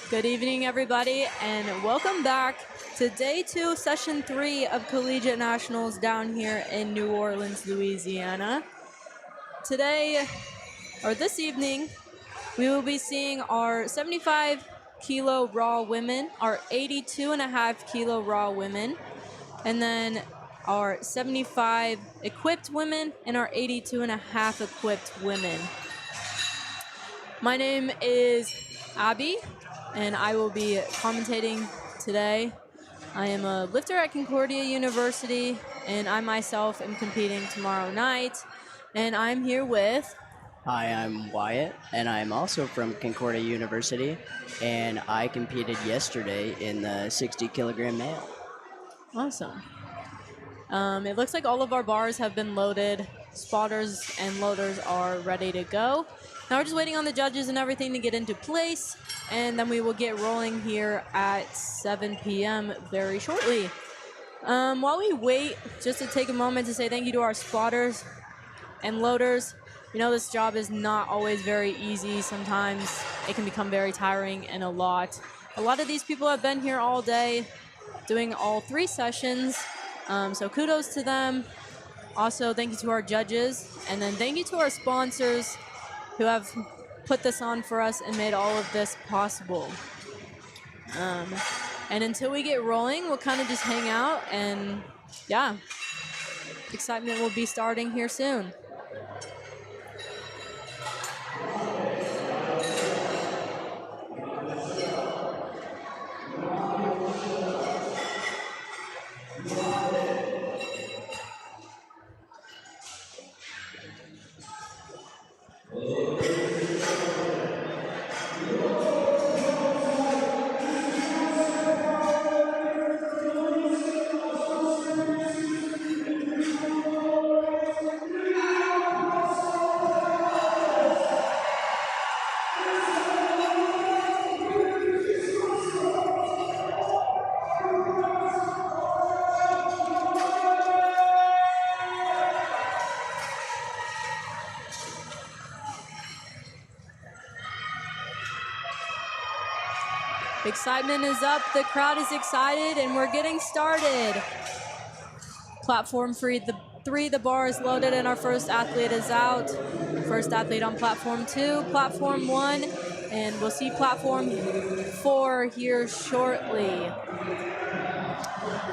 Good evening, everybody, and welcome back to Day 2, Session 3 of Collegiate Nationals down here in New Orleans, Louisiana. Today, or this evening, we will be seeing our 75 kilo raw women, our 82.5 kilo raw women, and then our 75 equipped women and our 82.5 equipped women. My name is Abby, and I will be commentating today. I am a lifter at Concordia University, and I myself am competing tomorrow night. And I'm here with... Hi, I'm Wyatt, and I'm also from Concordia University, and I competed yesterday in the 60 kilogram male. Awesome. It looks like all of our bars have been loaded. Spotters and loaders are ready to go. Now we're just waiting on the judges and everything to get into place, and then we will get rolling here at 7 p.m. very shortly. While we wait, just to take a moment to say thank you to our spotters and loaders. You know, this job is not always very easy. Sometimes it can become very tiring and a lot. A lot of these people have been here all day doing all 3 sessions. So kudos to them. Also, thank you to our judges. And then thank you to our sponsors who have put this on for us and made all of this possible. And until we get rolling, we'll kind of just hang out. And yeah, excitement will be starting here soon. Excitement is up, the crowd is excited, and we're getting started. Platform 3, the bar is loaded, and our first athlete is out. First athlete on platform 2, platform 1, and we'll see platform 4 here shortly.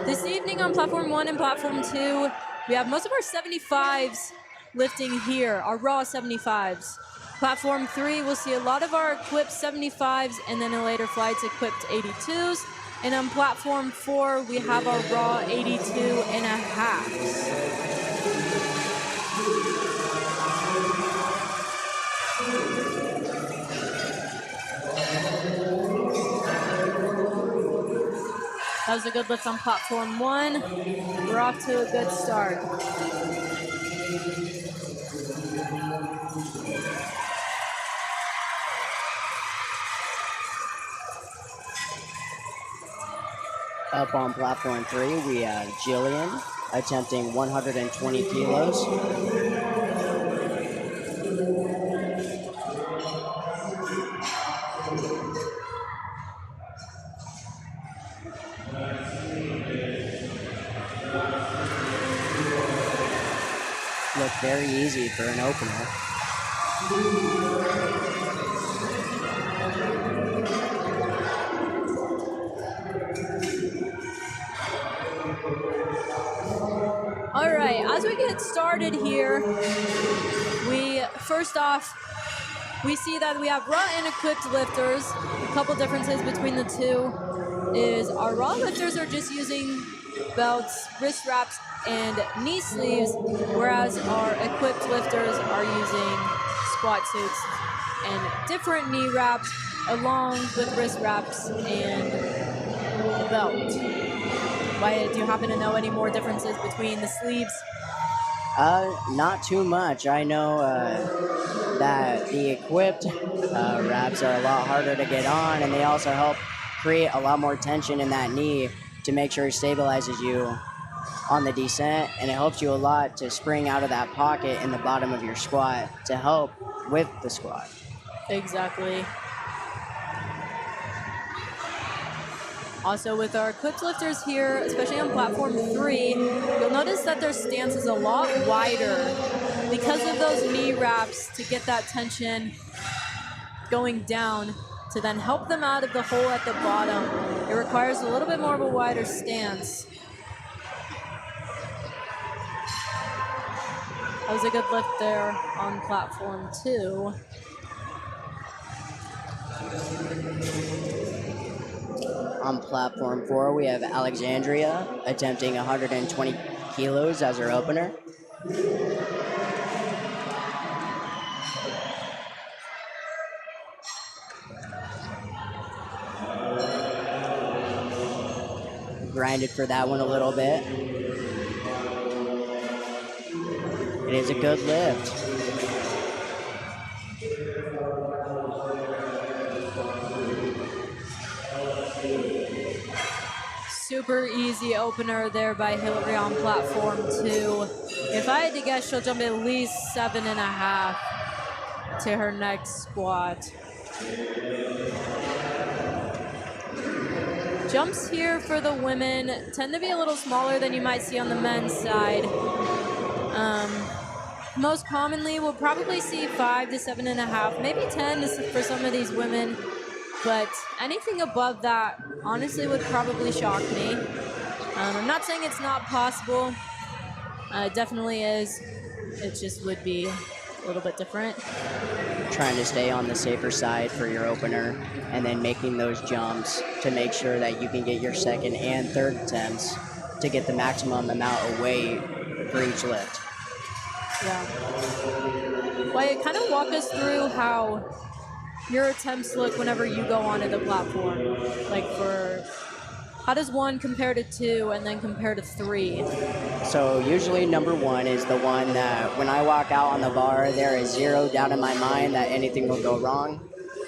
This evening on platform 1 and platform 2, we have most of our 75s lifting here, our raw 75s. Platform 3, we'll see a lot of our equipped 75s, and then in later flights, equipped 82s. And on platform 4, we have our raw 82.5s. That was a good lift on platform 1. We're off to a good start. Up on platform 3, we have Jillian attempting 120 kilos. Looked very easy for an opener. All right, as we get started here, first off, we see that we have raw and equipped lifters. A couple differences between the two is our raw lifters are just using belts, wrist wraps, and knee sleeves, whereas our equipped lifters are using squat suits and different knee wraps along with wrist wraps and a belt. Wyatt, do you happen to know any more differences between the sleeves? Not too much. I know that the equipped wraps are a lot harder to get on, and they also help create a lot more tension in that knee to make sure it stabilizes you on the descent, and it helps you a lot to spring out of that pocket in the bottom of your squat to help with the squat. Exactly. Also with our equipped lifters here, especially on platform 3, you'll notice that their stance is a lot wider because of those knee wraps to get that tension going down to then help them out of the hole at the bottom. It requires a little bit more of a wider stance. That was a good lift there on platform 2. On platform 4, we have Alexandria attempting 120 kilos as her opener. Grinded for that one a little bit. It is a good lift. Super easy opener there by Hillary on platform 2. If I had to guess, she'll jump at least 7.5 to her next squat. Jumps here for the women tend to be a little smaller than you might see on the men's side. Most commonly, we'll probably see 5 to 7.5, maybe 10 for some of these women. But anything above that, honestly, would probably shock me. I'm not saying it's not possible. It definitely is. It just would be a little bit different. Trying to stay on the safer side for your opener and then making those jumps to make sure that you can get your second and third attempts to get the maximum amount of weight for each lift. Yeah. Wyatt, kind of walk us through how your attempts look whenever you go onto the platform. Like how does 1 compare to 2 and then compare to 3? So usually number 1 is the one that when I walk out on the bar, there is zero doubt in my mind that anything will go wrong.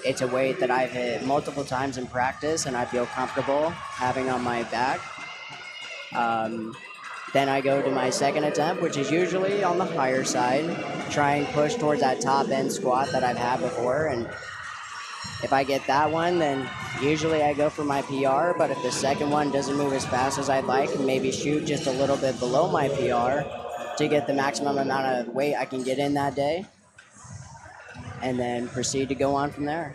It's a weight that I've hit multiple times in practice and I feel comfortable having on my back. Then I go to my second attempt, which is usually on the higher side, try and push towards that top end squat that I've had before. And if I get that one, then usually I go for my PR. But if the second one doesn't move as fast as I'd like, maybe shoot just a little bit below my PR to get the maximum amount of weight I can get in that day. And then proceed to go on from there.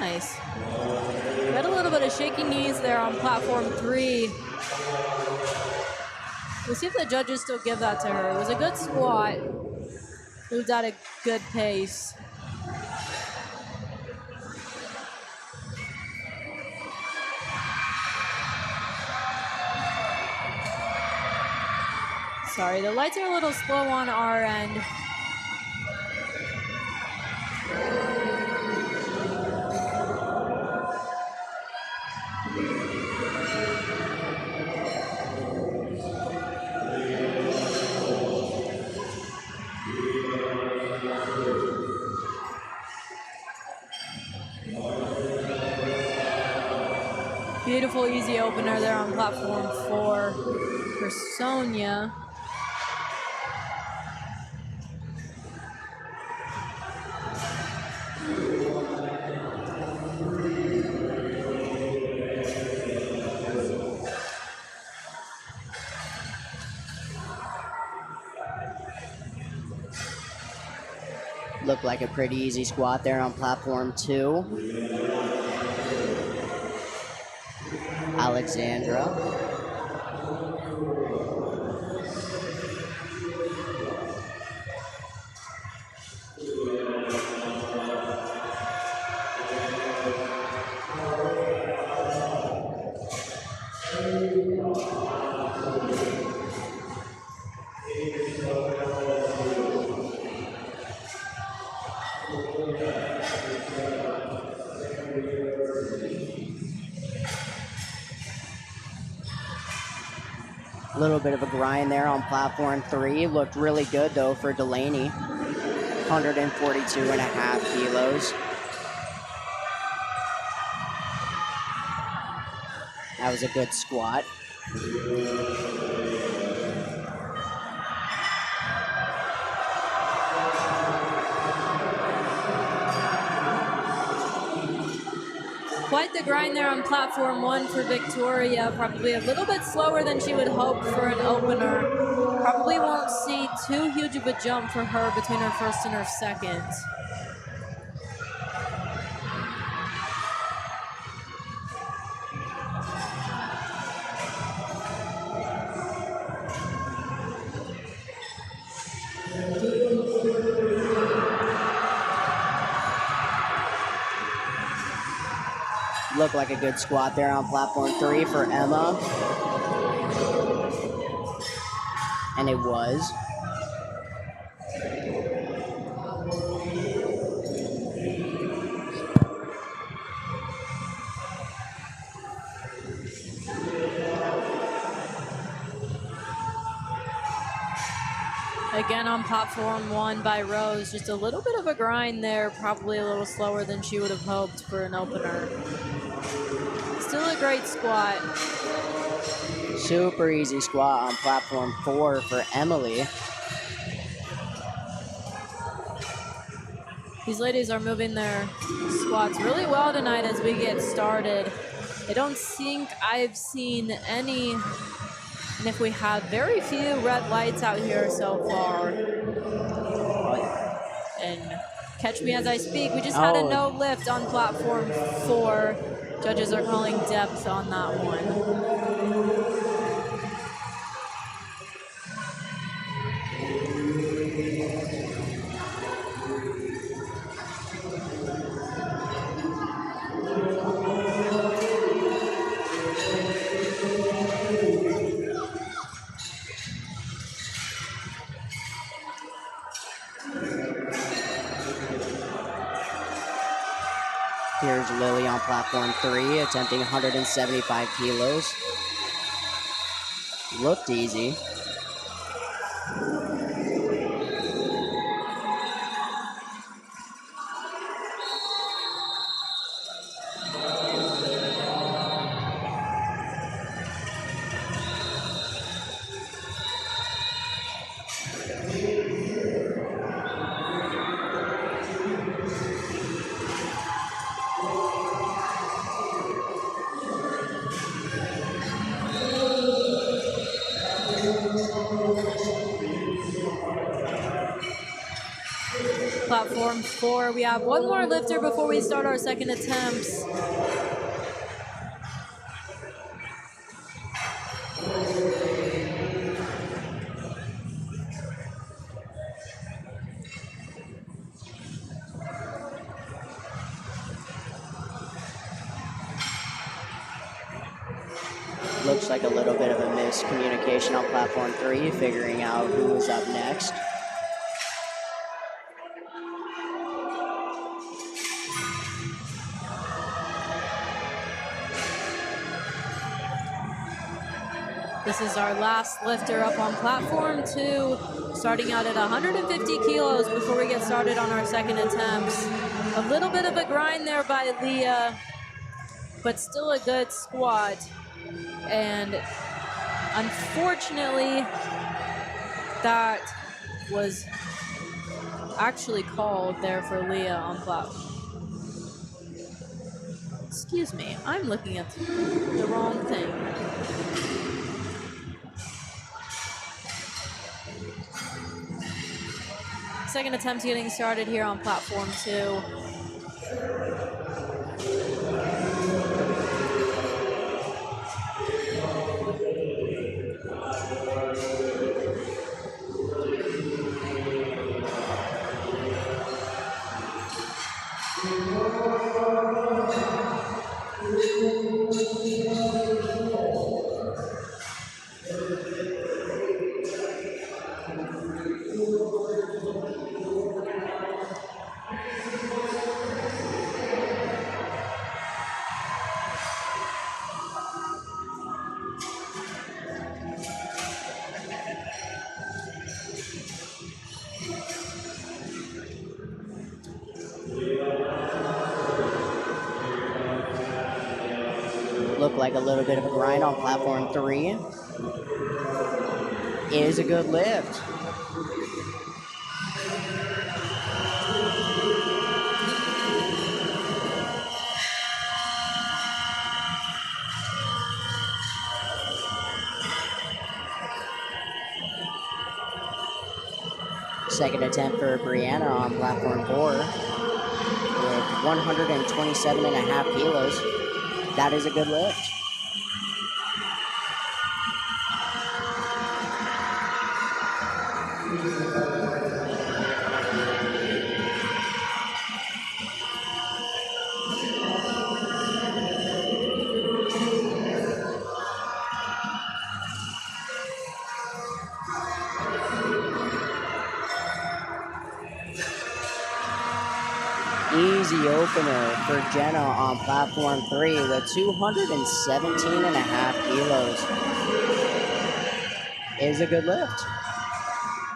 Nice. Got a little bit of shaky knees there on platform 3. We'll see if the judges still give that to her. It was a good squat. Moved at a good pace. Sorry, the lights are a little slow on our end. Beautiful, easy opener there on platform 4 for Sonia. Looked like a pretty easy squat there on platform 2. Alexandra. A little bit of a grind there on platform 3. Looked really good though for Delaney. 142.5 kilos. That was a good squat. Quite the grind there on platform 1 for Victoria. Probably a little bit slower than she would hope for an opener. Probably won't see too huge of a jump for her between her first and her second. Looked like a good squat there on platform 3 for Emma. And it was. Again on platform 1 by Rose, just a little bit of a grind there, probably a little slower than she would have hoped for an opener. Still a great squat. Super easy squat on platform 4 for Emily. These ladies are moving their squats really well tonight as we get started. I don't think I've seen any, and if we have, very few red lights out here so far. And catch me as I speak, we just had a no lift on platform 4. Judges are calling depth on that one. Here's Lily on platform 3, attempting 175 kilos. Looked easy. Platform 4, we have one more lifter before we start our second attempts. Looks like a little bit of a miscommunication on platform 3, figuring out who is up next. This is our last lifter up on platform 2, starting out at 150 kilos before we get started on our second attempts. A little bit of a grind there by Leah, but still a good squat. And unfortunately, that was actually called there for Leah on platform. Excuse me, I'm looking at the wrong thing. Second attempt getting started here on platform 2. Looked like a little bit of a grind on platform 3. Is a good lift. second attempt for Brianna on platform 4 with 127.5 kilos. That is a good lift. Easy opener for Jenna on platform 3 with 217.5 kilos. Is a good lift.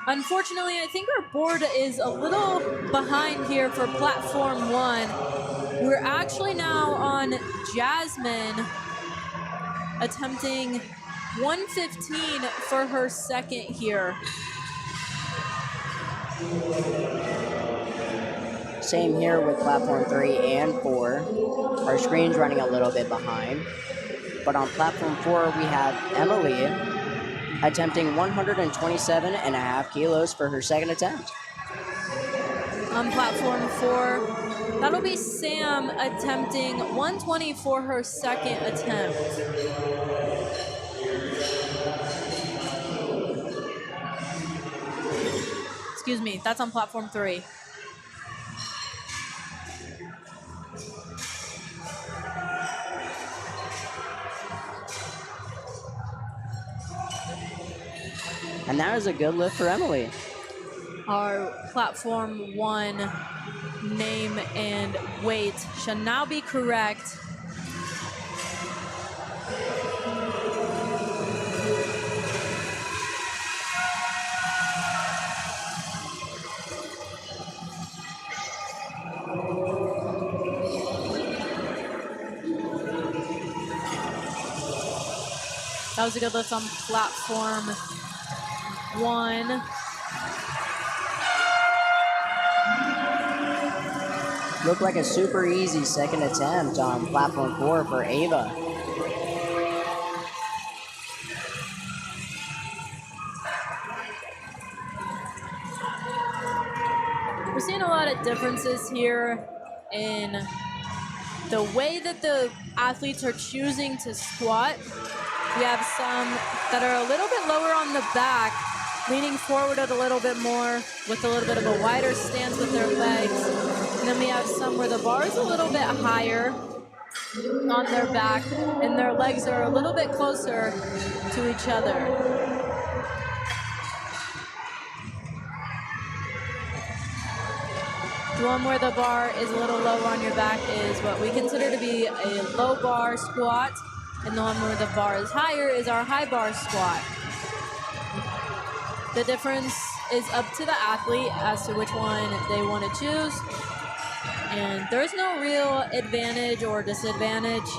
Unfortunately, I think our board is a little behind here for platform 1. We're actually now on Jasmine attempting 115 for her second here. Same here with platform 3 and 4. Our screen's running a little bit behind. But on platform 4, we have Emily attempting 127.5 kilos for her second attempt. On platform 4, that'll be Sam attempting 120 for her second attempt. Excuse me, that's on platform 3. And that was a good lift for Emily. Our platform 1 name and weight shall now be correct. That was a good lift on platform 1. Looked like a super easy second attempt on platform 4 for Ava. We're seeing a lot of differences here in the way that the athletes are choosing to squat. We have some that are a little bit lower on the back, leaning forward a little bit more with a little bit of a wider stance with their legs. And then we have some where the bar is a little bit higher on their back and their legs are a little bit closer to each other. The one where the bar is a little lower on your back is what we consider to be a low bar squat, and the one where the bar is higher is our high bar squat. The difference is up to the athlete as to which one they want to choose, and there's no real advantage or disadvantage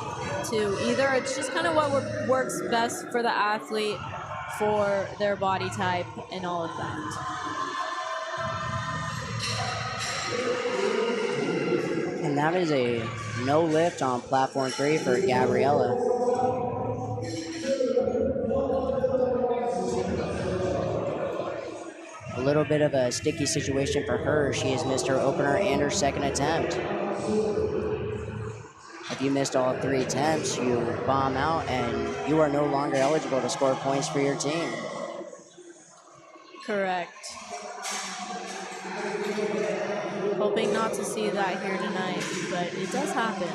to either. It's just kind of what works best for the athlete, for their body type, and all of that. And that is a no lift on platform 3 for Gabriella. A little bit of a sticky situation for her. She has missed her opener and her second attempt. If you missed all 3 attempts, you bomb out and you are no longer eligible to score points for your team. Correct. Hoping not to see that here tonight, but it does happen.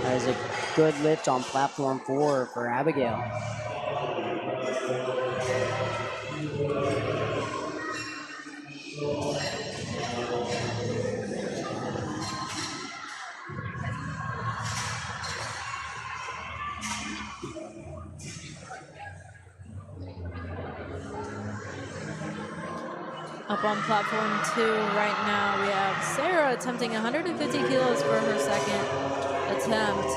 That is a good lift on platform 4 for Abigail. Up on platform 2 right now, we have Sarah attempting 150 kilos for her second attempt.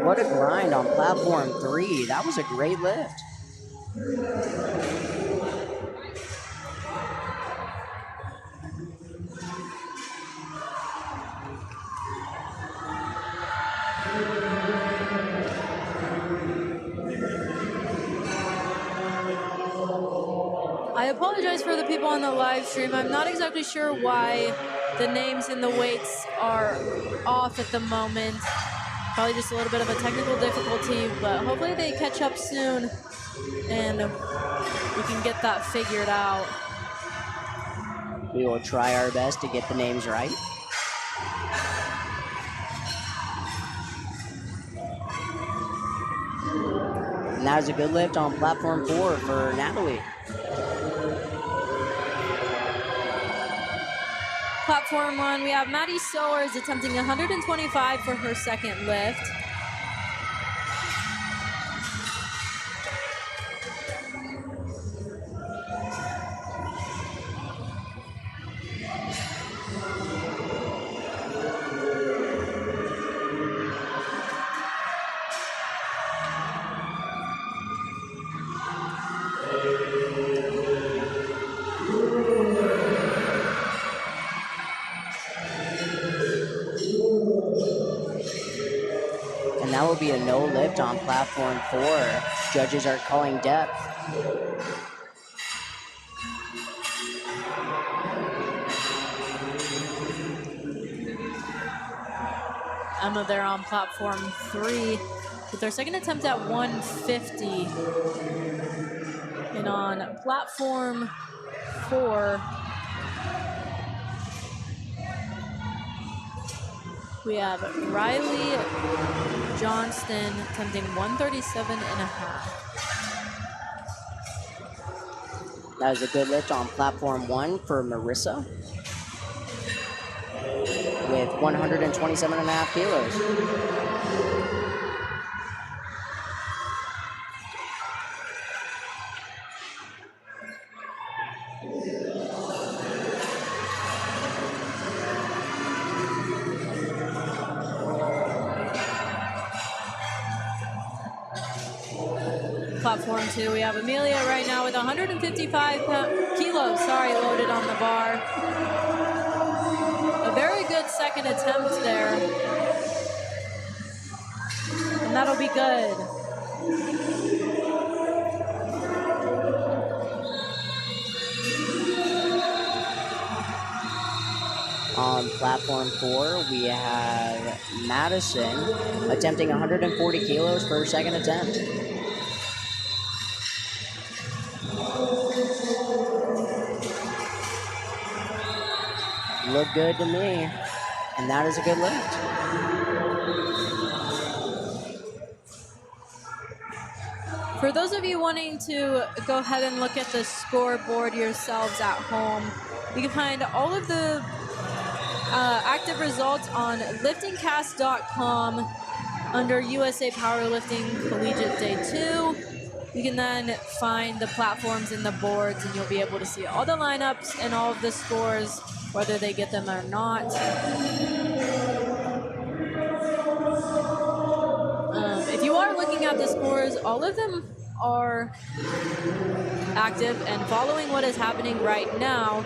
What a grind on platform 3. That was a great lift. I apologize for the people on the live stream. I'm not exactly sure why the names and the weights are off at the moment. Probably just a little bit of a technical difficulty, but hopefully they catch up soon and we can get that figured out. We will try our best to get the names right. And that was a good lift on platform 4 for Natalie. Platform 1, we have Maddie Sowers attempting 125 for her second lift. And that will be a no lift on platform 4. Judges are calling depth. Emma there on platform 3 with their second attempt at 150. And on platform 4, we have Riley Johnston attempting 137.5. That was a good lift on platform 1 for Marissa with 127.5 kilos. Platform 2, we have Amelia right now with 155 kilos, loaded on the bar. A very good second attempt there. And that'll be good. On platform 4, we have Madison attempting 140 kilos for her second attempt. Look good to me, and that is a good lift. For those of you wanting to go ahead and look at the scoreboard yourselves at home, you can find all of the active results on LiftingCast.com under USA Powerlifting Collegiate Day 2. You can then find the platforms and the boards, and you'll be able to see all the lineups and all of the scores, whether they get them or not. If you are looking at the scores, all of them are active and following what is happening right now.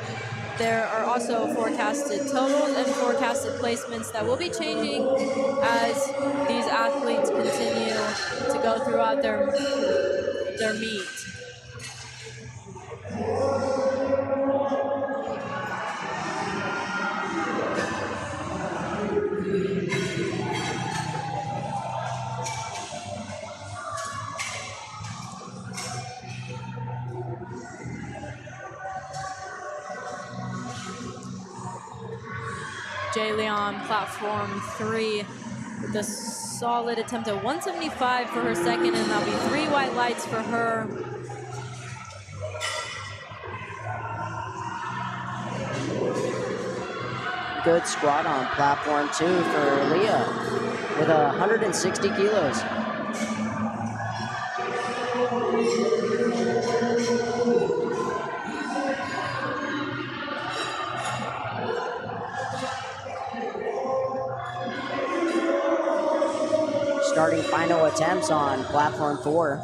There are also forecasted totals and forecasted placements that will be changing as these athletes continue to go throughout their meet. Jaylee on platform 3 with a solid attempt at 175 for her second, and that'll be 3 white lights for her. Good squat on platform 2 for Leah with 160 kilos. Starting final attempts on platform 4.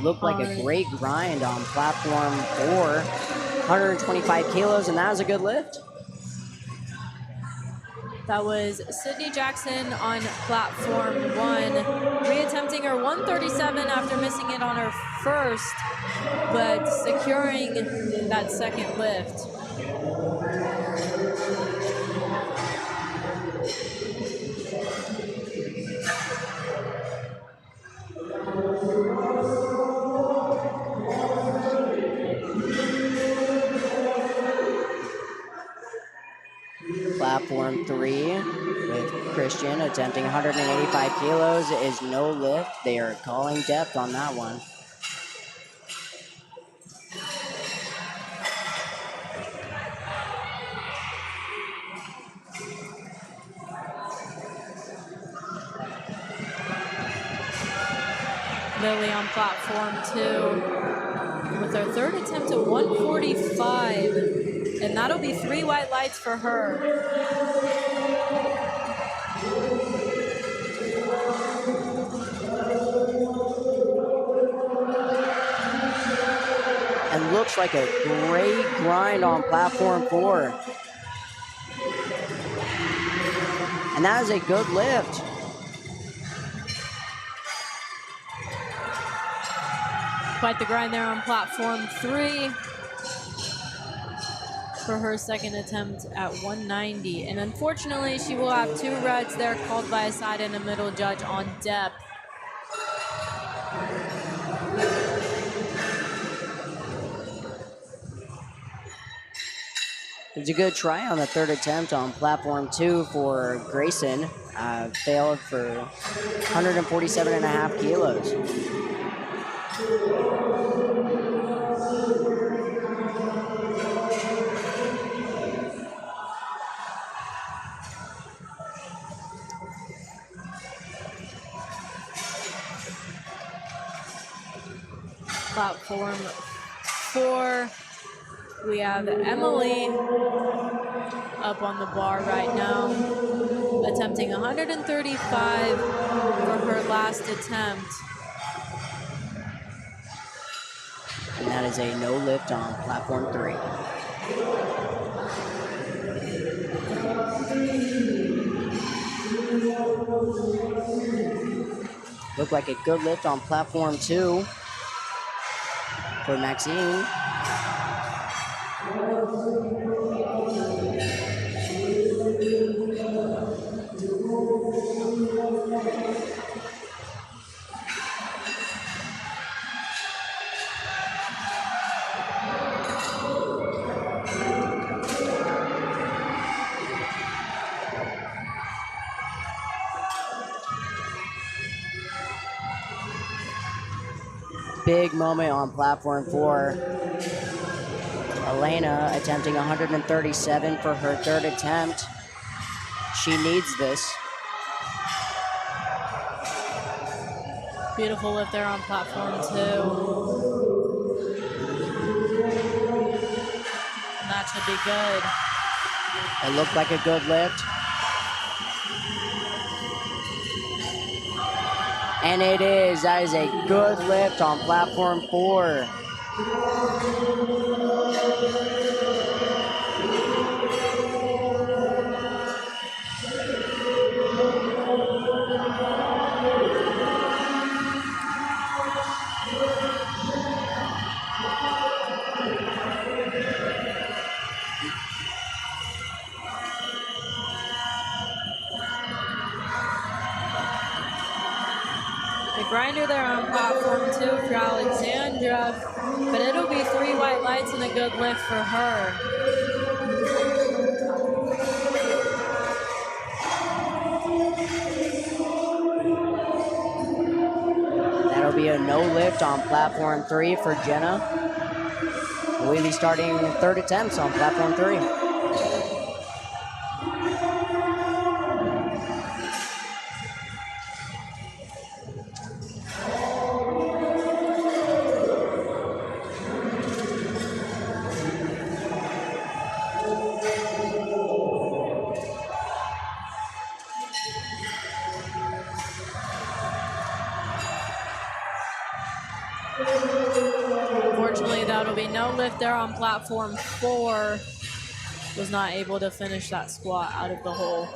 Looked like a great grind on platform 4, 125 kilos, and that was a good lift. That was Sydney Jackson on platform 1, reattempting her 137 after missing it on her first, but securing that second lift. Platform 3 with Christian attempting 185 kilos is no lift. They are calling depth on that one. Lily on platform 2 with her third attempt at 145, and that'll be 3 white lights for her. And looks like a great grind on platform 4. And that is a good lift. Quite the grind there on platform 3 for her second attempt at 190. And unfortunately, she will have 2 reds there called by a side and a middle judge on depth. It was a good try on the third attempt on platform 2 for Grayson. Failed for 147.5 kilos. Platform 4, we have Emily up on the bar right now, attempting 135 for her last attempt. And that is a no lift on platform 3. Looked like a good lift on platform 2 for Maxine. Big moment on platform 4. Elena attempting 137 for her third attempt. She needs this. Beautiful lift there on platform 2. And that should be good. It looked like a good lift. And it is. That is a good lift on platform 4. The grinder there on platform 2 for Alexandra, but it'll be 3 white lights and a good lift for her. That'll be a no lift on platform 3 for Jenna. We'll be starting third attempts on platform 3. That'll be no lift there on platform 4. Was not able to finish that squat out of the hole.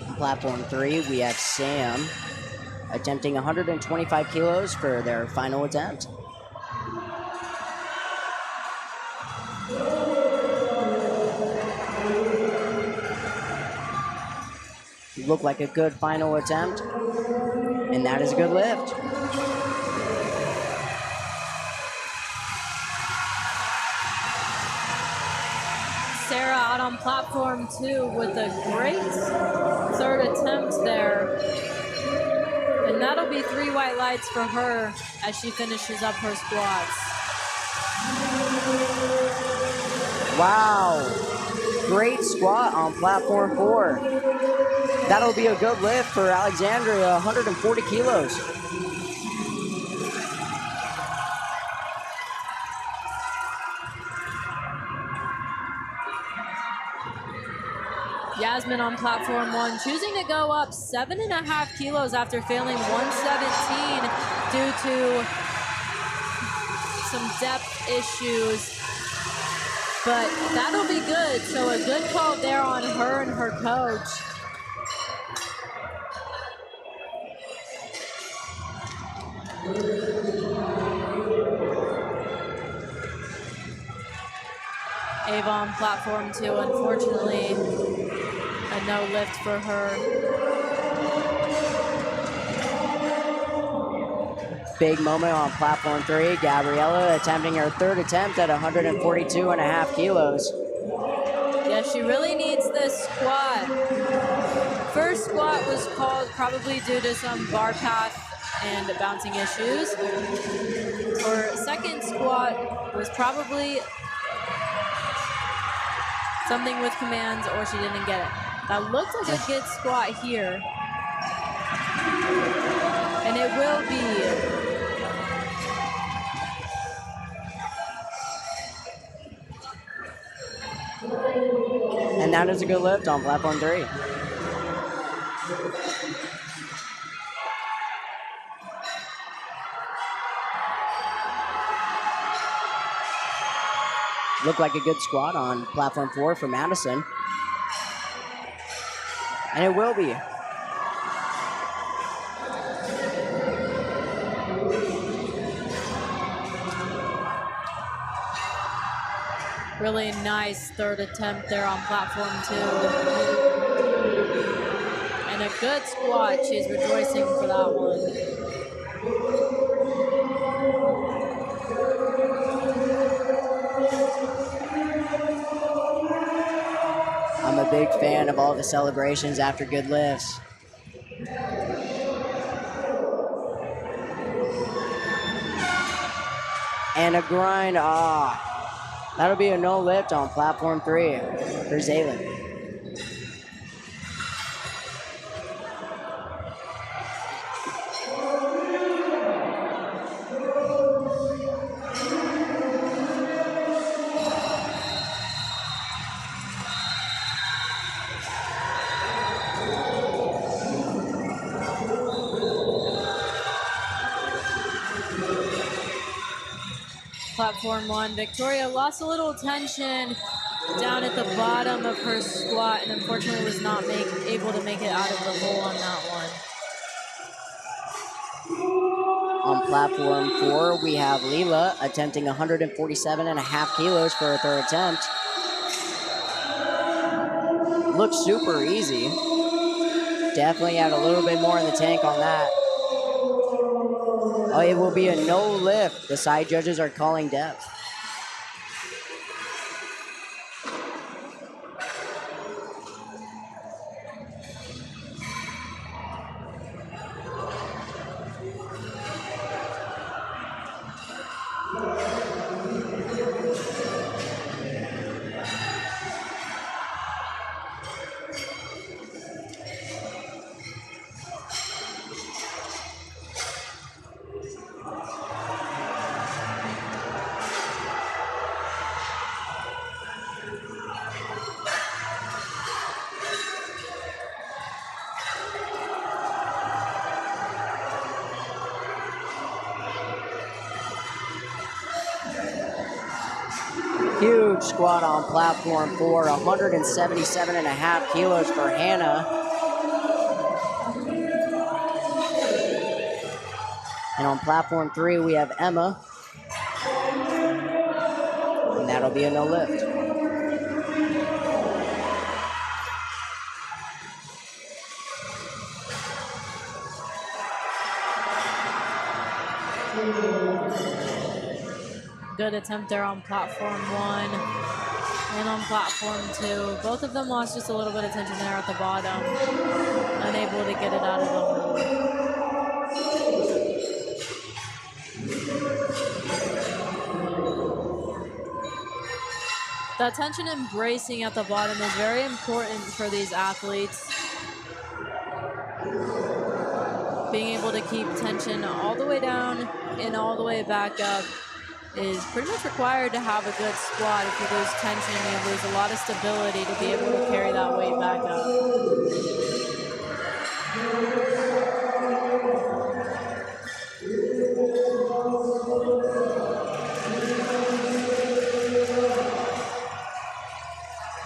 On platform 3, we have Sam attempting 125 kilos for their final attempt. Looked like a good final attempt, and that is a good lift. Sarah out on platform 2 with a great third attempt there. And that'll be 3 white lights for her as she finishes up her squats. Wow, great squat on platform 4. That'll be a good lift for Alexandria, 140 kilos. Yasmin on platform 1, choosing to go up 7.5 kilos after failing 117 due to some depth issues. But that'll be good. So a good call there on her and her coach. Ava on platform 2, unfortunately, a no lift for her. Big moment on platform 3. Gabriella attempting her third attempt at 142.5 kilos. Yeah, she really needs this squat. First squat was called probably due to some bar path and bouncing issues. Her second squat was probably something with commands or she didn't get it. That looks like a good squat here. And it will be. And that is a good lift on platform 3. Looked like a good squat on platform 4 for Madison. And it will be. Really nice third attempt there on platform 2. And a good squat. She's rejoicing for that one. I'm a big fan of all the celebrations after good lifts. And a grind. That'll be a no lift on platform 3 for Zaylin. Platform 1, Victoria lost a little tension down at the bottom of her squat and unfortunately was not able to make it out of the hole on that one. On platform 4, we have Leela attempting 147.5 kilos for her third attempt. Looks super easy. Definitely had a little bit more in the tank on that. Oh, it will be a no lift. The side judges are calling depth. squat on platform 4, 177.5 kilos for Hannah. And on platform 3, we have Emma. And that'll be a no lift. Good attempt there on platform 1 and on platform 2. Both of them lost just a little bit of tension there at the bottom. Unable to get it out of the hole. That tension and bracing at the bottom is very important for these athletes. Being able to keep tension all the way down and all the way back up is pretty much required to have a good squat. If you lose tension, you lose a lot of stability to be able to carry that weight back up.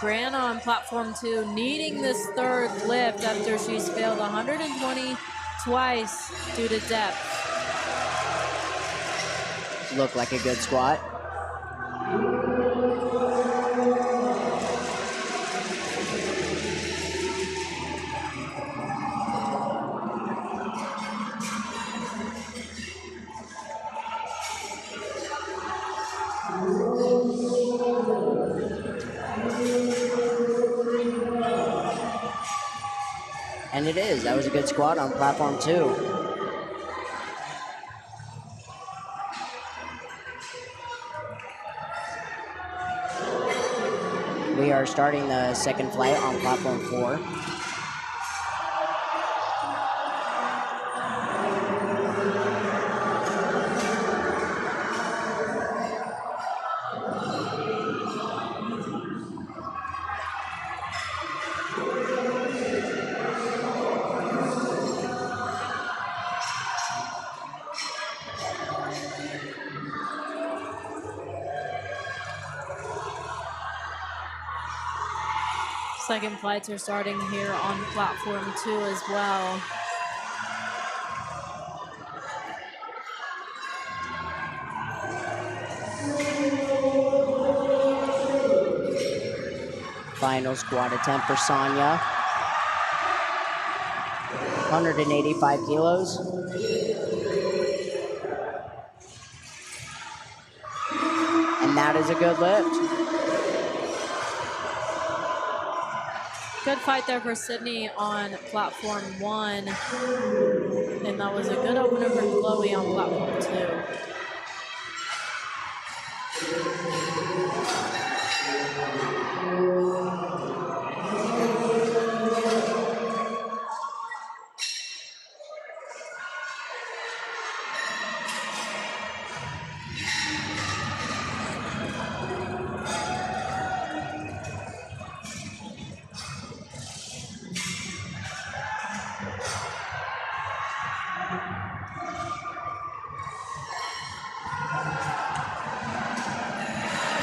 Brianna on platform 2 needing this third lift after she's failed 120 twice due to depth. Look like a good squat. And it is. That was a good squat on platform 2. We are starting the second flight on platform 4. Second flights are starting here on platform 2 as well. Final squat attempt for Sonia. 185 kilos. And that is a good lift. Good fight there for Sydney on platform 1. And that was a good opener for Chloe on platform 2.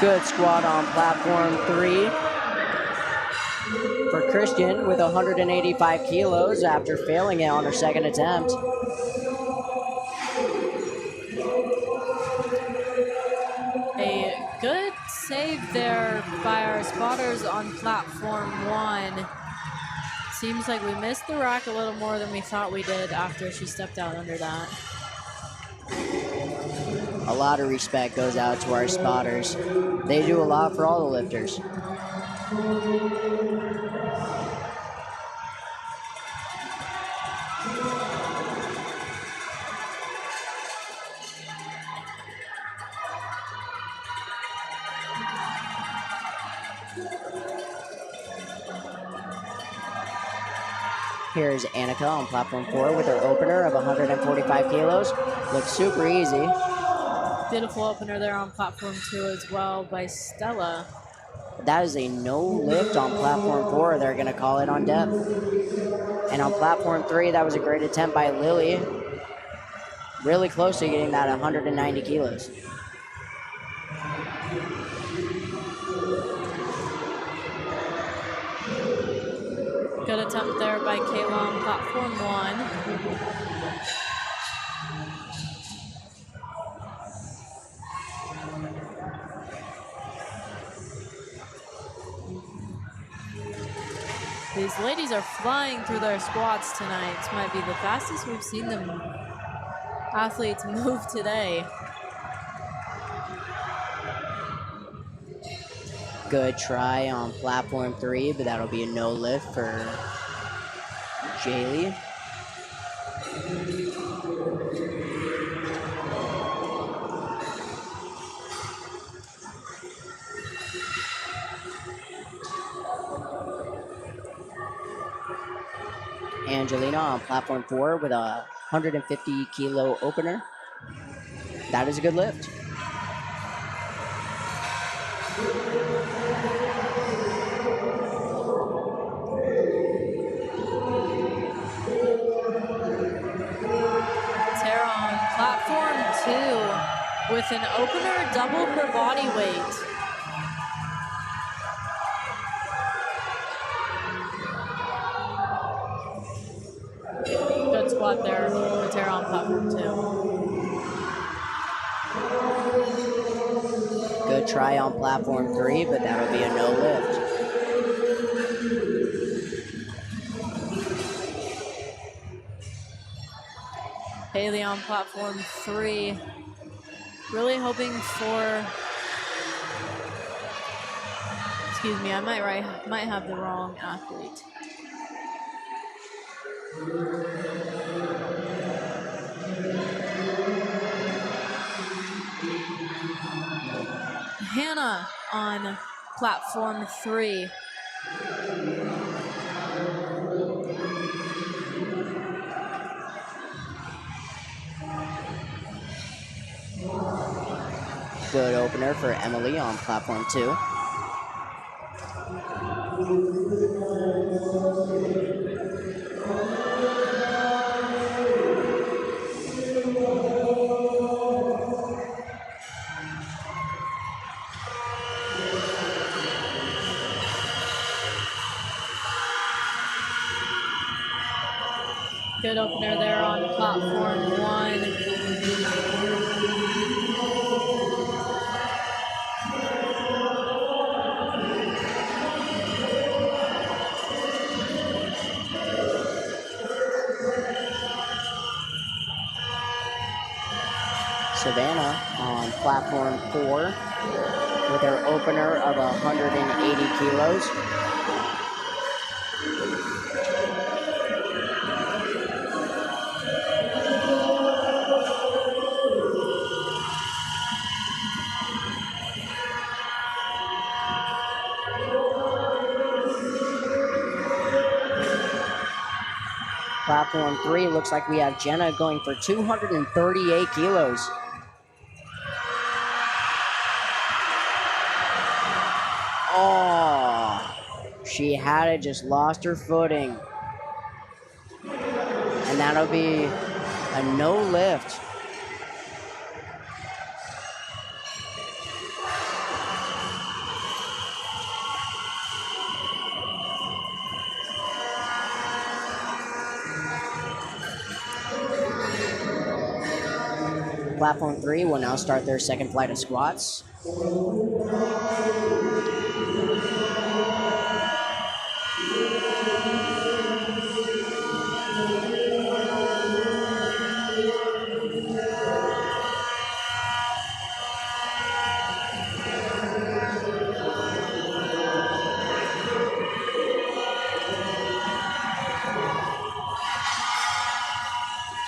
Good squat on platform 3 for Christian with 185 kilos after failing it on her second attempt. A good save there by our spotters on platform 1. Seems like we missed the rack a little more than we thought we did after she stepped out under that. A lot of respect goes out to our spotters. They do a lot for all the lifters. Here's Annika on platform 4 with her opener of 145 kilos. Looks super easy. Beautiful opener there on platform 2 as well by Stella. That is a no lift on platform 4. They're going to call it on depth. And on platform 3, that was a great attempt by Lily. Really close to getting that 190 kilos. Good attempt there by Kayla on platform 1. These ladies are flying through their squats tonight. This might be the fastest we've seen them athletes move today. Good try on platform 3, but that'll be a no lift for Jaylee. Angelina on platform 4 with a 150 kilo opener. That is a good lift. Tara on platform 2 with an opener double her body weight. Good squat there for Tara on platform 2. Good try on platform 3, but that'll be a no lift. Haley on platform 3. Really hoping for, excuse me, I might have the wrong athlete. Hannah on platform 3. Good opener for Emily on platform 2. Good opener there on platform 1. Savannah on platform 4 with her opener of 180 kilos. Platform 3 looks like we have Jenna going for 238 kilos. Oh, she had it, just lost her footing. And that'll be a no lift. Platform 3 will now start their second flight of squats.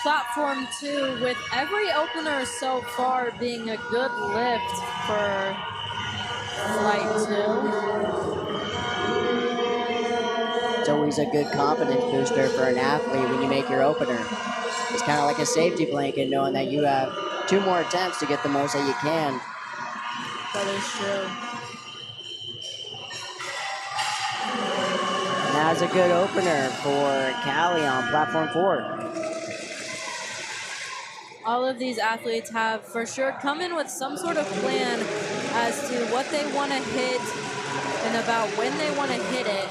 Platform 2 with every opener so far being a good lift for flight 2. It's always a good confidence booster for an athlete when you make your opener. It's kind of like a safety blanket knowing that you have 2 more attempts to get the most that you can. That is true. And that's a good opener for Callie on platform 4. All of these athletes have for sure come in with some sort of plan as to what they want to hit and about when they want to hit it.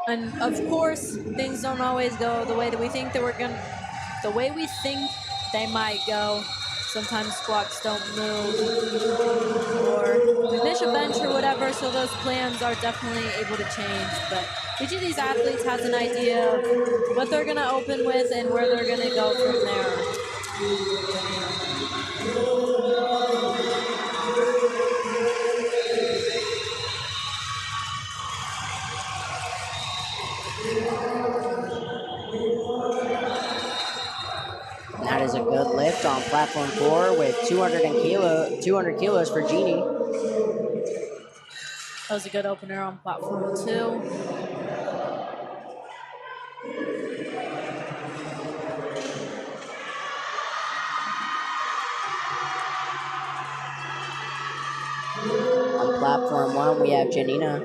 And of course, things don't always go the way that we think that the way we think they might go. Sometimes squats don't move, or we miss a bench or whatever, so those plans are definitely able to change. But each of these athletes has an idea of what they're gonna open with and where they're gonna go from there. That is a good lift on platform 4 with 200 kilos for Jeannie. That was a good opener on platform 2. On platform 1, we have Janina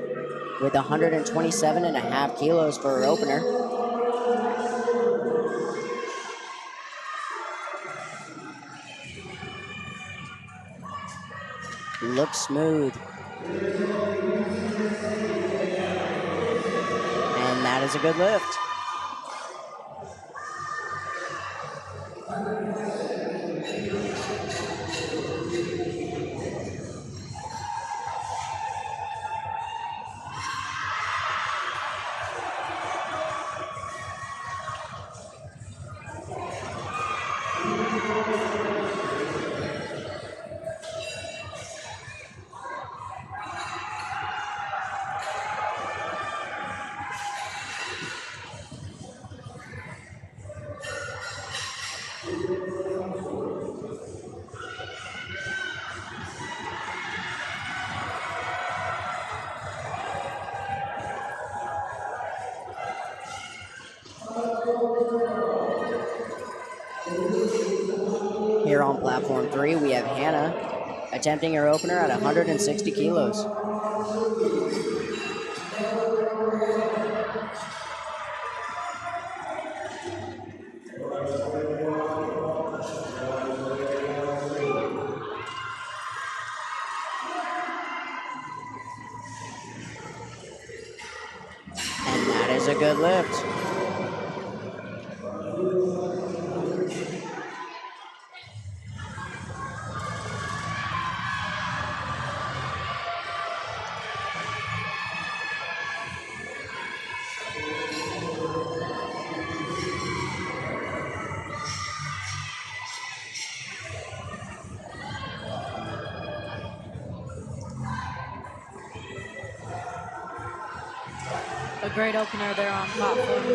with 127.5 kilos for her opener. Looks smooth. And that is a good lift. Here on platform 3, we have Hannah attempting her opener at 160 kilos. And that is a good lift. A great opener there on platform 2.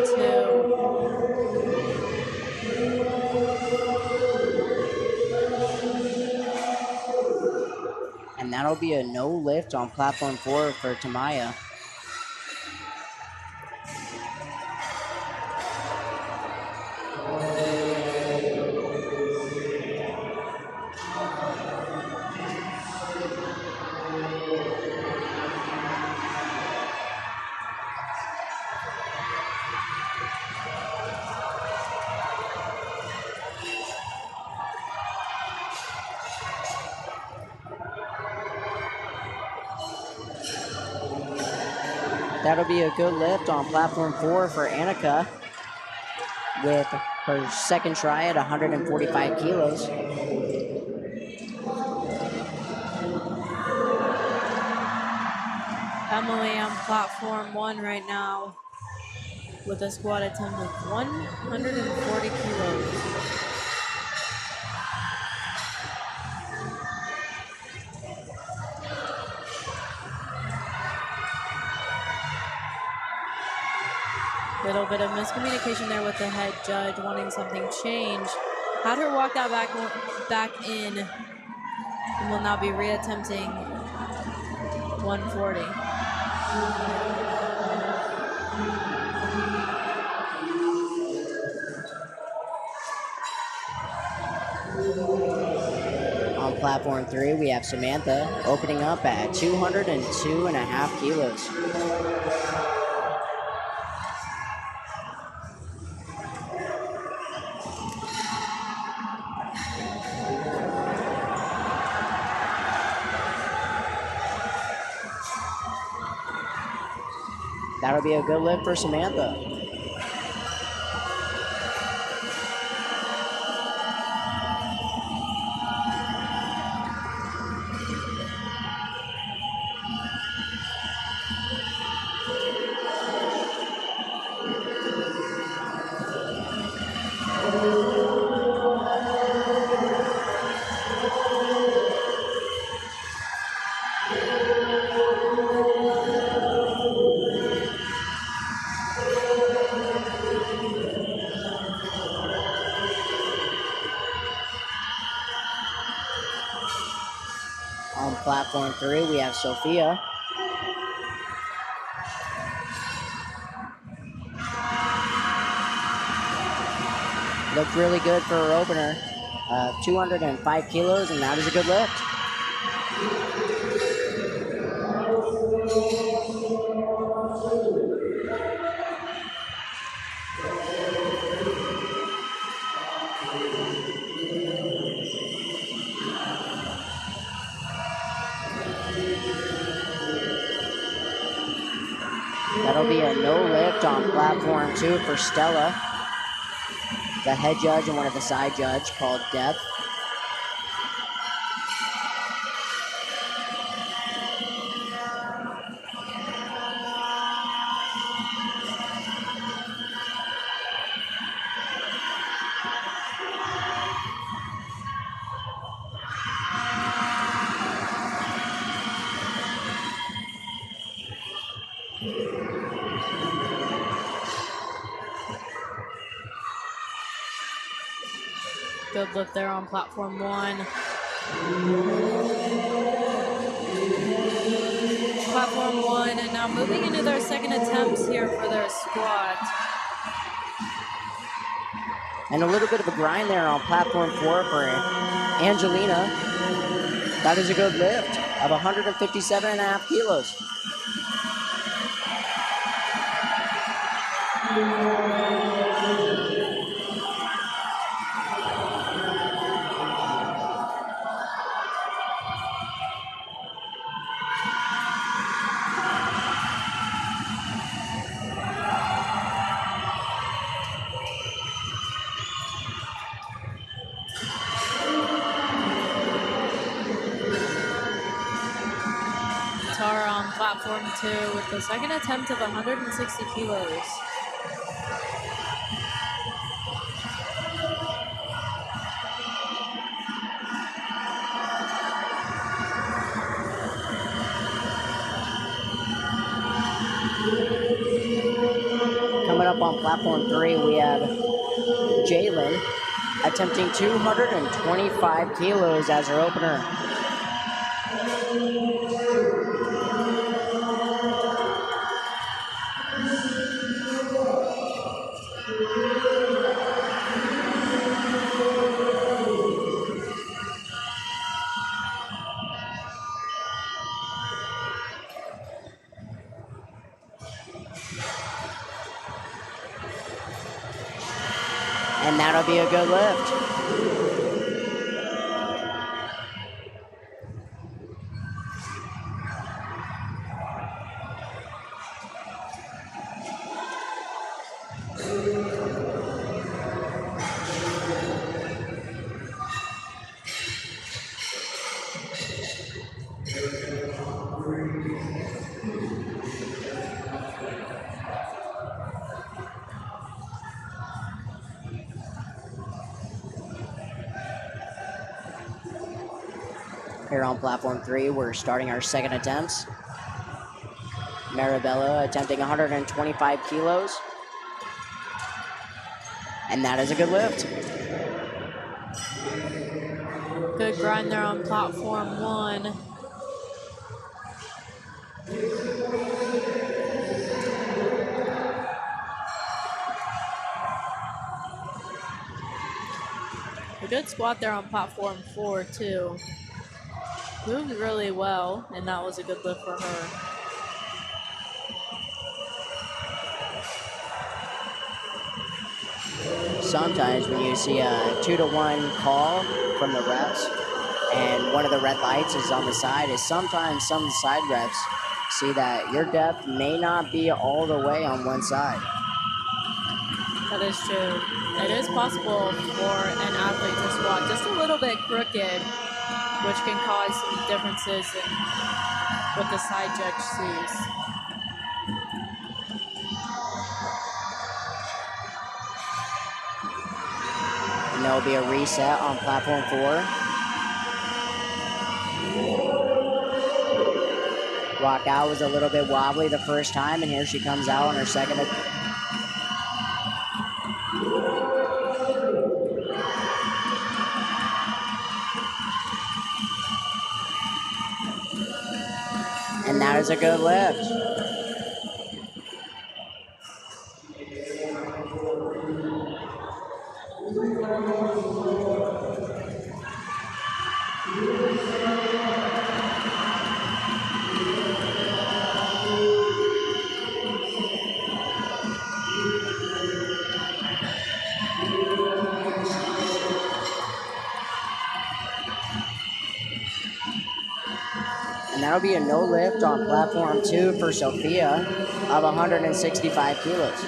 And that'll be a no lift on platform 4 for Tamaya. That'll be a good lift on platform 4 for Annika with her second try at 145 kilos. Emily on platform 1 right now with a squat attempt of 140 kilos. Little bit of miscommunication there with the head judge wanting something changed. Had her walk that back in and will now be reattempting 140. On platform 3, we have Samantha opening up at 202.5 kilos. That'll be a good lift for Samantha. On platform 3, we have Sophia. Looked really good for her opener. 205 kilos, and that is a good lift. That'll be a no lift on platform 2 for Stella. The head judge and one of the side judge called depth. Good lift there on platform 1. Platform 1, and now moving into their second attempts here for their squat. And a little bit of a grind there on platform 4 for Angelina. That is a good lift of 157.5 kilos. Tara on platform 2 with the second attempt of 160 kilos. Coming up on platform 3, we have Jalen attempting 225 kilos as her opener. And that'll be a good lift. Here on platform 3, we're starting our second attempts. Marabella attempting 125 kilos. And that is a good lift. Good grind there on platform 1. A good squat there on platform 4 too. Moved really well, and that was a good lift for her. Sometimes when you see a 2-to-1 call from the refs and one of the red lights is on the side, is sometimes some side refs see that your depth may not be all the way on one side. That is true. It is possible for an athlete to squat just a little bit crooked, which can cause some differences in what the side judge sees. And there'll be a reset on platform 4. Walk out was a little bit wobbly the first time, and here she comes out on her second. And that is a good lift. And that'll be a no lift on platform 2 for Sophia of 165 kilos.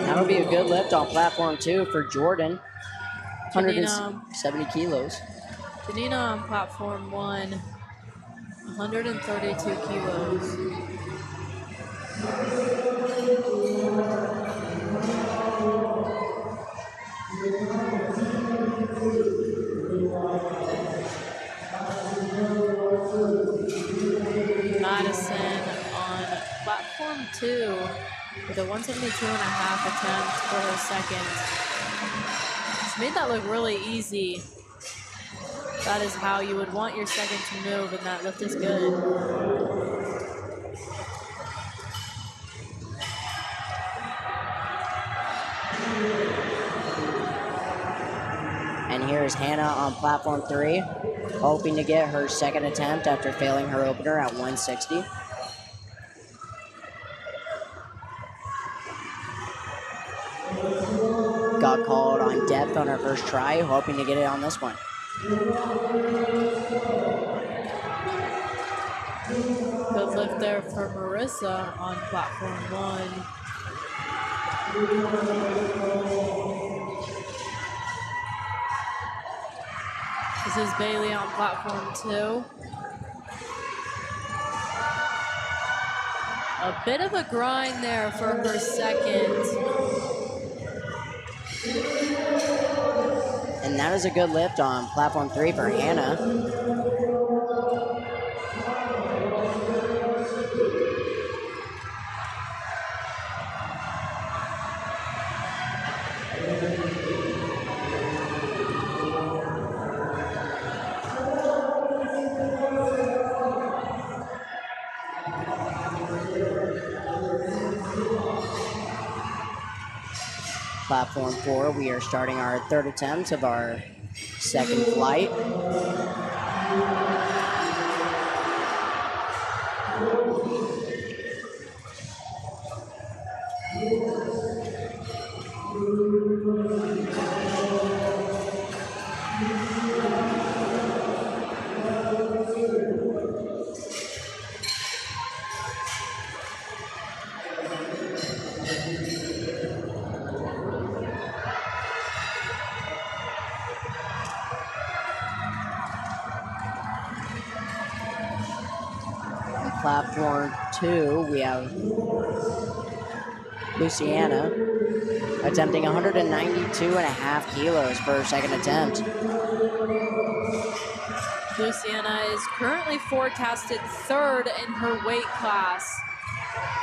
That'll be a good lift on platform 2 for Jordan, 170 kilos. Janina on platform 1, 132 kilos. Madison on platform 2 with a 172.5 attempt for her second. She made that look really easy. That is how you would want your second to move, and that lift is good. And here is Hannah on platform 3, hoping to get her second attempt after failing her opener at 160. Got called on depth on her first try, hoping to get it on this one. Good lift there for Marissa on platform 1. This is Bailey on platform 2. A bit of a grind there for her second. And that is a good lift on platform 3 for Hannah. Platform 4, we are starting our third attempt of our second flight. Platform 2, we have Luciana attempting 192.5 kilos for her second attempt. Luciana is currently forecasted third in her weight class.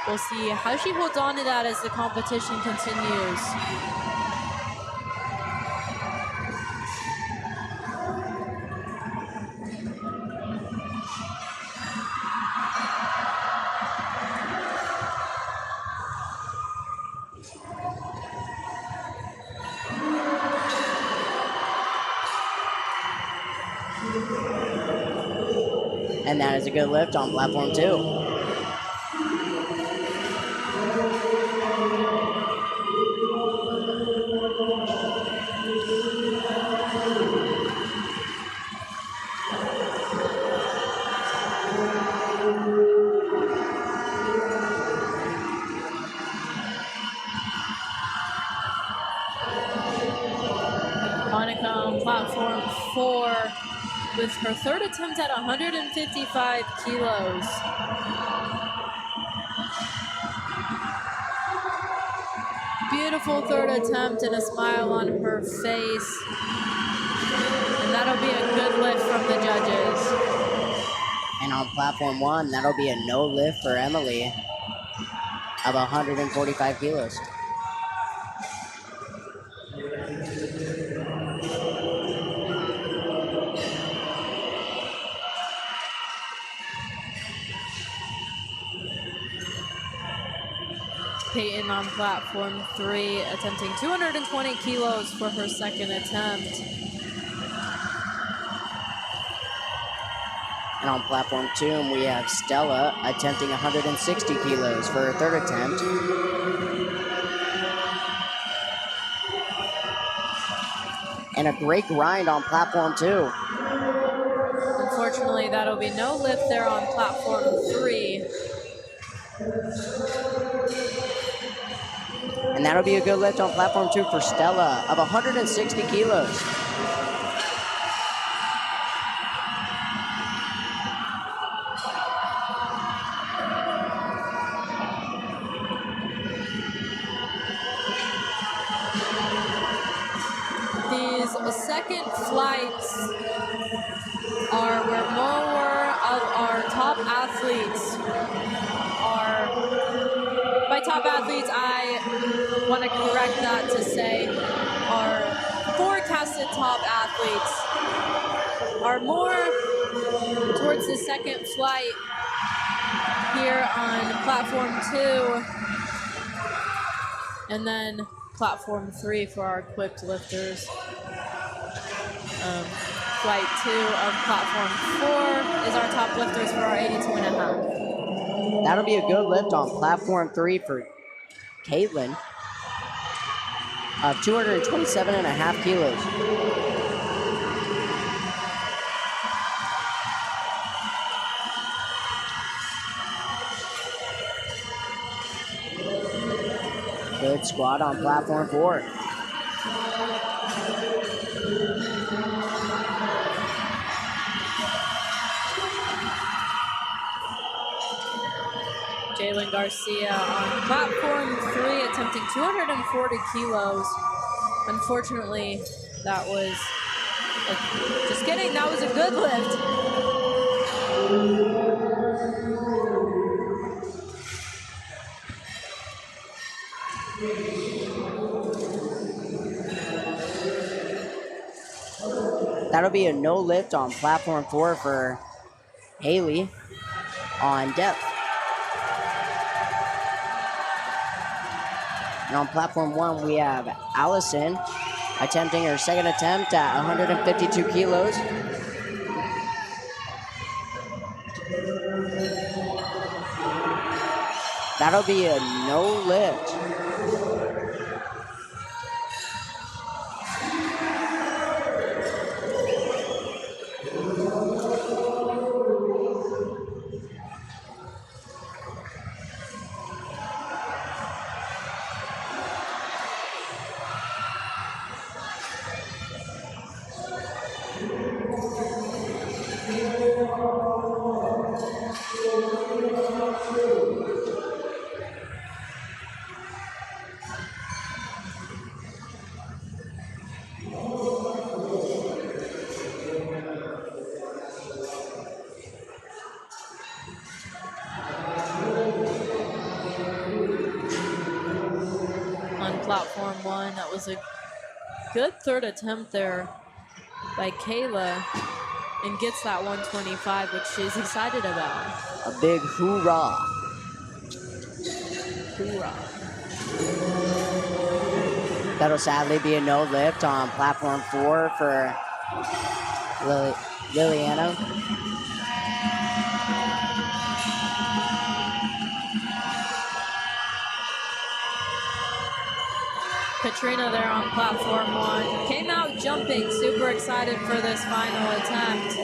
We'll see how she holds on to that as the competition continues. And that is a good lift on platform 2. Monica on platform 4 with her third attempt at 155 kilos. Beautiful third attempt and a smile on her face. And that'll be a good lift from the judges. And on platform 1, that'll be a no lift for Emily of 145 kilos. Peyton on platform 3, attempting 220 kilos for her second attempt. And on platform 2, we have Stella attempting 160 kilos for her third attempt. And a great grind on platform 2. Unfortunately, that'll be no lift there on platform 3. And that'll be a good lift on platform 2 for Stella of 160 kilos. These second flights are where more of our top athletes are. By top athletes, I want to correct that to say our forecasted top athletes are more towards the second flight here on platform 2, and then platform 3 for our equipped lifters. Flight 2 of platform 4 is our top lifters for our 82.5. That'll be a good lift on platform 3 for Caitlin of 227.5 kilos. Good squat on platform 4. Jalen Garcia on platform 3, attempting 240 kilos. Unfortunately, that was just kidding. That was a good lift. That'll be a no lift on platform 4 for Haley on depth. And on platform 1, we have Allison attempting her second attempt at 152 kilos. That'll be a no lift. Platform 1, that was a good third attempt there by Kayla, and gets that 125, which she's excited about. A big hoorah. Hoorah. That'll sadly be a no lift on platform 4 for Liliano. Katrina there on platform 1. Came out jumping, super excited for this final attempt.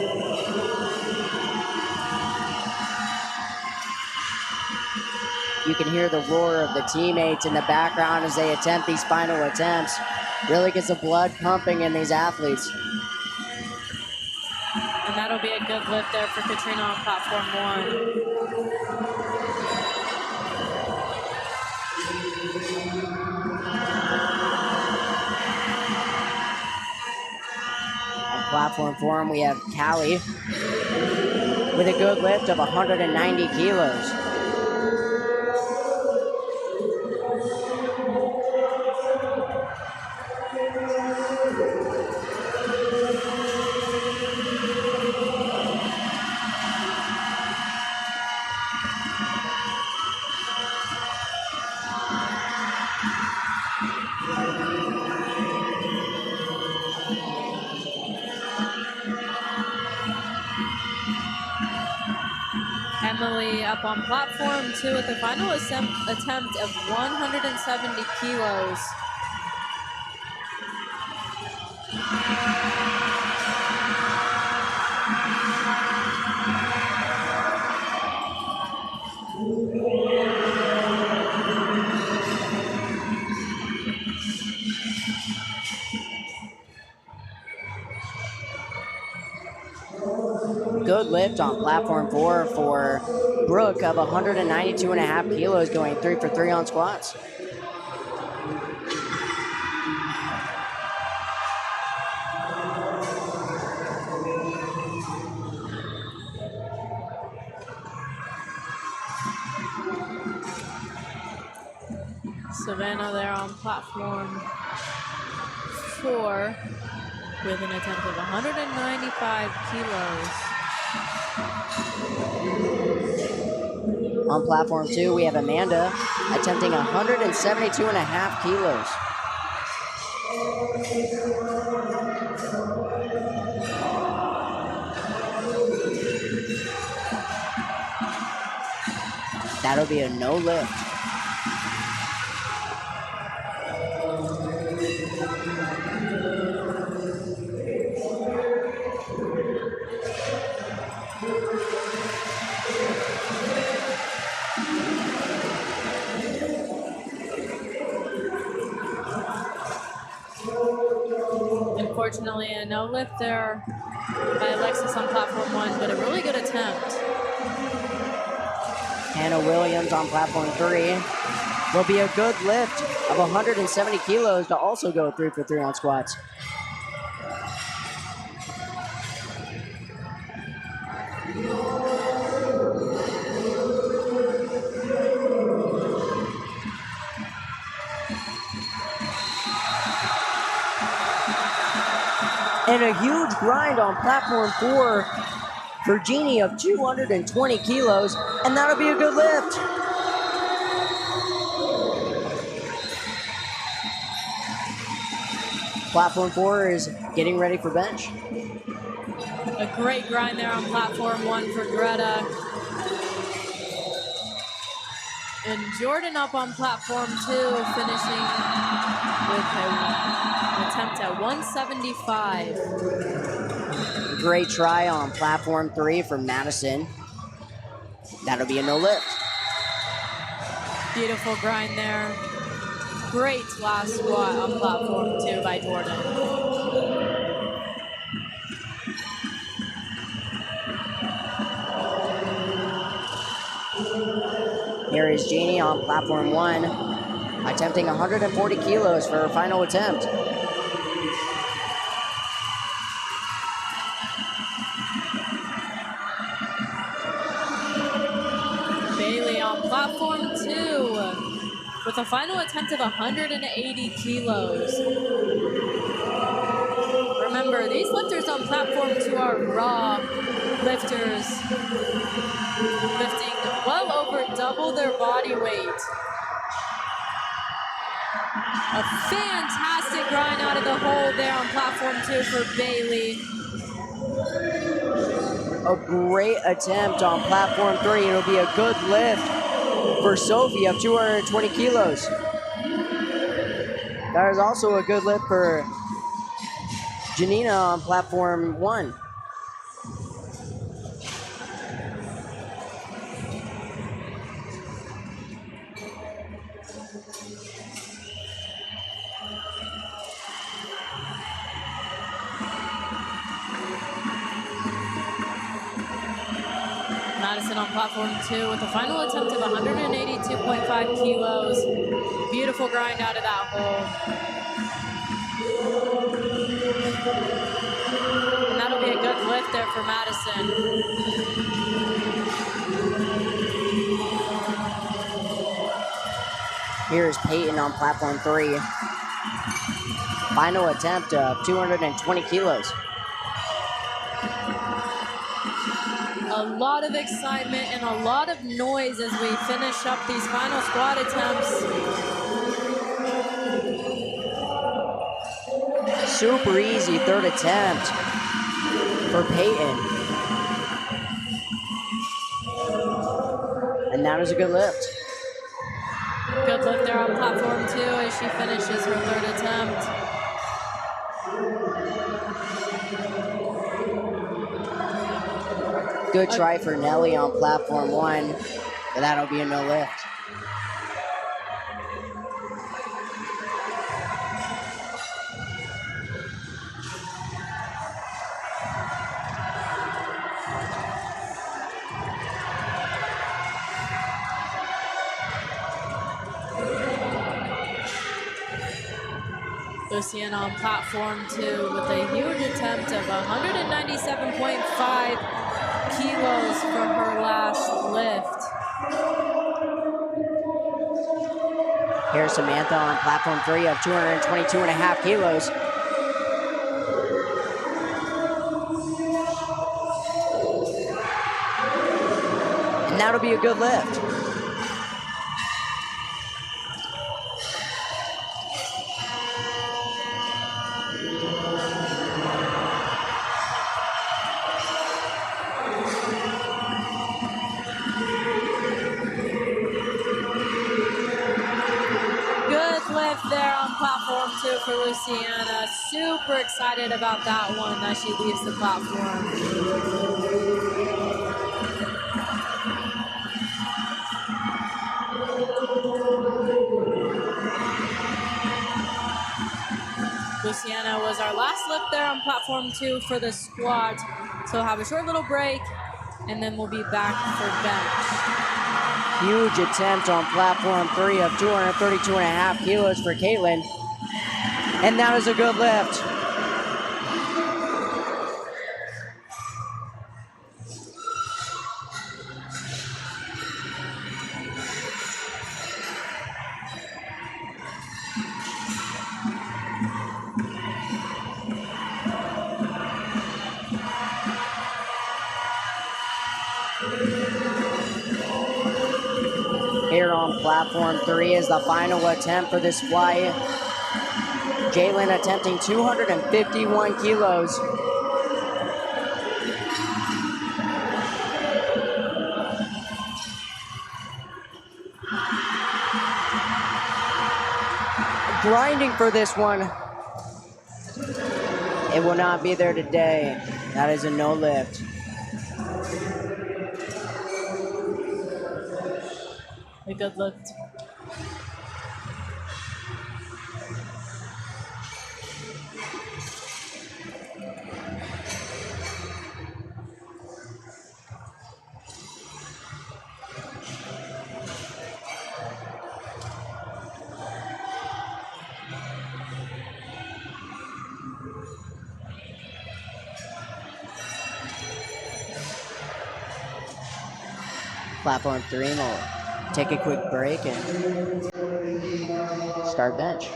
You can hear the roar of the teammates in the background as they attempt these final attempts. Really gets the blood pumping in these athletes. And that'll be a good lift there for Katrina on platform 1. On platform 4, we have Callie with a good lift of 190 kilos. Emily up on platform 2 with the final attempt of 170 kilos. Good lift on platform 4 for Brooke of 192.5 kilos, going 3 for 3 on squats. Savannah there on platform 4 with an attempt of 195 kilos. On platform 2, we have Amanda attempting 172.5 kilos. That'll be a no lift. Unfortunately, a no lift there by Alexis on platform 1, but a really good attempt. Hannah Williams on platform 3 will be a good lift of 170 kilos to also go 3 for 3 on squats. And a huge grind on platform 4 for Jeannie of 220 kilos, and that'll be a good lift. Platform 4 is getting ready for bench. A great grind there on platform 1 for Greta. And Jordan up on platform 2, finishing with an attempt at 175. Great try on platform 3 for Madison. That'll be a no lift. Beautiful grind there. Great last squat on platform 2 by Jordan. Here is Jeannie on platform 1, attempting 140 kilos for her final attempt. Bailey on platform 2 with a final attempt of 180 kilos. Remember, these lifters on platform 2 are raw lifters, lifting well over double their body weight. A fantastic grind out of the hole there on platform 2 for Bailey. A great attempt on platform 3. It'll be a good lift for Sophie of 220 kilos. That is also a good lift for Janina on platform 1. Madison on platform 2 with a final attempt of 182.5 kilos. Beautiful grind out of that hole. And that'll be a good lift there for Madison. Here's Peyton on platform 3. Final attempt of 220 kilos. A lot of excitement and a lot of noise as we finish up these final squat attempts. Super easy third attempt for Peyton. And that was a good lift. Good lift there on platform 2 as she finishes her third attempt. Good try for Nelly on platform 1, but that'll be a no lift. Luciana on platform 2 with a huge attempt of 197.5 kilos for her last lift. Here's Samantha on platform 3 of 222.5 kilos. And that'll be a good lift. There on platform 2 for Luciana. Super excited about that one as she leaves the platform. Luciana was our last lift there on platform 2 for the squat. So we'll have a short little break and then we'll be back for bench. Huge attempt on platform 3 of 232.5 kilos for Caitlin. And that was a good lift. Here on platform 3 is the final attempt for this flight. Jalen attempting 251 kilos. Grinding for this one. It will not be there today. That is a no lift. A good lift. Platform 3, we'll take a quick break and start bench.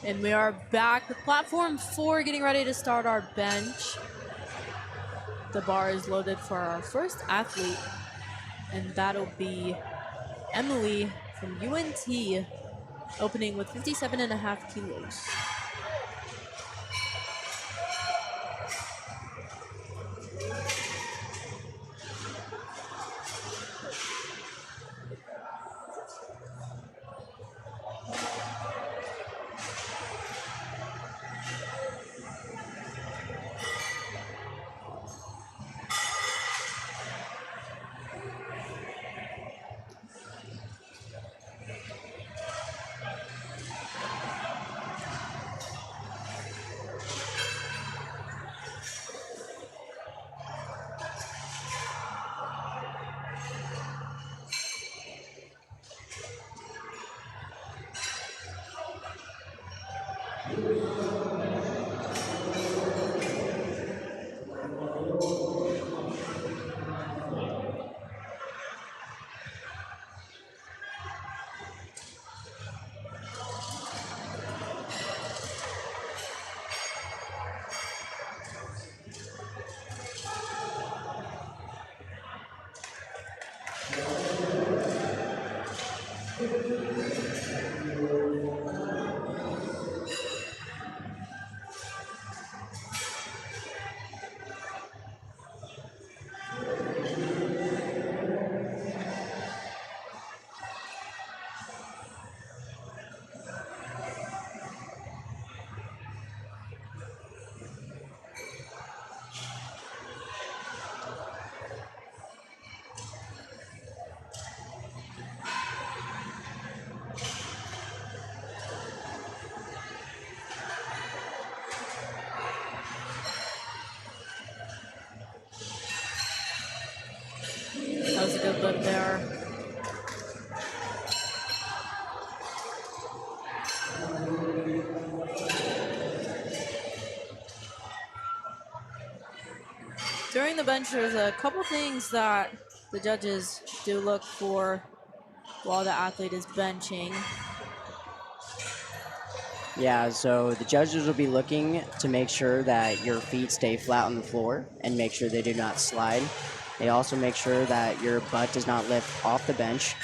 And we are back with platform 4, getting ready to start our bench. The bar is loaded for our first athlete, and that'll be Emily from UNT, opening with 57.5 kilos. That was a good lift there. During the bench, there's a couple things that the judges do look for while the athlete is benching. Yeah, so the judges will be looking to make sure that your feet stay flat on the floor and make sure they do not slide. They also make sure that your butt does not lift off the bench.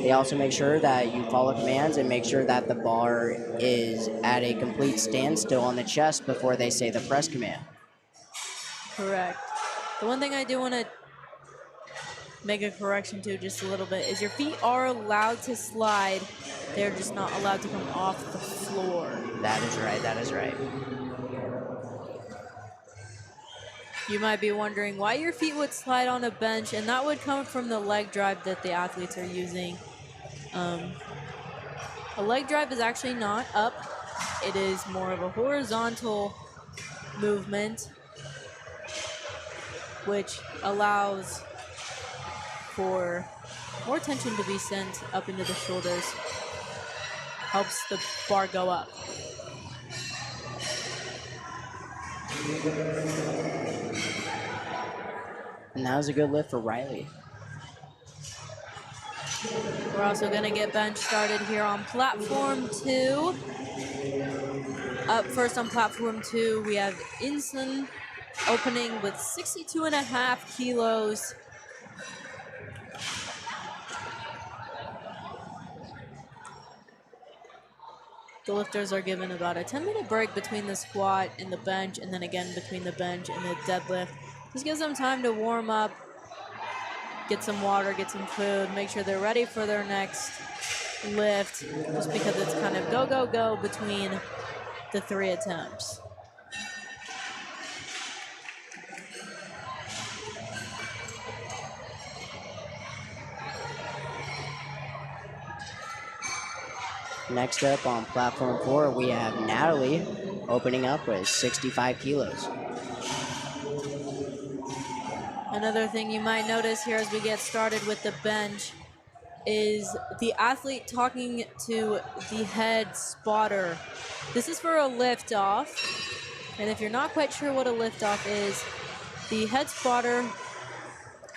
They also make sure that you follow commands and make sure that the bar is at a complete standstill on the chest before they say the press command. Correct. The one thing I do want to make a correction to just a little bit is your feet are allowed to slide. They're just not allowed to come off the floor. That is right, that is right. You might be wondering why your feet would slide on a bench, and that would come from the leg drive that the athletes are using. A leg drive is actually not up. It is more of a horizontal movement, which allows for more tension to be sent up into the shoulders. Helps the bar go up. And that was a good lift for Riley. We're also going to get bench started here on platform 2. Up first on platform 2, we have Inson opening with 62.5 kilos. The lifters are given about a 10-minute break between the squat and the bench, and then again between the bench and the deadlift. This gives them time to warm up, get some water, get some food, make sure they're ready for their next lift, just because it's kind of go, go, go between the 3 attempts. Next up on platform 4, we have Natalie opening up with 65 kilos. Another thing you might notice here as we get started with the bench is the athlete talking to the head spotter. This is for a lift off. And if you're not quite sure what a lift off is, the head spotter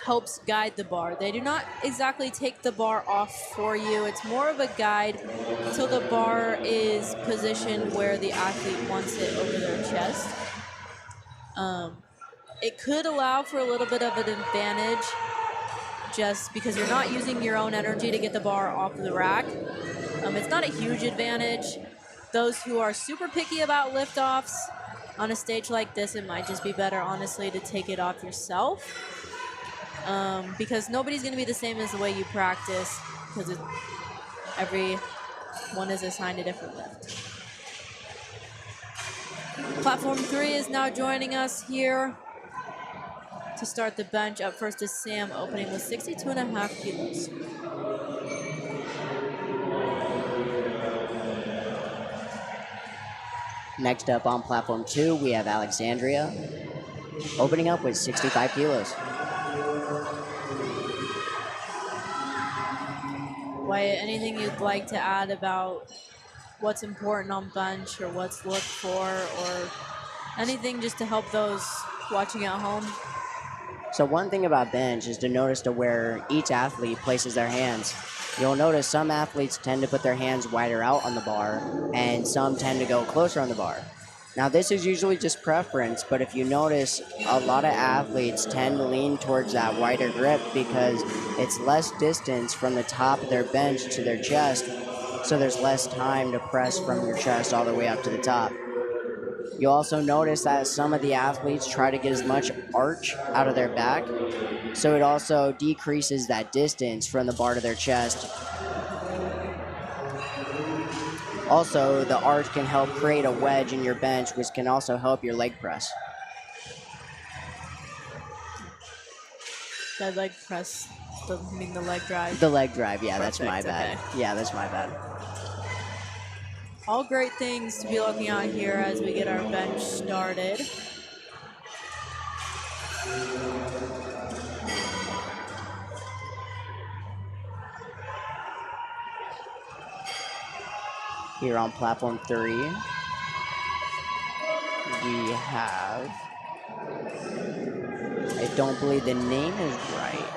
helps guide the bar. They do not exactly take the bar off for you. It's more of a guide until the bar is positioned where the athlete wants it over their chest. It could allow for a little bit of an advantage just because you're not using your own energy to get the bar off the rack. It's not a huge advantage. Those who are super picky about liftoffs on a stage like this, it might just be better, honestly, to take it off yourself. Because nobody's going to be the same as the way you practice, because everyone is assigned a different lift. Platform 3 is now joining us here to start the bench. Up first is Sam, opening with 62.5 kilos. Next up on platform 2, we have Alexandria, opening up with 65 kilos. Wyatt, anything you'd like to add about what's important on bench or what's looked for, or anything just to help those watching at home? So one thing about bench is to notice to where each athlete places their hands. You'll notice some athletes tend to put their hands wider out on the bar, and some tend to go closer on the bar. Now this is usually just preference, but if you notice, a lot of athletes tend to lean towards that wider grip because it's less distance from the top of their bench to their chest, so there's less time to press from your chest all the way up to the top. You'll also notice that some of the athletes try to get as much arch out of their back, so it also decreases that distance from the bar to their chest. Also, the arch can help create a wedge in your bench, which can also help your leg press. The leg press, mean the leg drive. The leg drive, yeah, Perfect, that's my bad. okay. Yeah, that's my bad. All great things to be looking at here as we get our bench started. Here on platform 3, we have, I don't believe the name is right.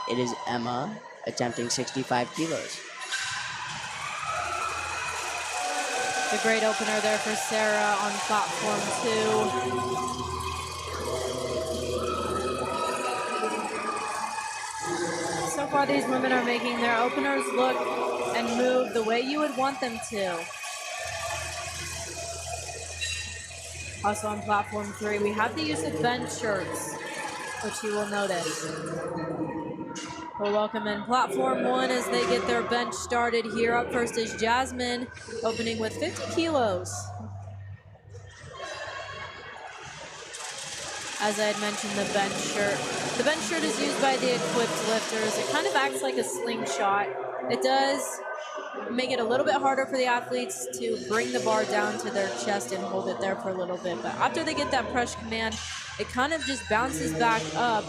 It is Emma, attempting 65 kilos. The great opener there for Sarah on platform 2. So far, these women are making their openers look and move the way you would want them to. Also on platform 3, we have the use of bench shirts, which you will notice. We'll welcome in platform 1 as they get their bench started here. Up first is Jasmine, opening with 50 kilos. As I had mentioned, the bench shirt. The bench shirt is used by the equipped lifters. It kind of acts like a slingshot. It does make it a little bit harder for the athletes to bring the bar down to their chest and hold it there for a little bit. But after they get that press command, it kind of just bounces back up.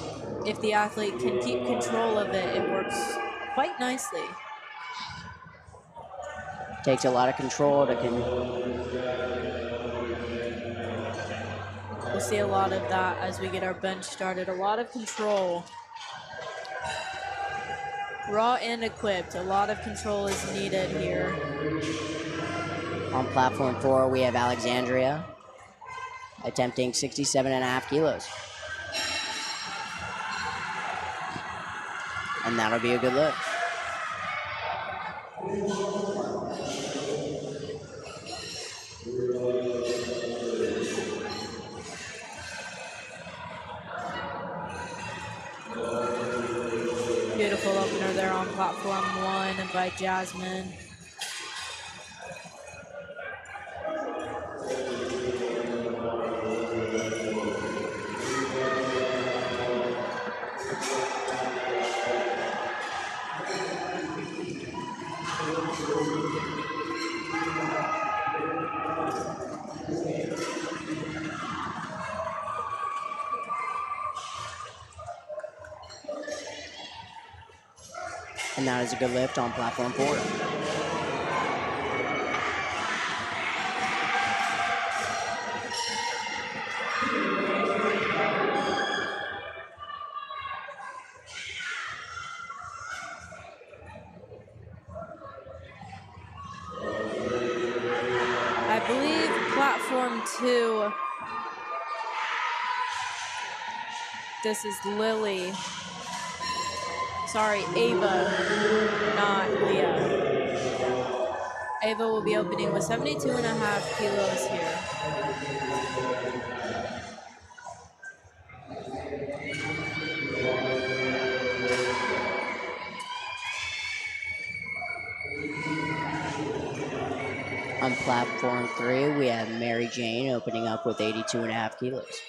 If the athlete can keep control of it, it works quite nicely. Takes a lot of control to We'll see a lot of that as we get our bench started. A lot of control. Raw and equipped. A lot of control is needed here. On platform 4, we have Alexandria, attempting 67.5 kilos. And that'll be a good lift. Beautiful opener there on platform 1 by Jasmine. And that is a good lift on platform 4. 2. This is Lily. Sorry, Ava, not Leah. Ava will be opening with 72.5 kilos here. On platform 3, we have Mary Jane opening up with 82.5 kilos.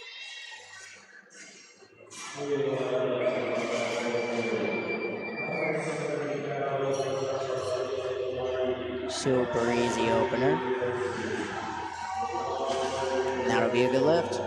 Super easy opener. That'll be a good lift.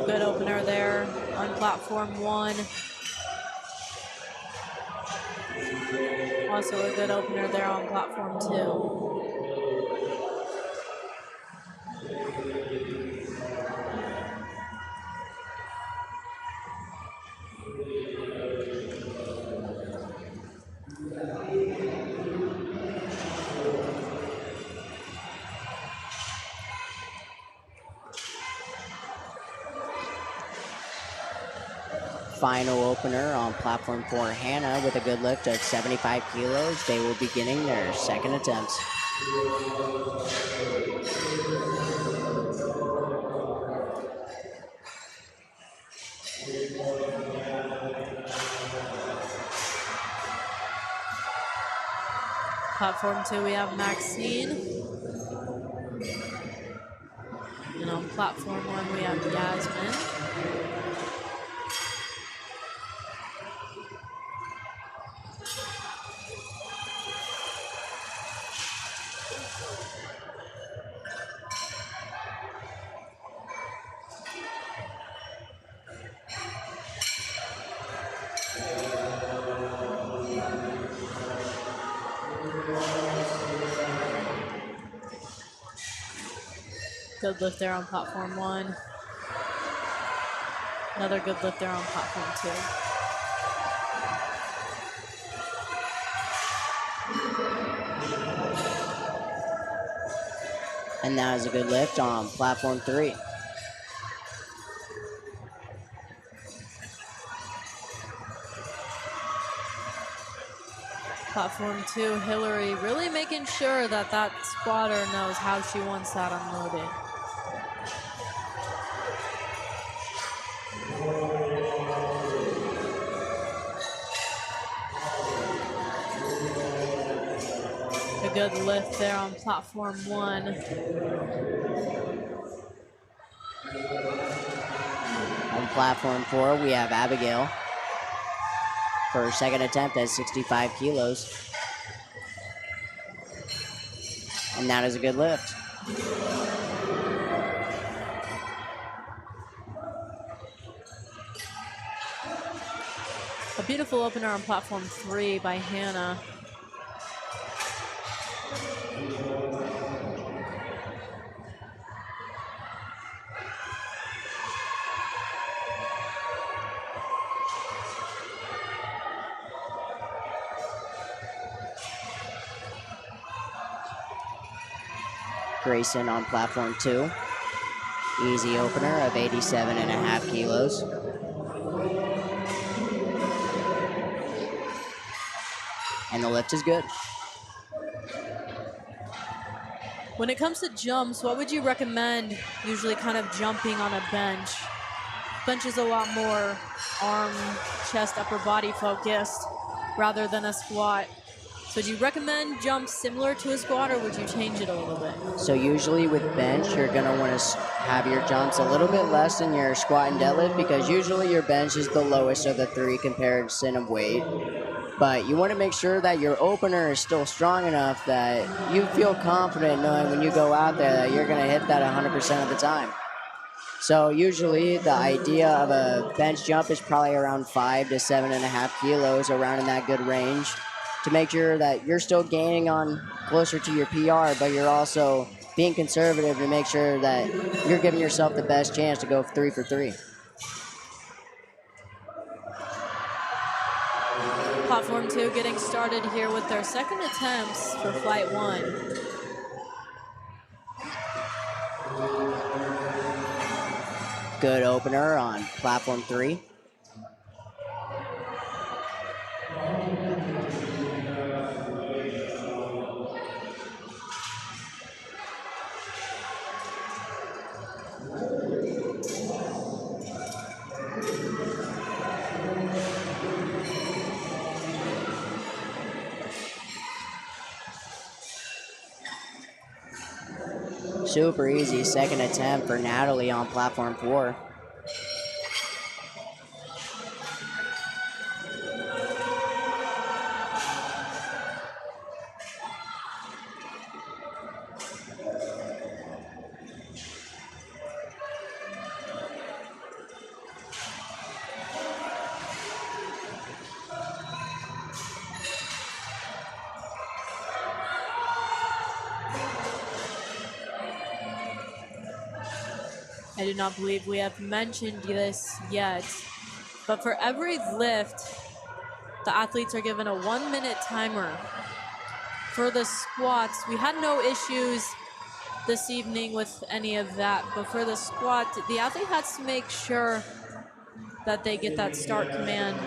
Good opener there on platform 1. Also a good opener there on platform 2. Final opener on platform 4, Hannah, with a good lift of 75 kilos. They will be getting their second attempts. Platform 2, we have Maxine. And on platform 1, we have Yasmin. Good lift there on platform 1. Another good lift there on platform 2. And that is a good lift on platform 3. Platform 2, Hillary really making sure that that spotter knows how she wants that unloaded. A good lift there on platform 1. On platform 4, we have Abigail for her second attempt at 65 kilos. And that is a good lift. A beautiful opener on platform 3 by Hannah. Grayson on platform 2. Easy opener of 87.5 kilos. And the lift is good. When it comes to jumps, what would you recommend usually kind of jumping on a bench? Bench is a lot more arm, chest, upper body focused rather than a squat. So do you recommend jumps similar to a squat, or would you change it a little bit? So usually with bench, you're going to want to have your jumps a little bit less than your squat and deadlift, because usually your bench is the lowest of the 3 comparison of weight. But you want to make sure that your opener is still strong enough that you feel confident knowing when you go out there that you're going to hit that 100% of the time. So usually the idea of a bench jump is probably around 5 to 7.5 kilos, around in that good range, to make sure that you're still gaining on closer to your PR, but you're also being conservative to make sure that you're giving yourself the best chance to go 3 for 3. Platform 2 getting started here with their second attempts for flight 1. Good opener on platform 3. Super easy second attempt for Natalie on platform 4. I do not believe we have mentioned this yet, but for every lift, the athletes are given a 1-minute timer. For the squats, we had no issues this evening with any of that, but for the squat, the athlete has to make sure that they get that start command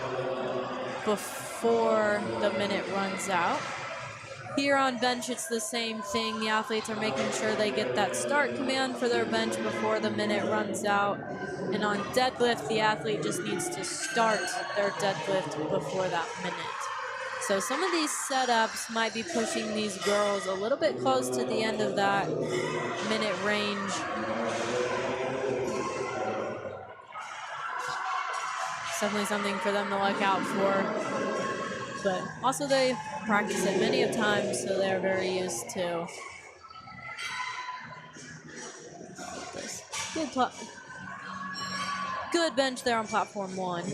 before the minute runs out. Here on bench, it's the same thing. The athletes are making sure they get that start command for their bench before the minute runs out. And on deadlift, the athlete just needs to start their deadlift before that minute. So some of these setups might be pushing these girls a little bit close to the end of that minute range. It's definitely something for them to look out for. But also they practice it many of times, so they're very used to this. Good bench there on platform 1.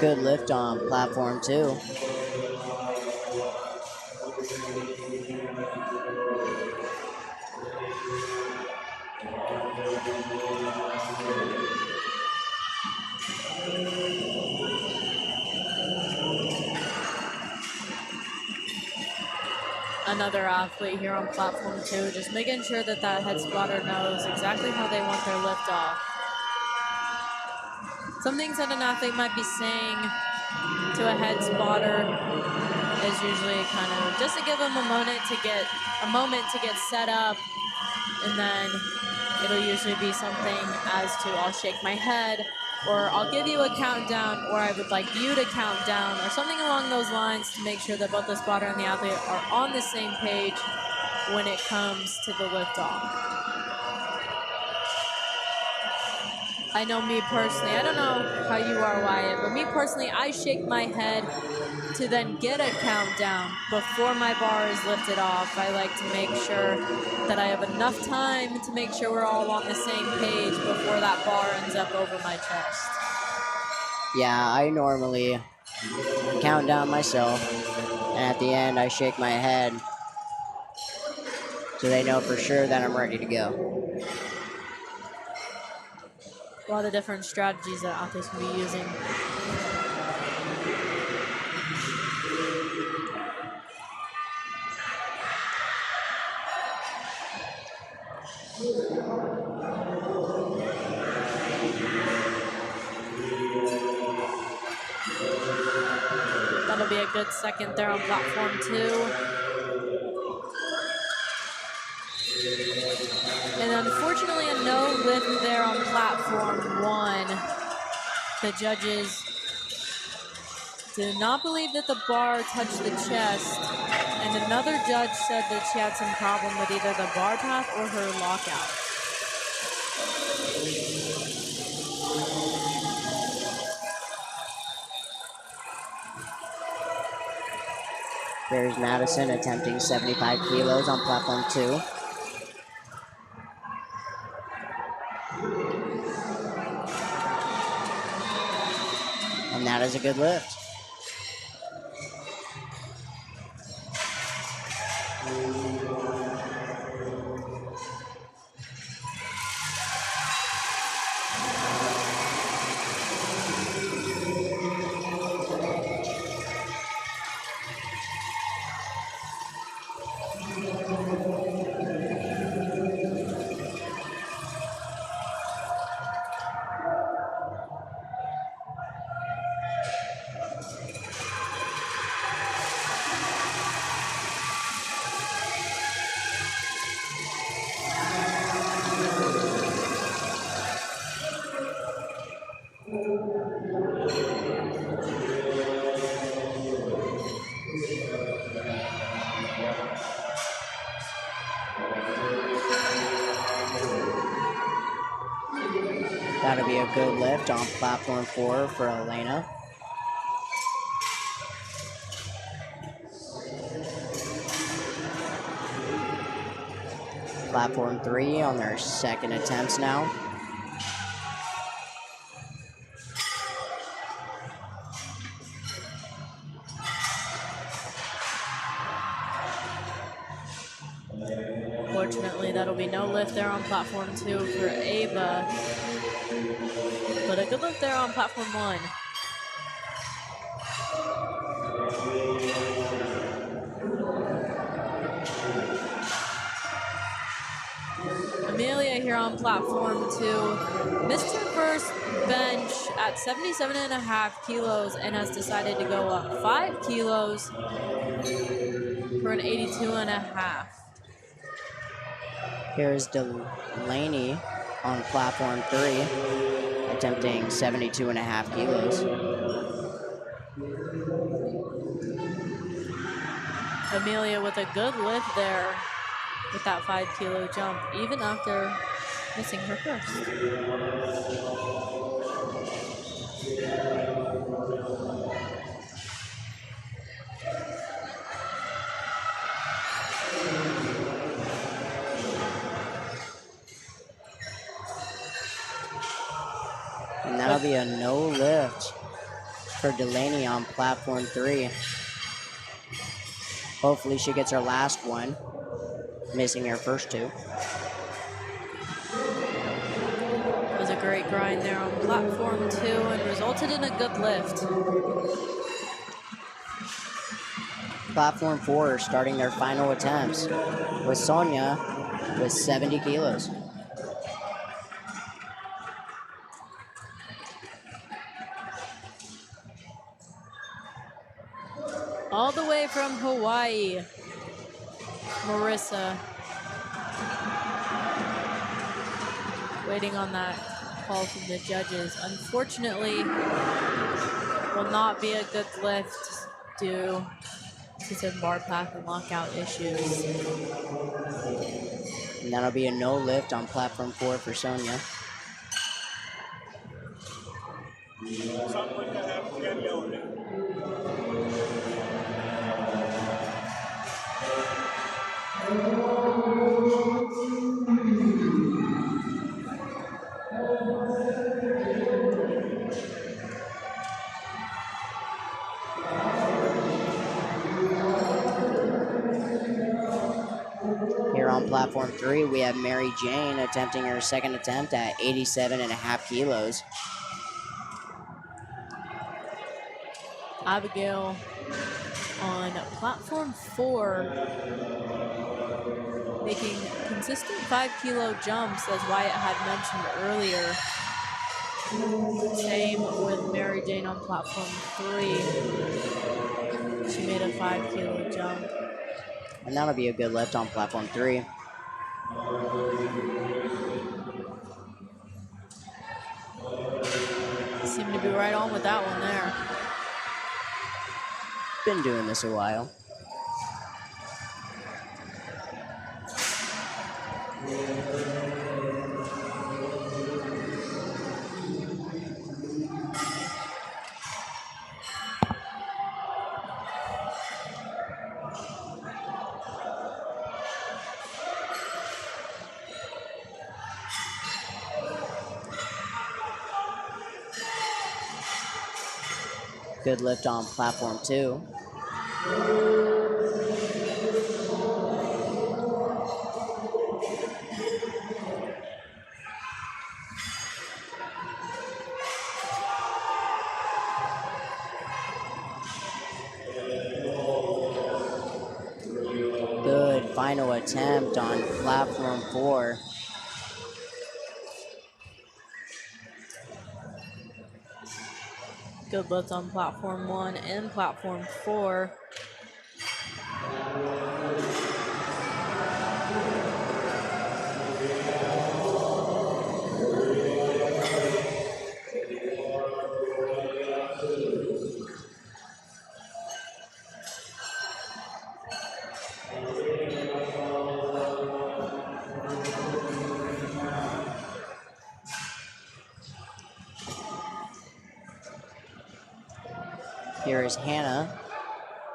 Good lift on platform 2. Another athlete here on platform 2, just making sure that that head spotter knows exactly how they want their lift off. Some things that an athlete might be saying to a head spotter is usually kind of just to give them a moment to get set up, and then it'll usually be something as to I'll shake my head, or I'll give you a countdown, or I would like you to count down, or something along those lines to make sure that both the spotter and the athlete are on the same page when it comes to the lift off. I know me personally, I don't know how you are, Wyatt, but me personally, I shake my head to then get a countdown before my bar is lifted off. I like to make sure that I have enough time to make sure we're all on the same page before that bar ends up over my chest. Yeah, I normally count down myself, and at the end I shake my head so they know for sure that I'm ready to go. A lot of different strategies that athletes can be using. That'll be a good second there on platform 2. And unfortunately, a no lift there on platform 1. The judges did not believe that the bar touched the chest, and another judge said that she had some problem with either the bar path or her lockout. Here's Madison attempting 75 kilos on platform 2. And that is a good lift. That'll be a good lift on platform 4 for Elena. Platform 3 on their second attempts now. Fortunately, that'll be no lift there on platform 2 for Ava. But a good lift there on platform 1. Amelia here on platform 2 missed her first bench at 77.5 kilos and has decided to go up 5 kilos for an 82.5. Here's Delaney on platform 3, attempting 72.5 kilos. Amelia with a good lift there with that 5 kilo jump, even after missing her first. And that'll be a no lift for Delaney on platform 3. Hopefully she gets her last one, missing her first 2. It was a great grind there on platform 2 and resulted in a good lift. Platform 4 starting their final attempts with Sonia with 70 kilos. All the way from Hawaii, Marissa. Waiting on that call from the judges. Unfortunately, will not be a good lift due to some bar path and lockout issues. And that'll be a no lift on platform 4 for Sonia. Here on platform 3, we have Mary Jane attempting her second attempt at 87.5 kilos. Abigail on platform 4, making consistent 5 kilo jumps, as Wyatt had mentioned earlier. Same with Mary Jane on platform 3. She made a 5 kilo jump. And that'll be a good lift on platform 3. Seemed to be right on with that one there. Been doing this a while. Good lift on platform 2. Good final attempt on platform 4. Good lift on platform 1 and platform 4. Here is Hannah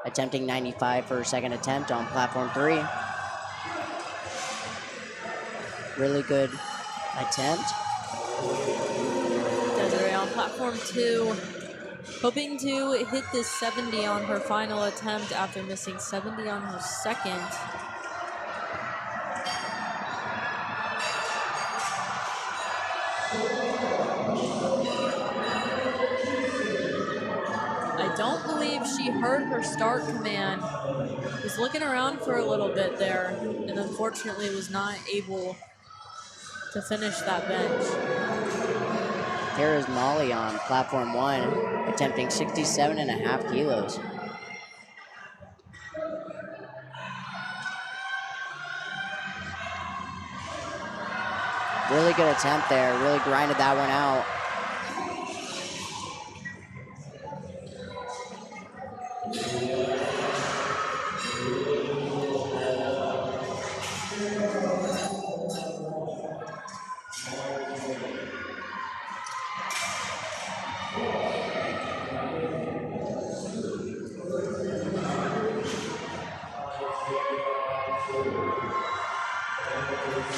attempting 95 for her second attempt on platform 3. Really good attempt. Desiree on platform 2, hoping to hit this 70 on her final attempt after missing 70 on her second. I don't believe she heard her start command. Was looking around for a little bit there, and unfortunately was not able to finish that bench. Here is Molly on platform 1, attempting 67.5 kilos. Really good attempt there, really grinded that one out.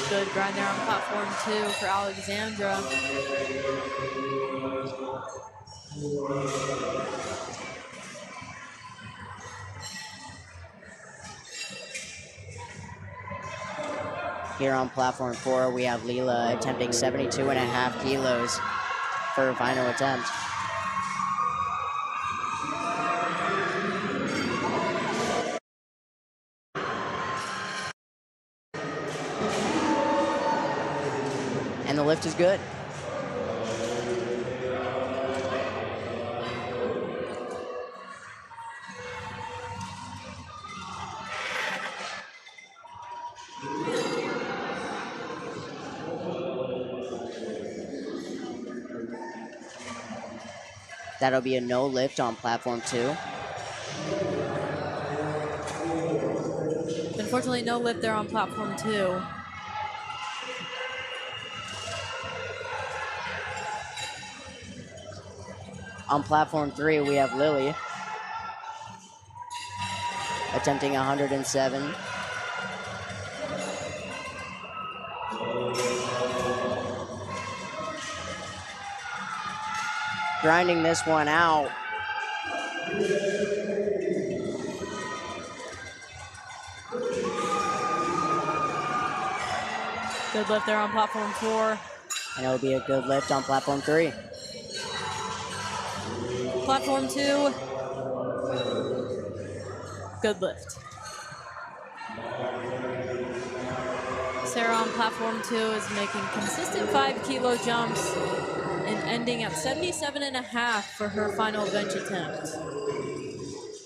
Good grind there on platform 2 for Alexandra. Here on platform 4, we have Leela attempting 72.5 kilos for her final attempt. And the lift is good. That'll be a no lift on platform 2. Unfortunately, no lift there on platform 2. On platform 3, we have Lily attempting 107. Grinding this one out. Good lift there on platform 4. And it'll be a good lift on platform 3. Platform 2. Good lift. Sarah on platform 2 is making consistent 5-kilo jumps and ending at 77.5 for her final bench attempt.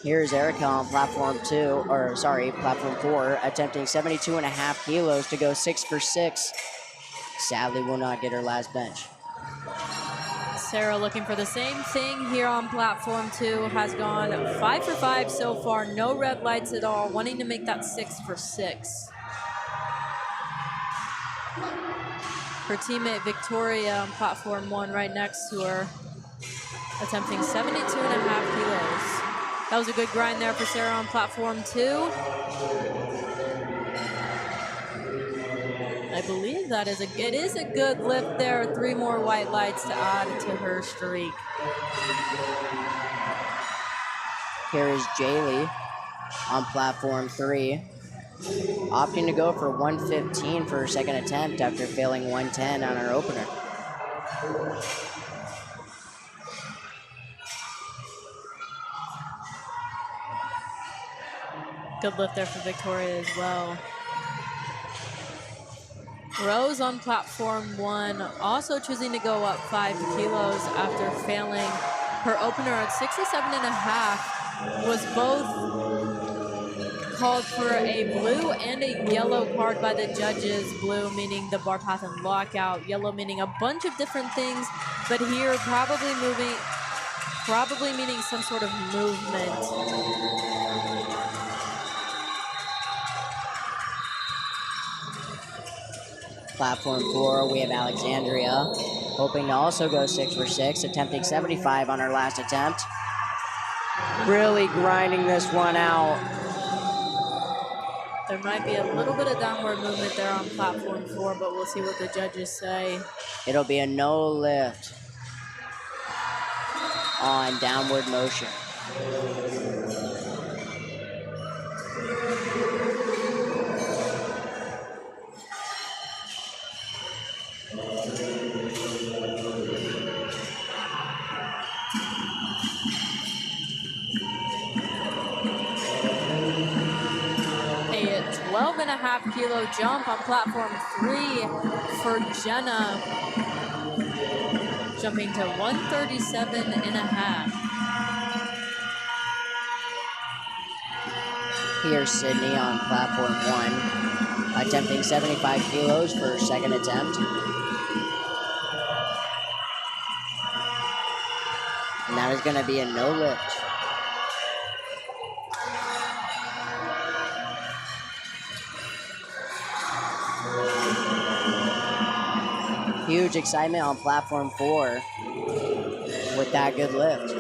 Here's Erica on platform 4, attempting 72.5 kilos to go 6 for 6. Sadly, will not get her last bench. Sarah looking for the same thing here on platform 2, has gone 5 for 5 so far, no red lights at all, wanting to make that 6 for 6. Her teammate Victoria on platform 1 right next to her, attempting 72.5 kilos. That was a good grind there for Sarah on platform 2. I believe it is a good lift there. 3 more white lights to add to her streak. Here is Jaylee on platform 3, opting to go for 115 for her second attempt after failing 110 on her opener. Good lift there for Victoria as well. Rose on platform 1, also choosing to go up 5 kilos after failing her opener at 67.5, was both called for a blue and a yellow card by the judges. Blue meaning the bar path and lockout, yellow meaning a bunch of different things, but here probably meaning some sort of movement. Platform 4, we have Alexandria, hoping to also go 6 for 6, attempting 75 on her last attempt. Really grinding this one out. There might be a little bit of downward movement there on platform 4, but we'll see what the judges say. It'll be a no lift on downward motion. A 12.5 kilo jump on platform 3 for Jenna, jumping to 137.5. Here's Sydney on platform 1, attempting 75 kilos for her second attempt. And that is going to be a no lift. Huge excitement on platform 4 with that good lift.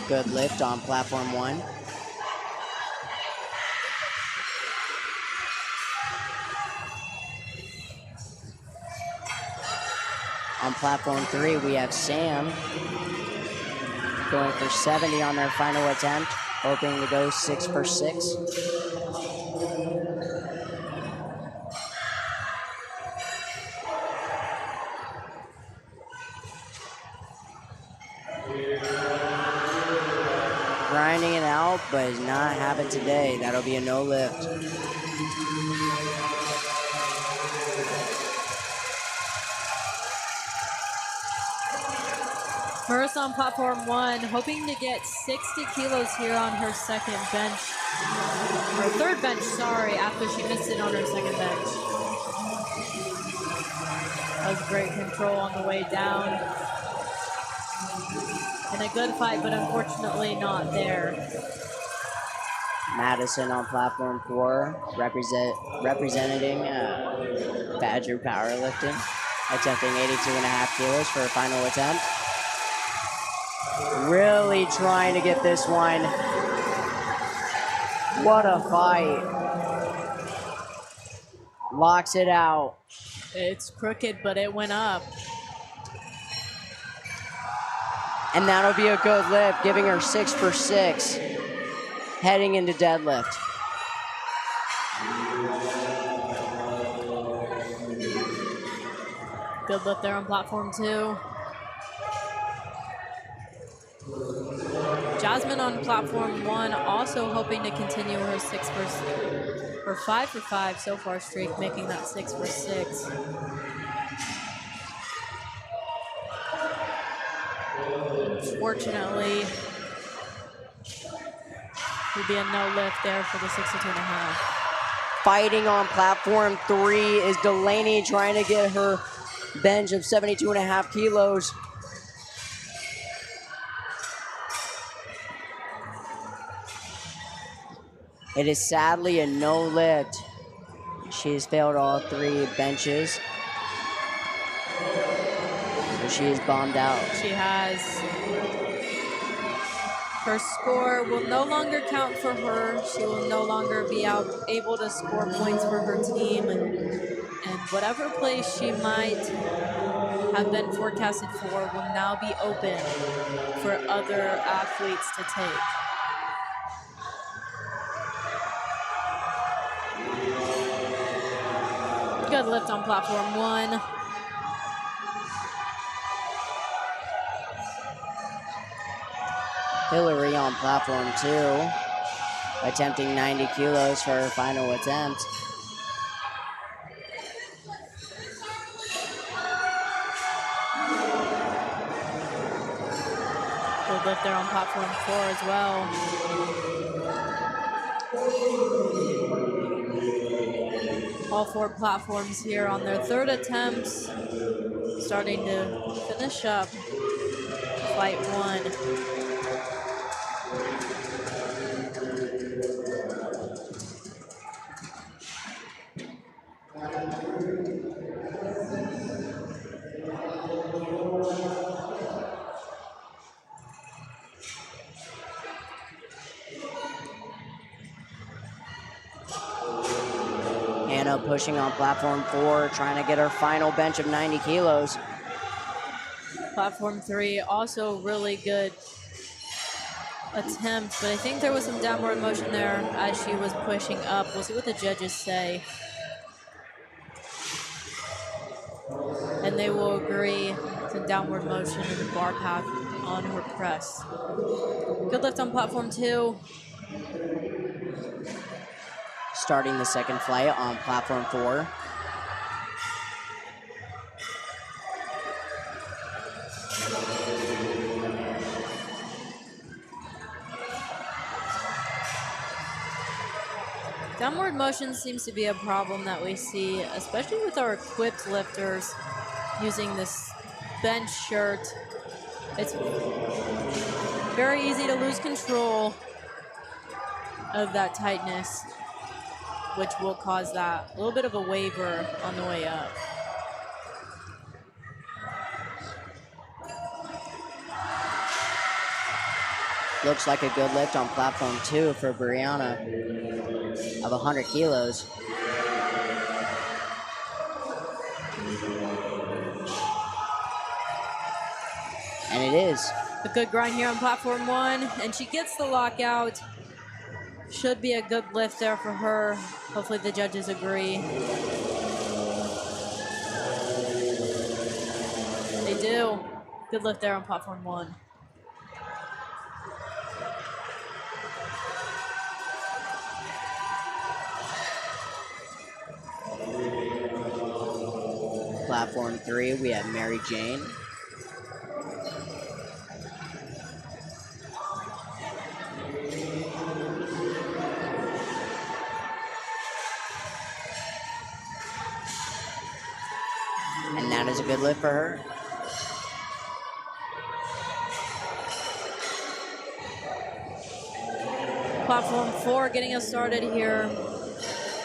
Good lift on platform 1. On platform 3, we have Sam going for 70 on their final attempt, hoping to go 6 for 6. Grinding it out, but is not having today. That'll be a no lift. First on platform 1, hoping to get 60 kilos here on her second bench, or third bench, sorry, after she missed it on her second bench. That was great control on the way down. And a good fight, but unfortunately not there. Madison on platform 4, representing Badger Powerlifting, attempting 82.5 kilos for her final attempt. Really trying to get this one. What a fight. Locks it out. It's crooked, but it went up. And that'll be a good lift, giving her 6 for 6, heading into deadlift. Good lift there on platform 2. Jasmine on platform 1, also hoping to continue her 5 for 5 so far streak, making that 6 for 6. Unfortunately, would be a no lift there for the 62.5. Fighting on platform 3 is Delaney, trying to get her bench of 72.5 kilos. It is sadly a no lift. She's failed all 3 benches. So she is bombed out. She has. Her score will no longer count for her. She will no longer be able to score points for her team. And whatever place she might have been forecasted for will now be open for other athletes to take. Good lift on platform 1. Hillary on platform 2, attempting 90 kilos for her final attempt. Good lift there on platform 4 as well. All 4 platforms here on their 3rd attempts, starting to finish up flight 1. Hannah pushing on platform 4, trying to get her final bench of 90 kilos. Platform 3, also really good attempt, but I think there was some downward motion there as she was pushing up. We'll see what the judges say. And they will agree to downward motion in the bar path on her press. Good lift on platform 2. Starting the 2nd flight on platform 4. Downward motion seems to be a problem that we see, especially with our equipped lifters using this bench shirt. It's very easy to lose control of that tightness, which will cause that a little bit of a waver on the way up. Looks like a good lift on platform 2 for Brianna of 100 kilos. And it is. A good grind here on platform 1, and she gets the lockout. Should be a good lift there for her. Hopefully the judges agree. They do. Good lift there on platform 1. Platform 3, we have Mary Jane. And that is a good lift for her. Platform 4 getting us started here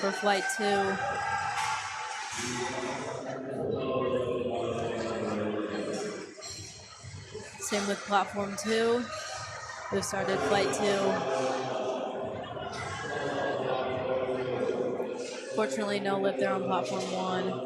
for flight 2. Same with platform 2. We've started flight 2. Fortunately, no lift there on platform 1.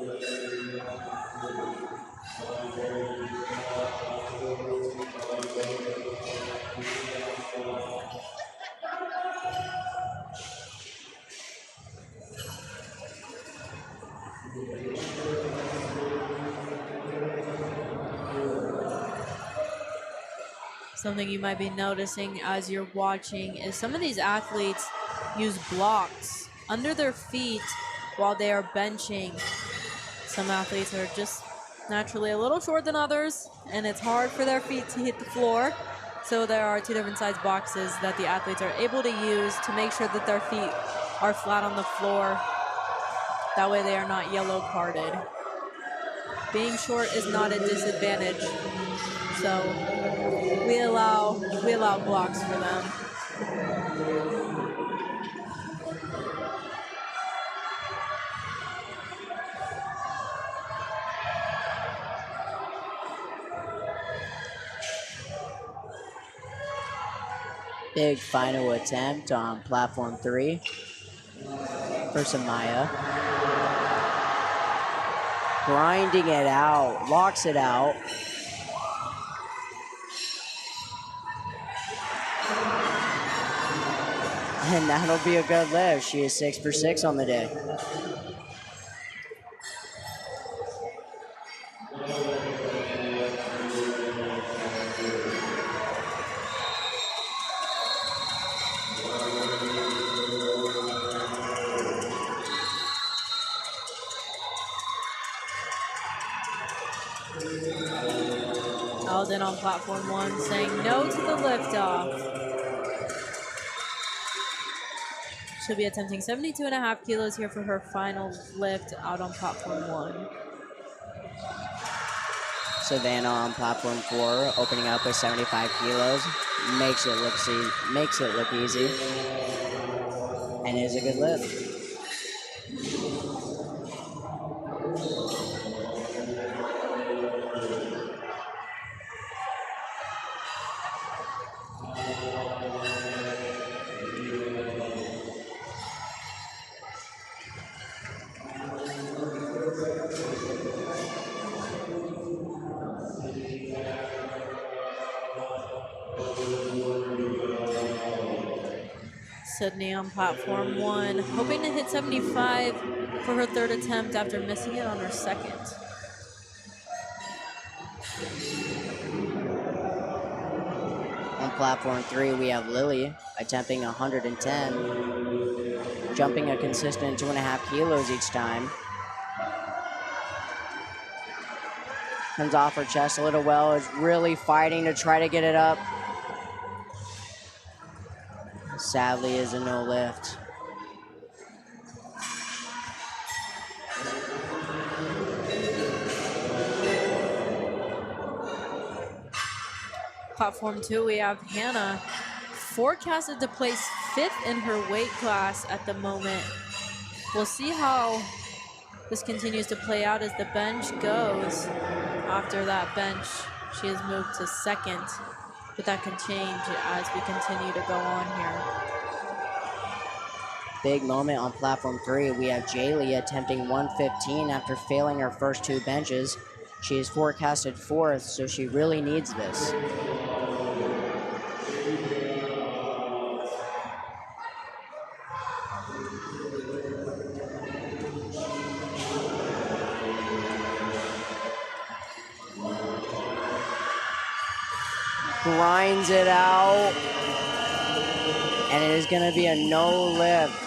Something you might be noticing as you're watching is some of these athletes use blocks under their feet while they are benching. Some athletes are just naturally a little short than others, and it's hard for their feet to hit the floor. So there are 2 different size boxes that the athletes are able to use to make sure that their feet are flat on the floor. That way they are not yellow carded. Being short is not a disadvantage, so we allow blocks for them. Big final attempt on platform 3 for Samaya. Grinding it out, locks it out. And that'll be a good lift. She is 6 for 6 on the day. Alden on platform 1 saying no to the liftoff. She'll be attempting 72.5 kilos here for her final lift out on platform 1. Savannah on platform 4, opening up with 75 kilos. Makes it look easy. And is a good lift. Sydney on platform 1, hoping to hit 75 for her 3rd attempt after missing it on her 2nd. On platform 3, we have Lily attempting 110, jumping a consistent 2.5 kilos each time. Comes off her chest a little well, is really fighting to try to get it up. Sadly, is a no lift. Platform 2, we have Hannah, forecasted to place 5th in her weight class at the moment. We'll see how this continues to play out as the bench goes. After that bench, she has moved to 2nd, but that can change as we continue to go on here. Big moment on platform 3. We have Jaylee attempting 115 after failing her first 2 benches. She is forecasted 4th, so she really needs this. Grinds it out. And it is going to be a no lift.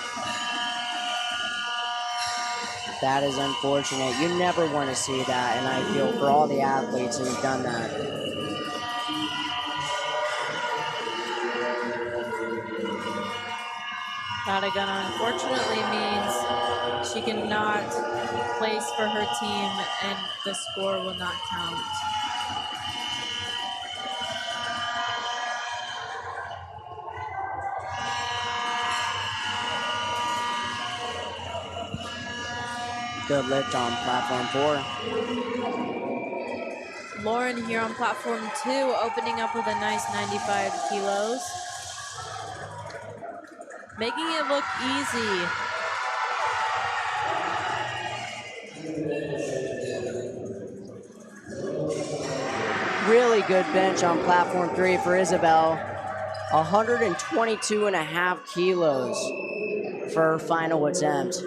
That is unfortunate. You never want to see that, and I feel for all the athletes who've done that. That again, unfortunately, means she cannot place for her team, and the score will not count. Good lift on platform 4. Lauren here on platform 2, opening up with a nice 95 kilos. Making it look easy. Really good bench on platform 3 for Isabel. 122.5 kilos for her final attempt.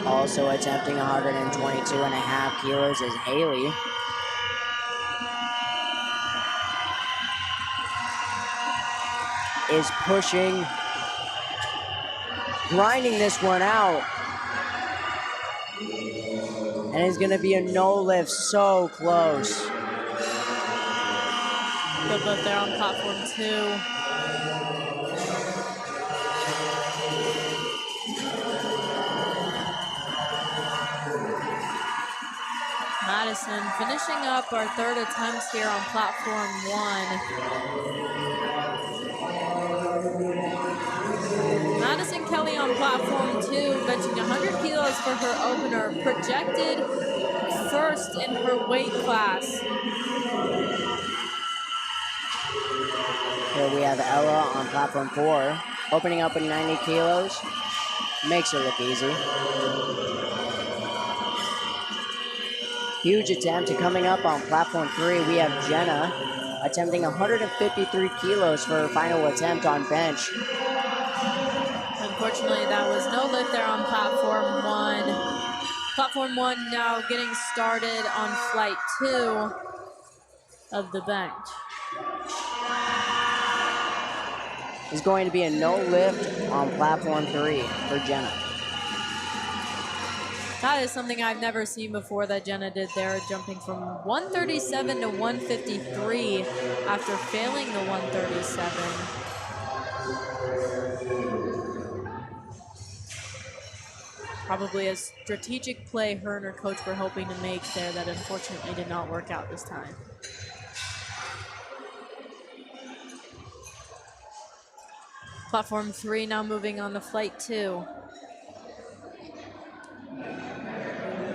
Also attempting 122.5 kilos is Haley. Is pushing, grinding this one out. And it's going to be a no lift, so close. Good lift there on platform 2. Madison finishing up our third attempts here on platform 1. Madison Kelly on platform 2, benching 100 kilos for her opener, projected first in her weight class. Here we have Ella on platform 4, opening up with 90 kilos. Makes her look easy. Huge attempt. Coming up on platform 3, we have Jenna attempting 153 kilos for her final attempt on bench. Unfortunately, that was no lift there on platform 1. Platform 1 now getting started on flight 2 of the bench. Is going to be a no lift on platform 3 for Jenna. That is something I've never seen before that Jenna did there, jumping from 137 to 153 after failing the 137. Probably a strategic play her and her coach were hoping to make there that unfortunately did not work out this time. Platform 3 now moving on to flight 2.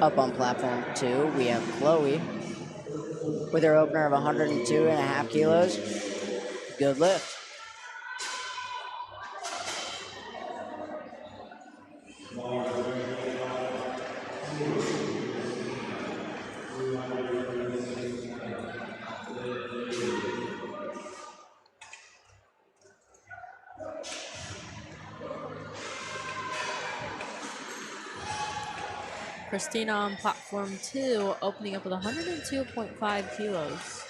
Up on platform 2, we have Chloe with her opener of 102.5 kilos. Good lift. Christina on platform 2, opening up with 102.5 kilos.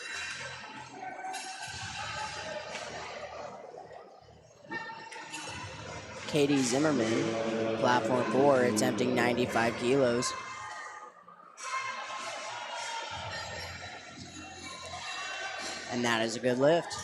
Katie Zimmerman, platform 4, attempting 95 kilos. And that is a good lift.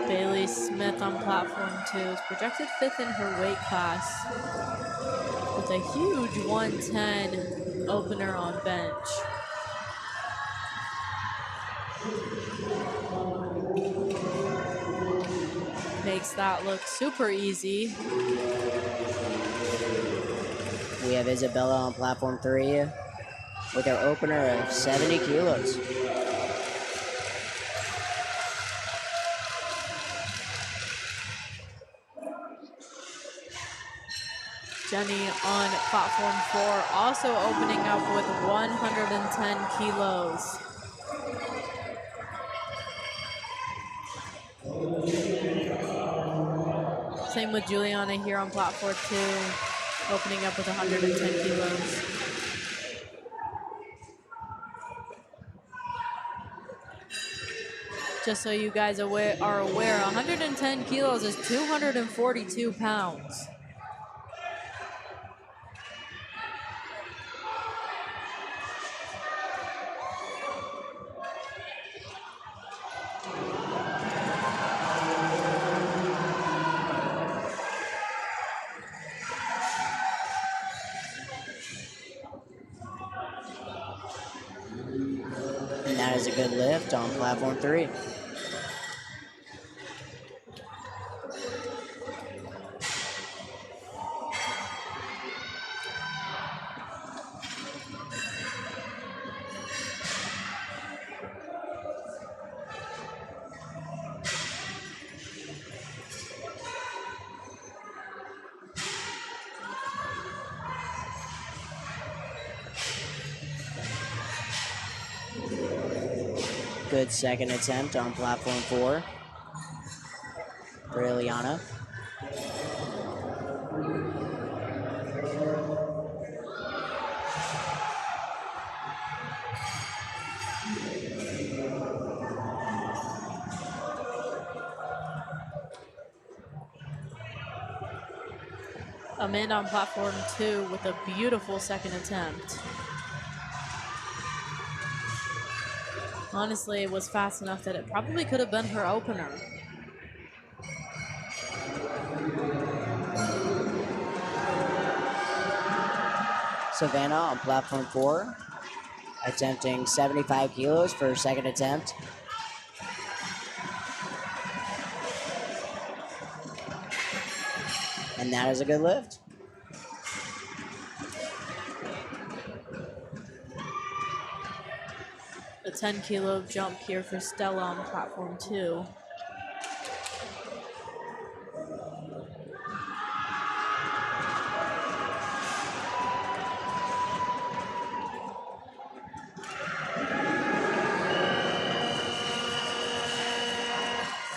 Bailey Smith on platform 2 is projected 5th in her weight class with a huge 110 opener on bench. Makes that look super easy. We have Isabella on platform 3 with her opener of 70 kilos. Jenny on platform 4 also opening up with 110 kilos. Same with Juliana here on platform 2, opening up with 110 kilos. Just so you guys are aware, 110 kilos is 242 pounds. And that is a good lift on platform 3. Good second attempt on platform 4 for Ileana. Amanda on platform 2 with a beautiful second attempt. Honestly, it was fast enough that it probably could have been her opener. Savannah on platform 4, attempting 75 kilos for her second attempt. And that is a good lift. A 10-kilo jump here for Stella on platform 2.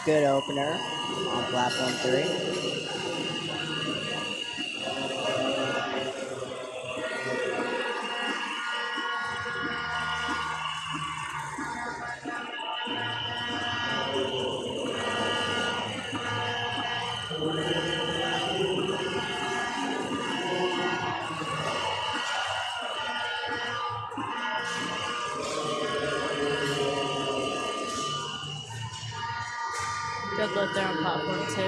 Good opener on platform 3. Good lift there on platform 2.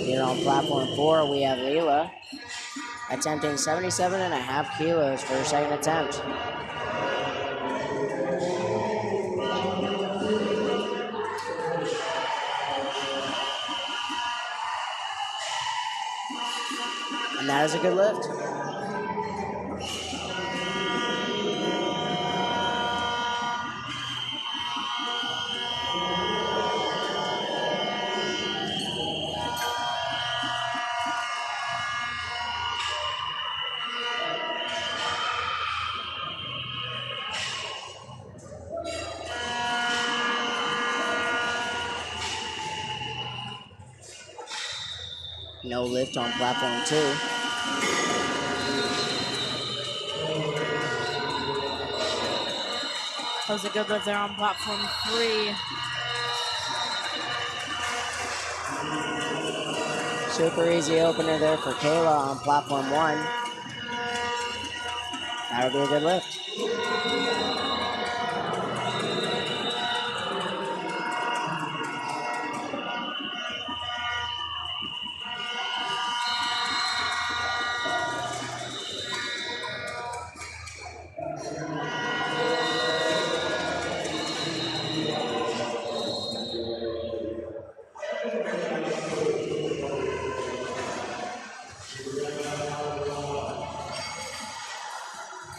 Here on platform 4, we have Leela attempting 77.5 kilos for her second attempt. And that is a good lift. No lift on platform 2. That was a good lift there on platform 3. Super easy opener there for Kayla on platform 1. That'll be a good lift.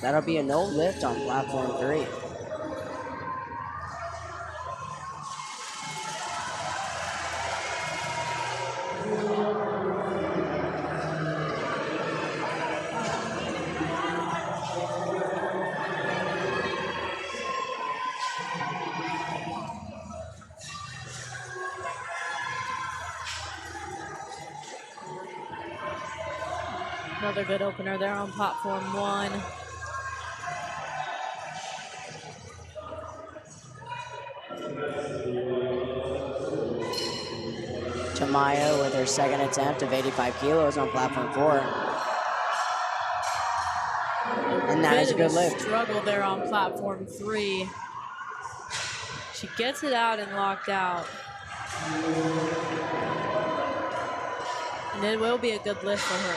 That'll be a no lift on platform 3. Another good opener there on platform 1. Tamaya with her second attempt of 85 kilos on platform 4. And that is a good lift. Struggle there on platform 3. She gets it out and locked out. And it will be a good lift for her.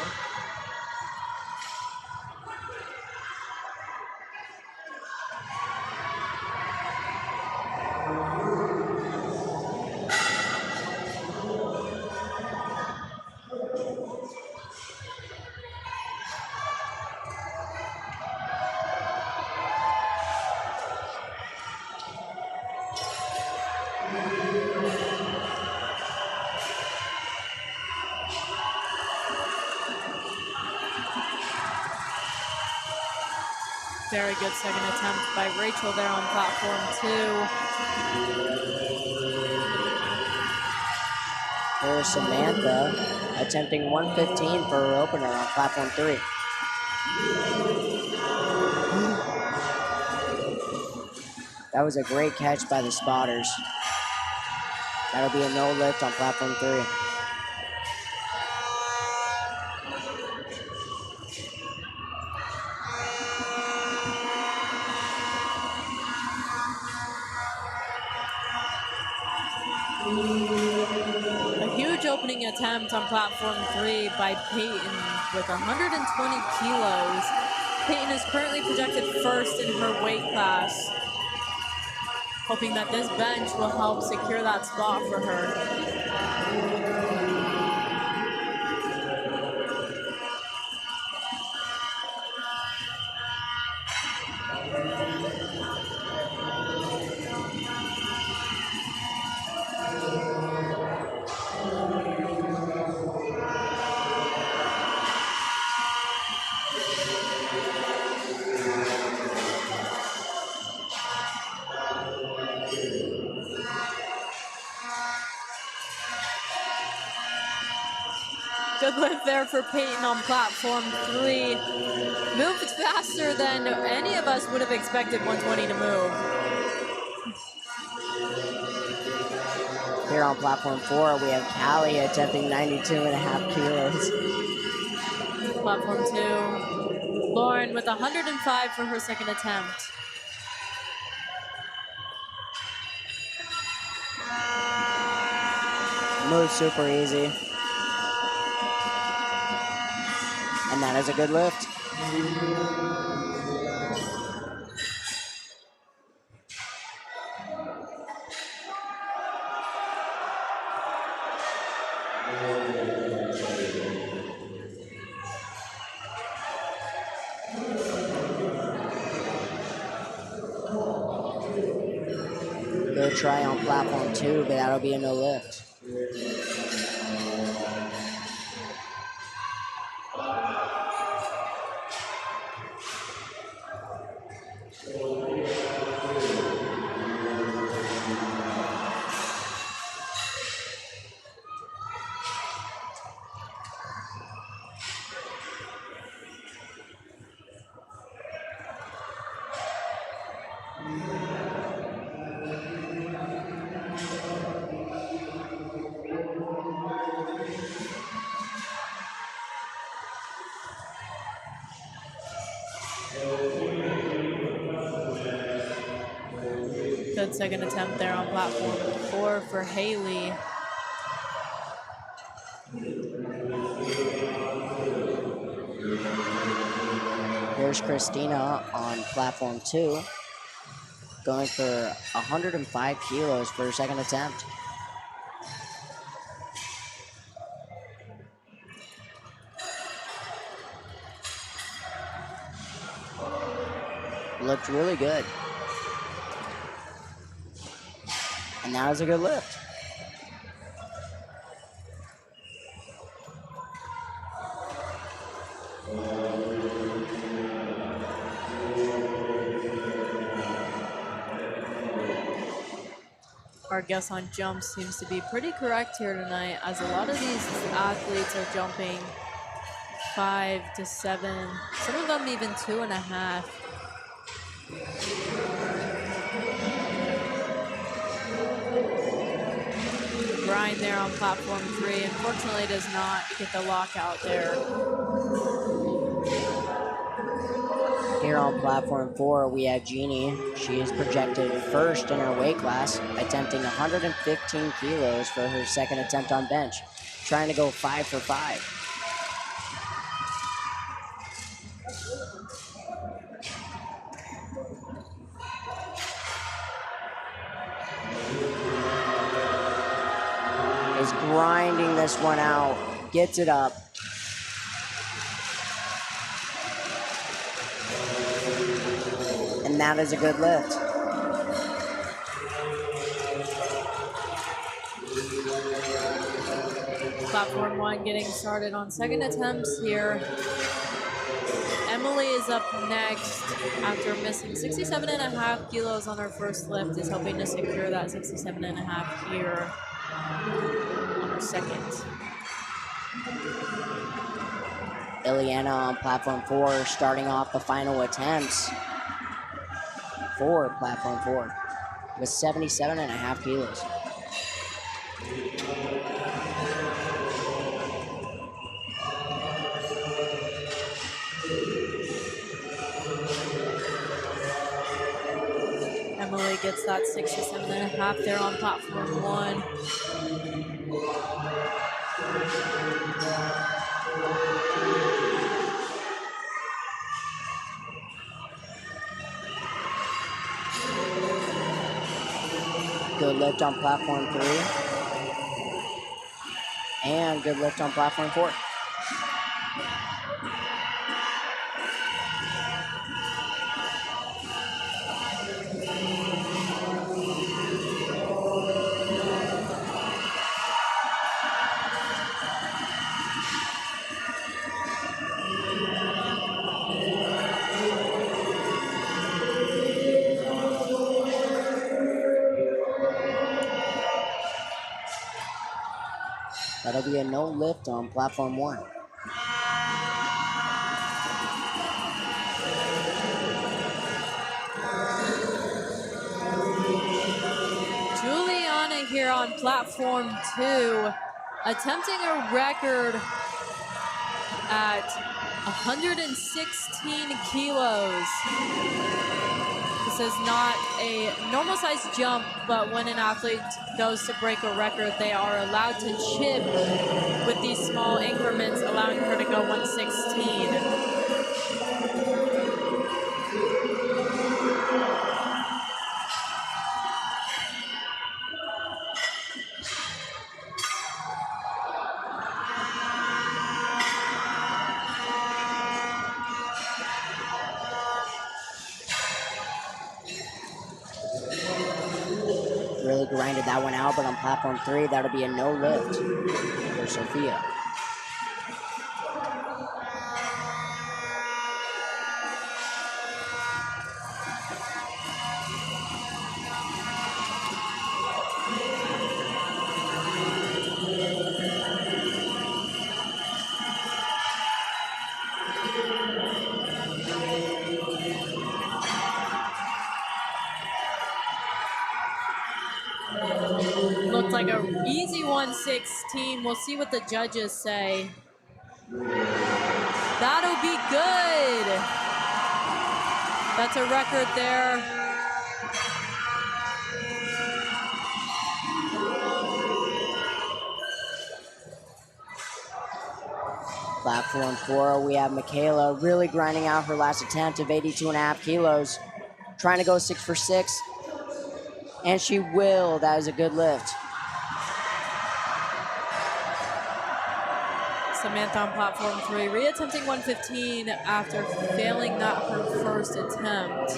Very good second attempt by Rachel there on platform 2. Here's Samantha attempting 115 for her opener on platform 3. That was a great catch by the spotters. That'll be a no lift on platform 3. A huge opening attempt on platform 3 by Peyton with 120 kilos. Peyton is currently projected first in her weight class, hoping that this bench will help secure that spot for her. Good lift there for Peyton on platform 3. Moved faster than any of us would have expected 120 to move. Here on platform 4, we have Callie attempting 92.5 kilos. Platform 2, Lauren with 105 for her second attempt. Moves super easy. And that is a good lift. Good try on platform 2, but that'll be a no lift. Good second attempt there on platform 4 for Haley. Here's Christina on platform 2, going for 105 kilos for her second attempt. Looked really good. And that was a good lift. Our guess on jumps seems to be pretty correct here tonight, as a lot of these athletes are jumping 5 to 7, some of them even 2.5. Grind there on platform 3. Unfortunately, does not get the lockout there. Here on platform 4, we have Jeannie. She is projected first in her weight class, attempting 115 kilos for her second attempt on bench, trying to go 5 for 5. Is grinding this one out, gets it up. And that is a good lift. Platform 1 getting started on second attempts here. Emily is up next after missing 67.5 kilos on her first lift, is hoping to secure that 67.5 here on her second. Ileana on platform 4, starting off the final attempts for platform 4. with 77.5 kilos. Emily gets that 67.5 there on platform 1. Good lift on platform 3. And good lift on platform 4. That'll be a no lift on platform 1. Juliana here on platform 2, attempting a record at 116 kilos. This is not a normal size jump, but when an athlete goes to break a record, they are allowed to chip with these small increments, allowing her to go 116. Really grinded that one out, but on platform 3, that'll be a no lift for Sophia. Looked like an easy 116. We'll see what the judges say. That'll be good. That's a record there. Platform 4, we have Michaela really grinding out her last attempt of 82.5 kilos. Trying to go 6 for 6. And she will. That is a good lift. Samantha on platform 3, reattempting 115 after failing that her first attempt.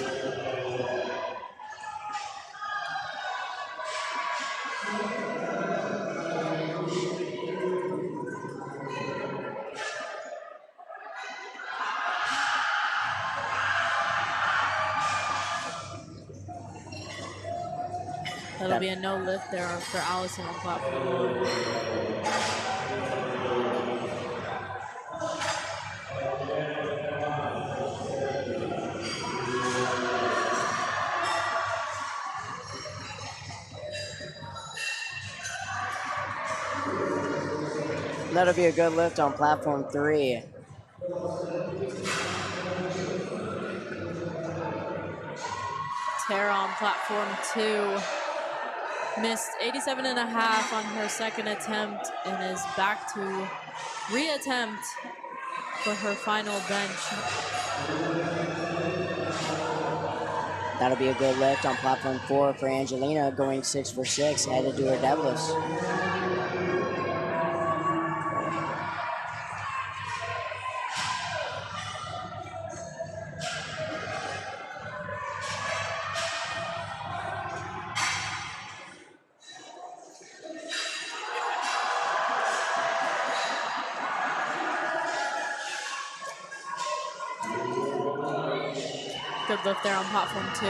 That'll be a no lift there for Allison on platform 1. That'll be a good lift on platform 3. Tara on platform 2 missed 87.5 on her second attempt and is back to reattempt for her final bench. That'll be a good lift on platform 4 for Angelina, going 6 for 6, headed to her deadlifts. Good lift there on platform 2.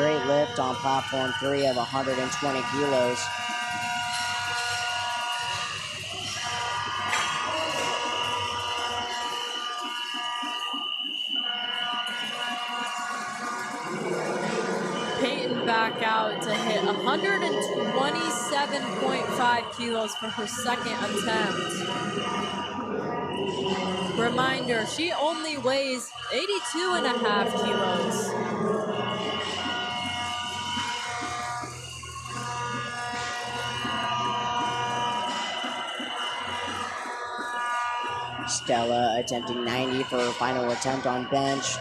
Great lift on platform 3 of 120 kilos. back out to hit 127.5 kilos for her second attempt. Reminder, she only weighs 82.5 kilos. Stella attempting 90 for her final attempt on bench.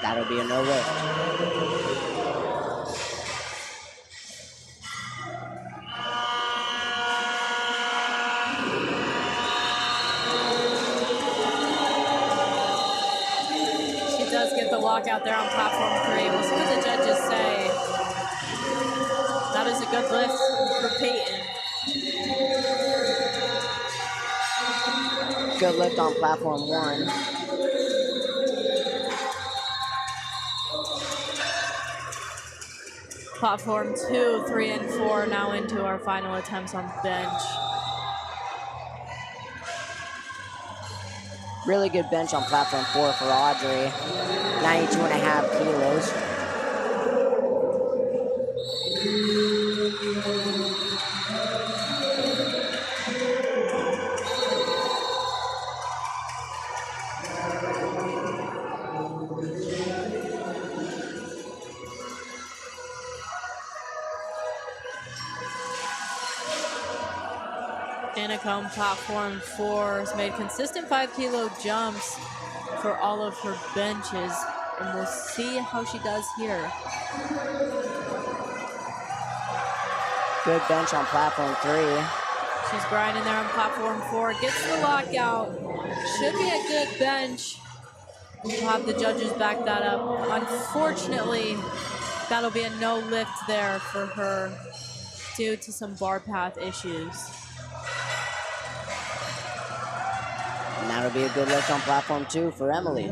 That'll be a no lift. She does get the lockout there on platform 3. We'll see what the judges say. That is a good lift for Peyton. Good lift on platform 1. Platform 2, 3, and 4 now into our final attempts on bench. Really good bench on platform 4 for Audrey. 92.5 kilos. Annika on platform 4 has made consistent 5-kilo jumps for all of her benches, and we'll see how she does here. Good bench on platform 3. She's grinding there on platform 4, gets the lockout. Should be a good bench. We'll have the judges back that up. Unfortunately, that'll be a no lift there for her due to some bar path issues. And that'll be a good lift on platform 2 for Emily.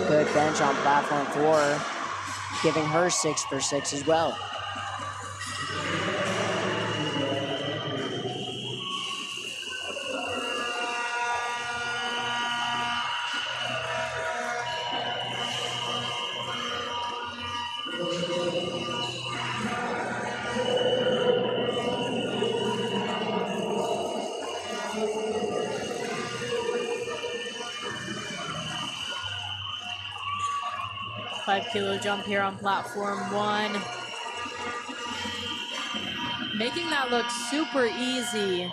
Good bench on platform 4, giving her 6 for 6 as well. Five-kilo jump here on platform 1. Making that look super easy.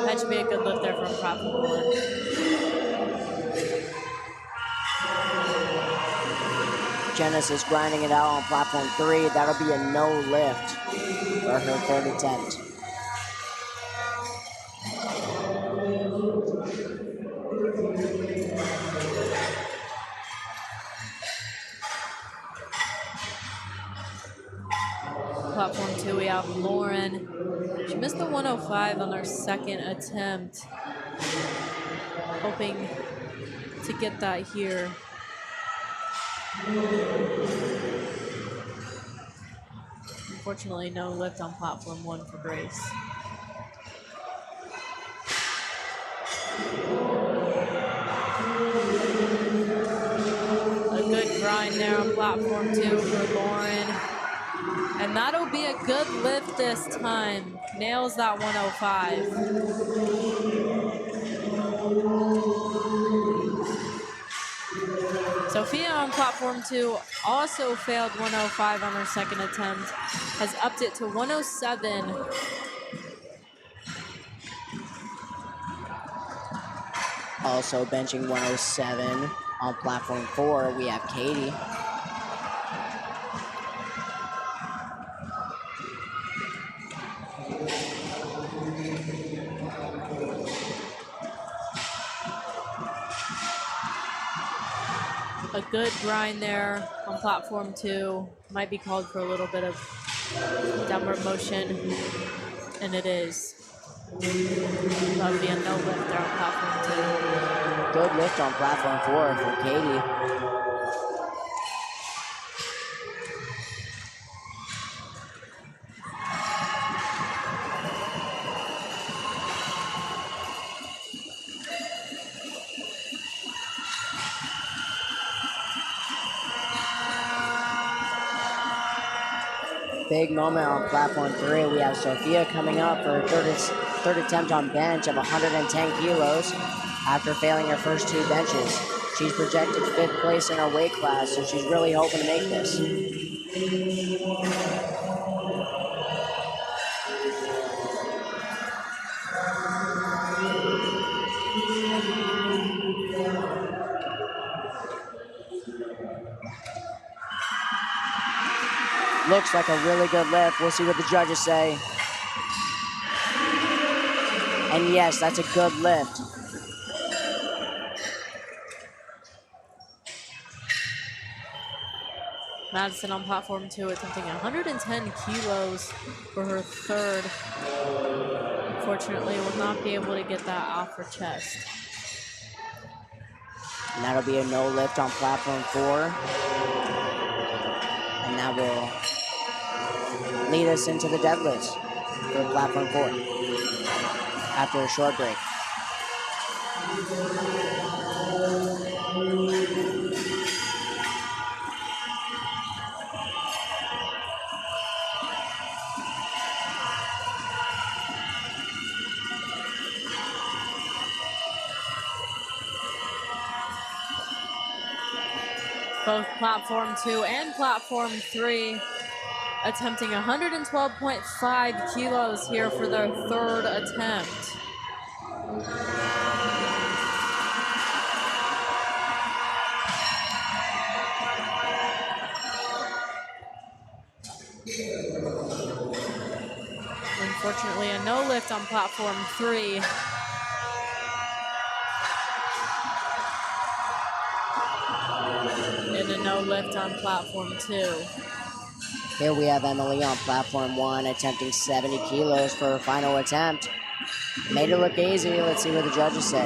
That should be a good lift there from platform 1. Genesis grinding it out on platform 3. That'll be a no lift for her third attempt. Platform 2, we have Lauren. She missed the 105 on her second attempt. Hoping to get that here. Unfortunately, no lift on platform 1 for Grace. A good grind there on platform 2 for Lauren. And that'll be a good lift this time. Nails that 105. Sophia on platform 2 also failed 105 on her second attempt. Has upped it to 107. Also benching 107 on platform 4, we have Katie. A good grind there on platform 2. Might be called for a little bit of Downward motion, and it is. That would be a no lift there on platform 2. Good lift on platform 4 for Katie. Big moment on platform 3. We have Sophia coming up for her third attempt on bench of 110 kilos after failing her first 2 benches. She's projected 5th place in her weight class, so she's really hoping to make this. Looks like a really good lift. We'll see what the judges say. And yes, that's a good lift. Madison on platform 2 attempting 110 kilos for her 3rd. Unfortunately, will not be able to get that off her chest. And that'll be a no lift on platform 4. And that will lead us into the deadlifts for platform 4 after a short break. Both platform 2 and platform 3 attempting 112.5 kilos here for their 3rd attempt. Unfortunately, a no lift on platform 3. And a no lift on platform 2. Here we have Emily on platform 1 attempting 70 kilos for her final attempt. Made it look easy. Let's see what the judges say.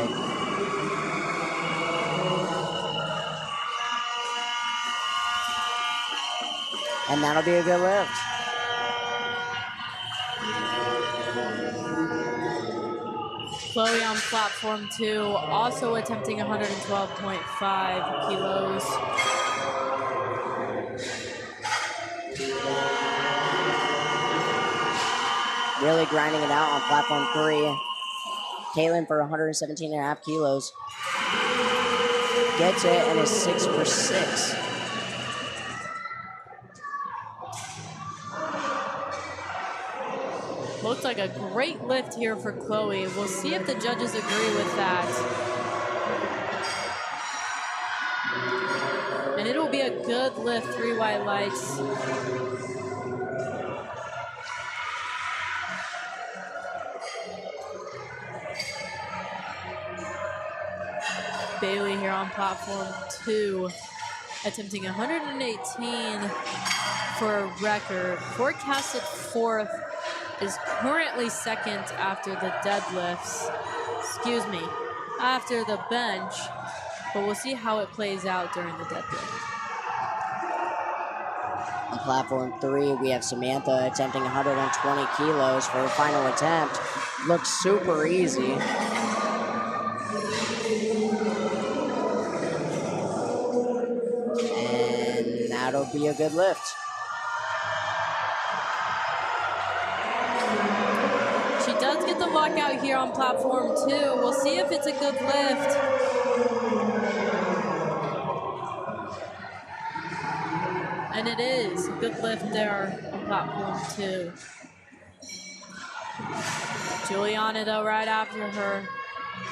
And that'll be a good lift. Chloe on platform 2 also attempting 112.5 kilos. Really grinding it out on platform 3. Kaylin for 117.5 kilos. Gets it and is 6 for 6. Looks like a great lift here for Chloe. We'll see if the judges agree with that. And it'll be a good lift, 3 white lights. Bailey here on platform 2, attempting 118 for a record. Forecasted 4th, is currently 2nd after the deadlifts. Excuse me, after the bench. But we'll see how it plays out during the deadlift. On platform 3, we have Samantha attempting 120 kilos for her final attempt. Looks super easy. And that'll be a good lift. She does get the lockout here on platform 2. We'll see if it's a good lift. And it is a good lift there on platform 2. Juliana, though, right after her.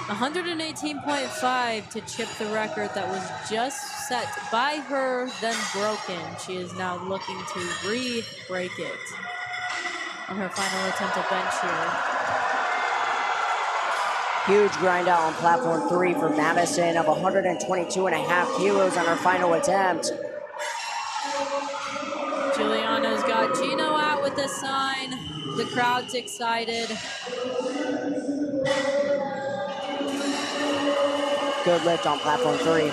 118.5 to chip the record that was just set by her, then broken. She is now looking to re-break it on her final attempt at bench here. Huge grind out on platform 3 for Madison of 122.5 kilos on her final attempt. Juliana's got Gino out with with the sign. The crowd's excited. Good lift on platform 3.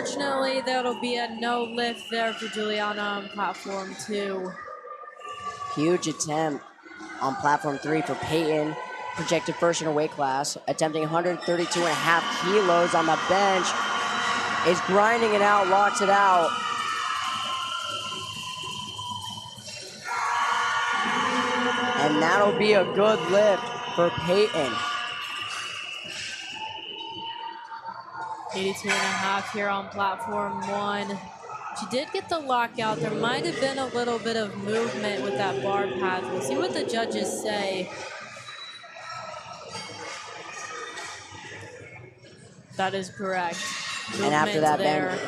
Unfortunately, that'll be a no lift there for Juliana on platform 2. Huge attempt on platform 3 for Peyton. Projected first in her weight class, attempting 132.5 kilos on the bench. Is grinding it out, locks it out. And that'll be a good lift for Peyton. 82.5 here on platform 1. She did get the lockout. There might have been a little bit of movement with that bar pad. We'll see what the judges say. That is correct. Movement And after that there.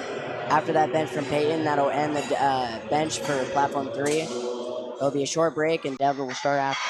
bench from Peyton, that'll end the bench for platform 3. There'll be a short break, and Deborah will start after.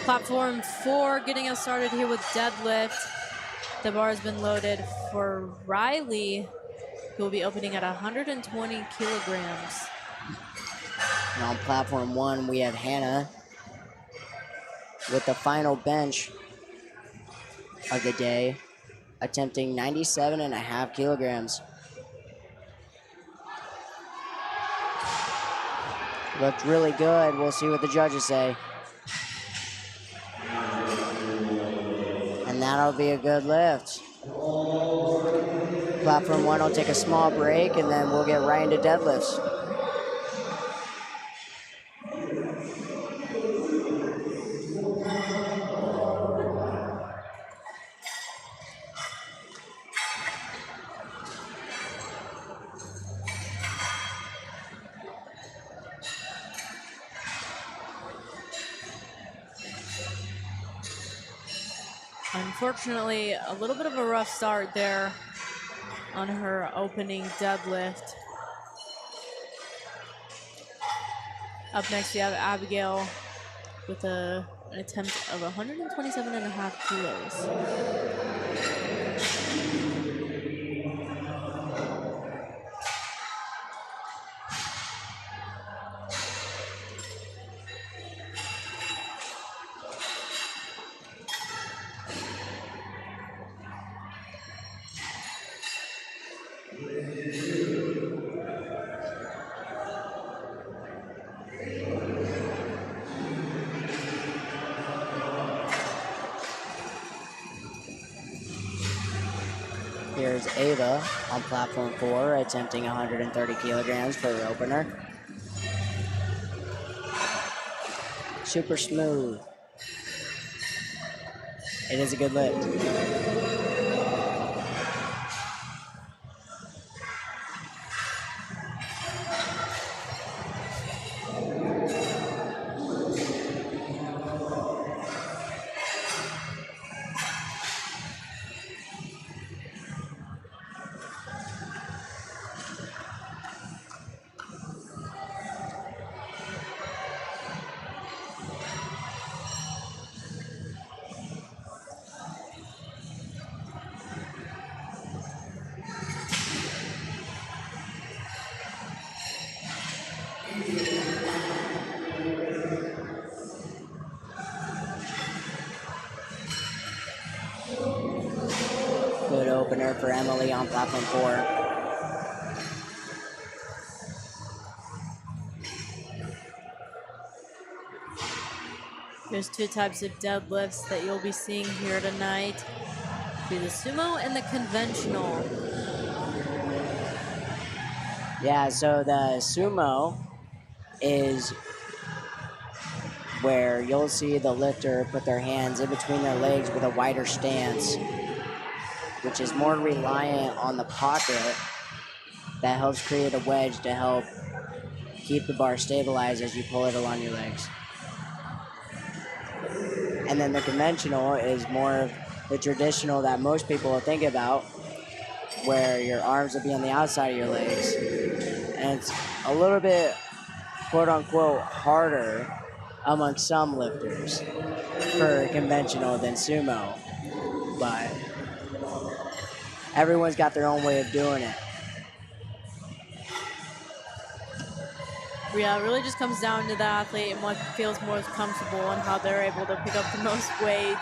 Platform 4 getting us started here with deadlift. The bar has been loaded for Riley, who will be opening at 120 kilograms. And on platform 1, we have Hannah with the final bench of the day, attempting 97.5 kilograms. Looked really good. We'll see what the judges say. And that'll be a good lift. Platform 1 will take a small break, and then we'll get right into deadlifts. Unfortunately, a little bit of a rough start there on her opening deadlift. Up next, we have Abigail with an attempt of 127.5 kilos. Here's Ava on platform 4, attempting 130 kilograms for her opener. Super smooth. It is a good lift. Good opener for Emily on platform 4. There's two types of deadlifts that you'll be seeing here tonight. Be the sumo and the conventional. Yeah, so the sumo is where you'll see the lifter put their hands in between their legs with a wider stance, which is more reliant on the pocket that helps create a wedge to help keep the bar stabilized as you pull it along your legs. And then the conventional is more of the traditional that most people will think about, where your arms will be on the outside of your legs. And it's a little bit, quote unquote, harder among some lifters for conventional than sumo. But everyone's got their own way of doing it. Yeah, it really just comes down to the athlete and what feels most comfortable and how they're able to pick up the most weight.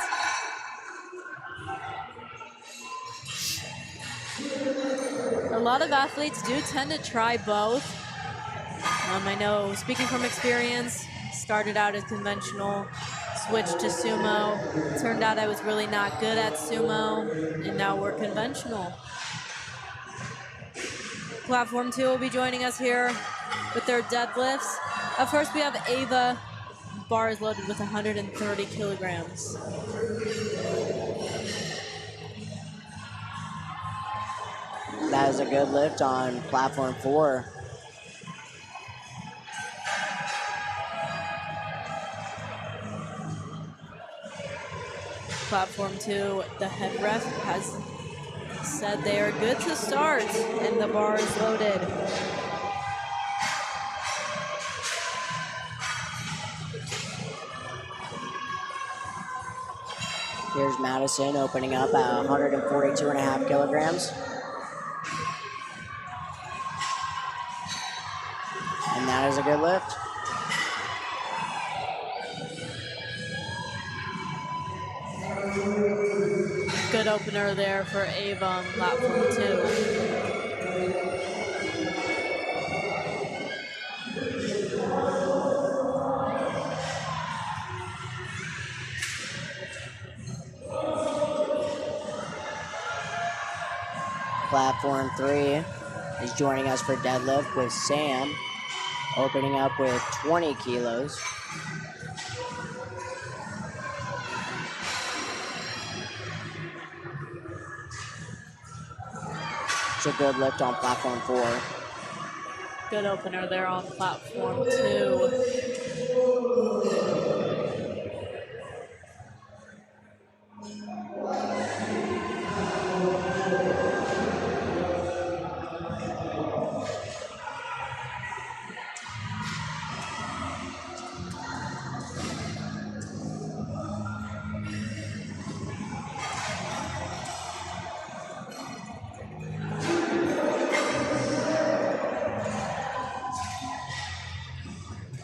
A lot of athletes do tend to try both. I know, speaking from experience, started out as conventional, switched to sumo. Turned out I was really not good at sumo, and now we're conventional. Platform 2 will be joining us here with their deadlifts. Up first, we have Ava. Bar is loaded with 130 kilograms. That is a good lift on platform 4. Platform 2, the head ref has said they are good to start, and the bar is loaded. Here's Madison opening up at 142.5 kilograms. And that is a good lift. Good opener there for Ava on platform 2. Platform 3 is joining us for deadlift with Sam, opening up with 20 kilos. It's a good lift on platform 4. Good opener there on platform 2.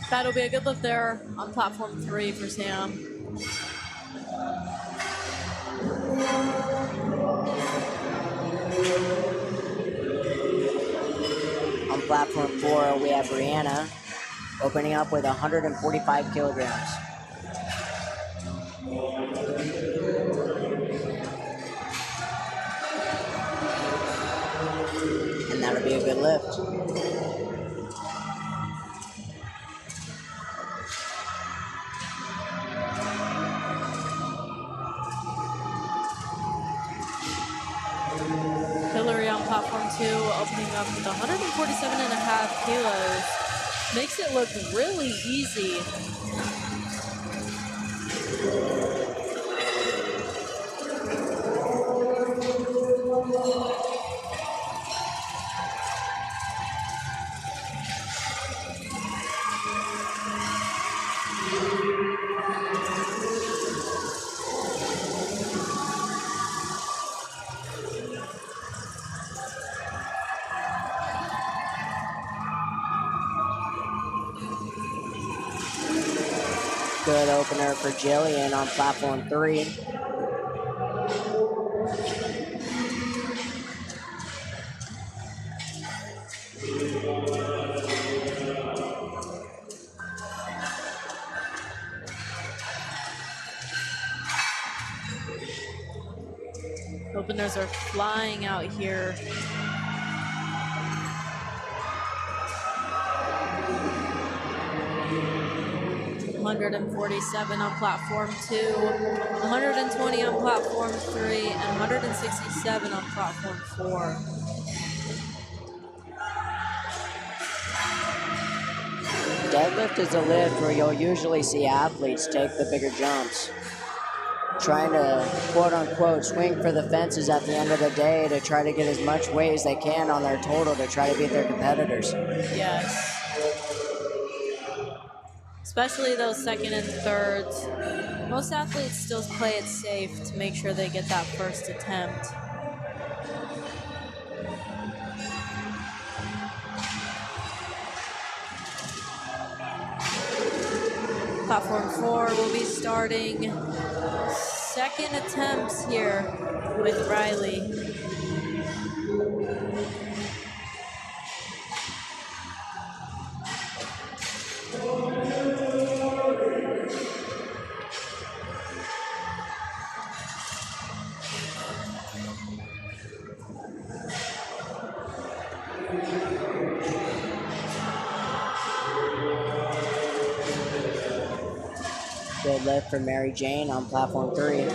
That'll be a good lift there on platform 3 for Sam. On platform 4, we have Brianna opening up with 145 kilograms. And that'll be a good lift. Hillary on platform 2 opening up with 147.5 kilos. Makes it look really easy. Good opener for Jillian on platform 3. Openers are flying out here. $147 on platform 2, 120 on platform 3, and 167 on platform 4. Deadlift is a lift where you'll usually see athletes take the bigger jumps, trying to quote-unquote swing for the fences at the end of the day to try to get as much weight as they can on their total to try to beat their competitors. Yes. Especially those second and thirds. Most athletes still play it safe to make sure they get that first attempt. Platform 4 will be starting second attempts here with Riley. Good lift for Mary Jane on platform 3.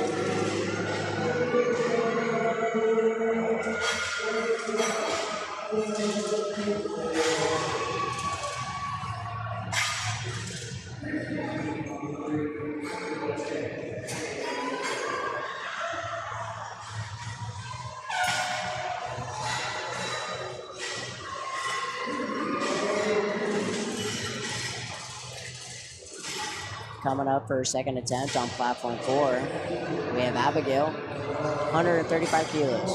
Coming up for her second attempt on platform 4, we have Abigail, 135 kilos.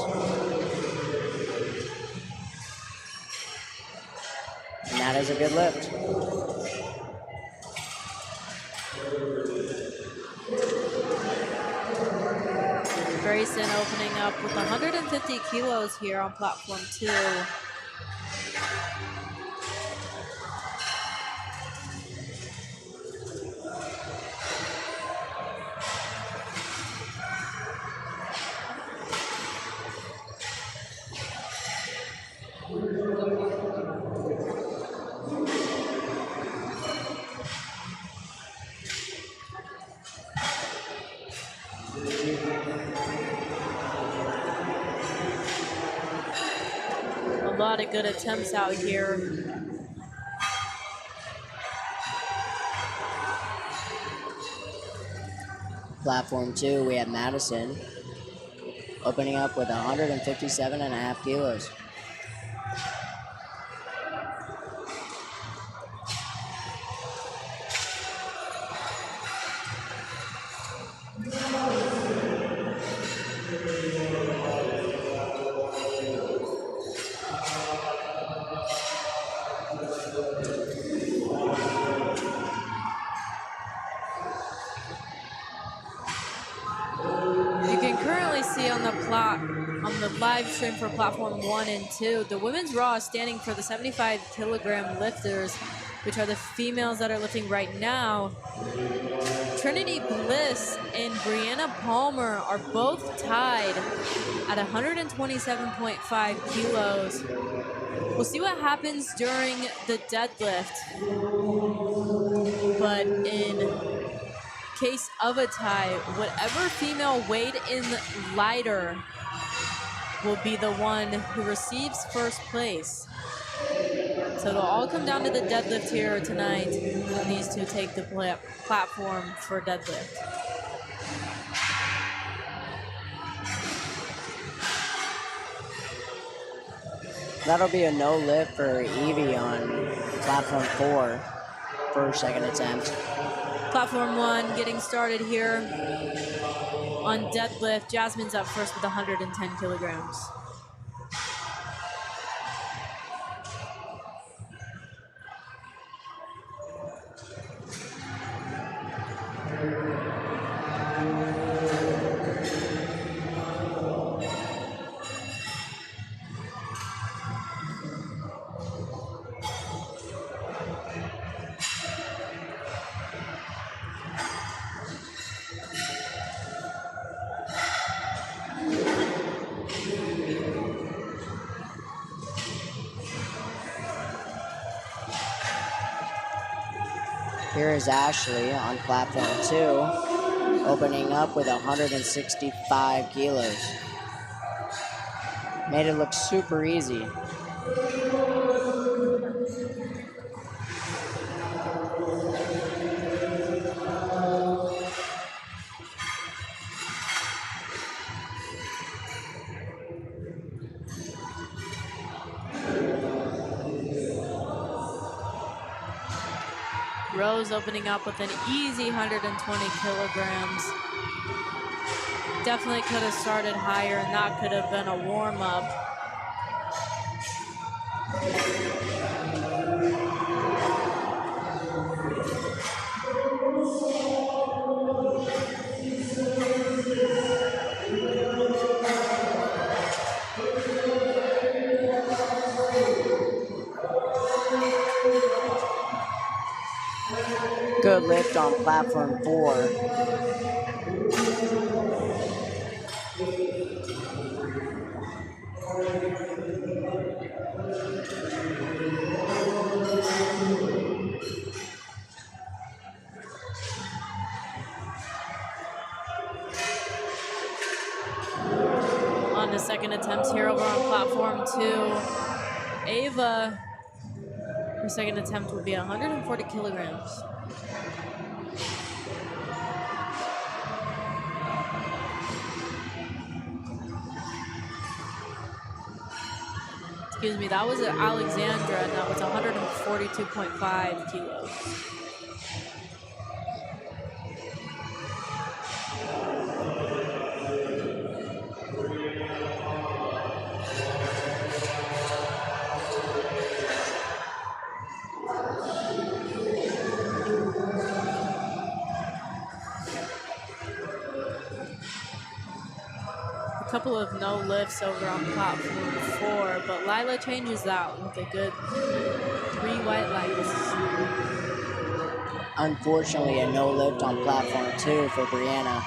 And that is a good lift. Grayson opening up with 150 kilos here on platform 2. A lot of good attempts out here. Platform 2, we have Madison opening up with 157.5 kilos. You can currently see on the live stream for platform 1 and 2, the women's raw is standing for the 75 kilogram lifters, which are the females that are lifting right now. Trinity Bliss and Brianna Palmer are both tied at 127.5 kilos. We'll see what happens during the deadlift, but in case of a tie, whatever female weighed in lighter will be the one who receives first place. So it'll all come down to the deadlift here tonight when these two take the platform for deadlift. That'll be a no lift for Evie on platform 4 for her second attempt. Platform 1 getting started here on deadlift. Jasmine's up first with 110 kilograms. Here is Ashley on platform 2, opening up with 165 kilos. Made it look super easy. Rose opening up with an easy 120 kilograms. Definitely could have started higher, and that could have been a warm-up. Good lift on platform 4. On the second attempt here over on platform 2, Ava, her second attempt would be 140 kilograms. Excuse me, that was Alexandra, and that was 142.5 kilos. couple of no lifts over on platform 4, but Lila changes that with a good 3 white lights. Unfortunately, a no lift on platform 2 for Brianna.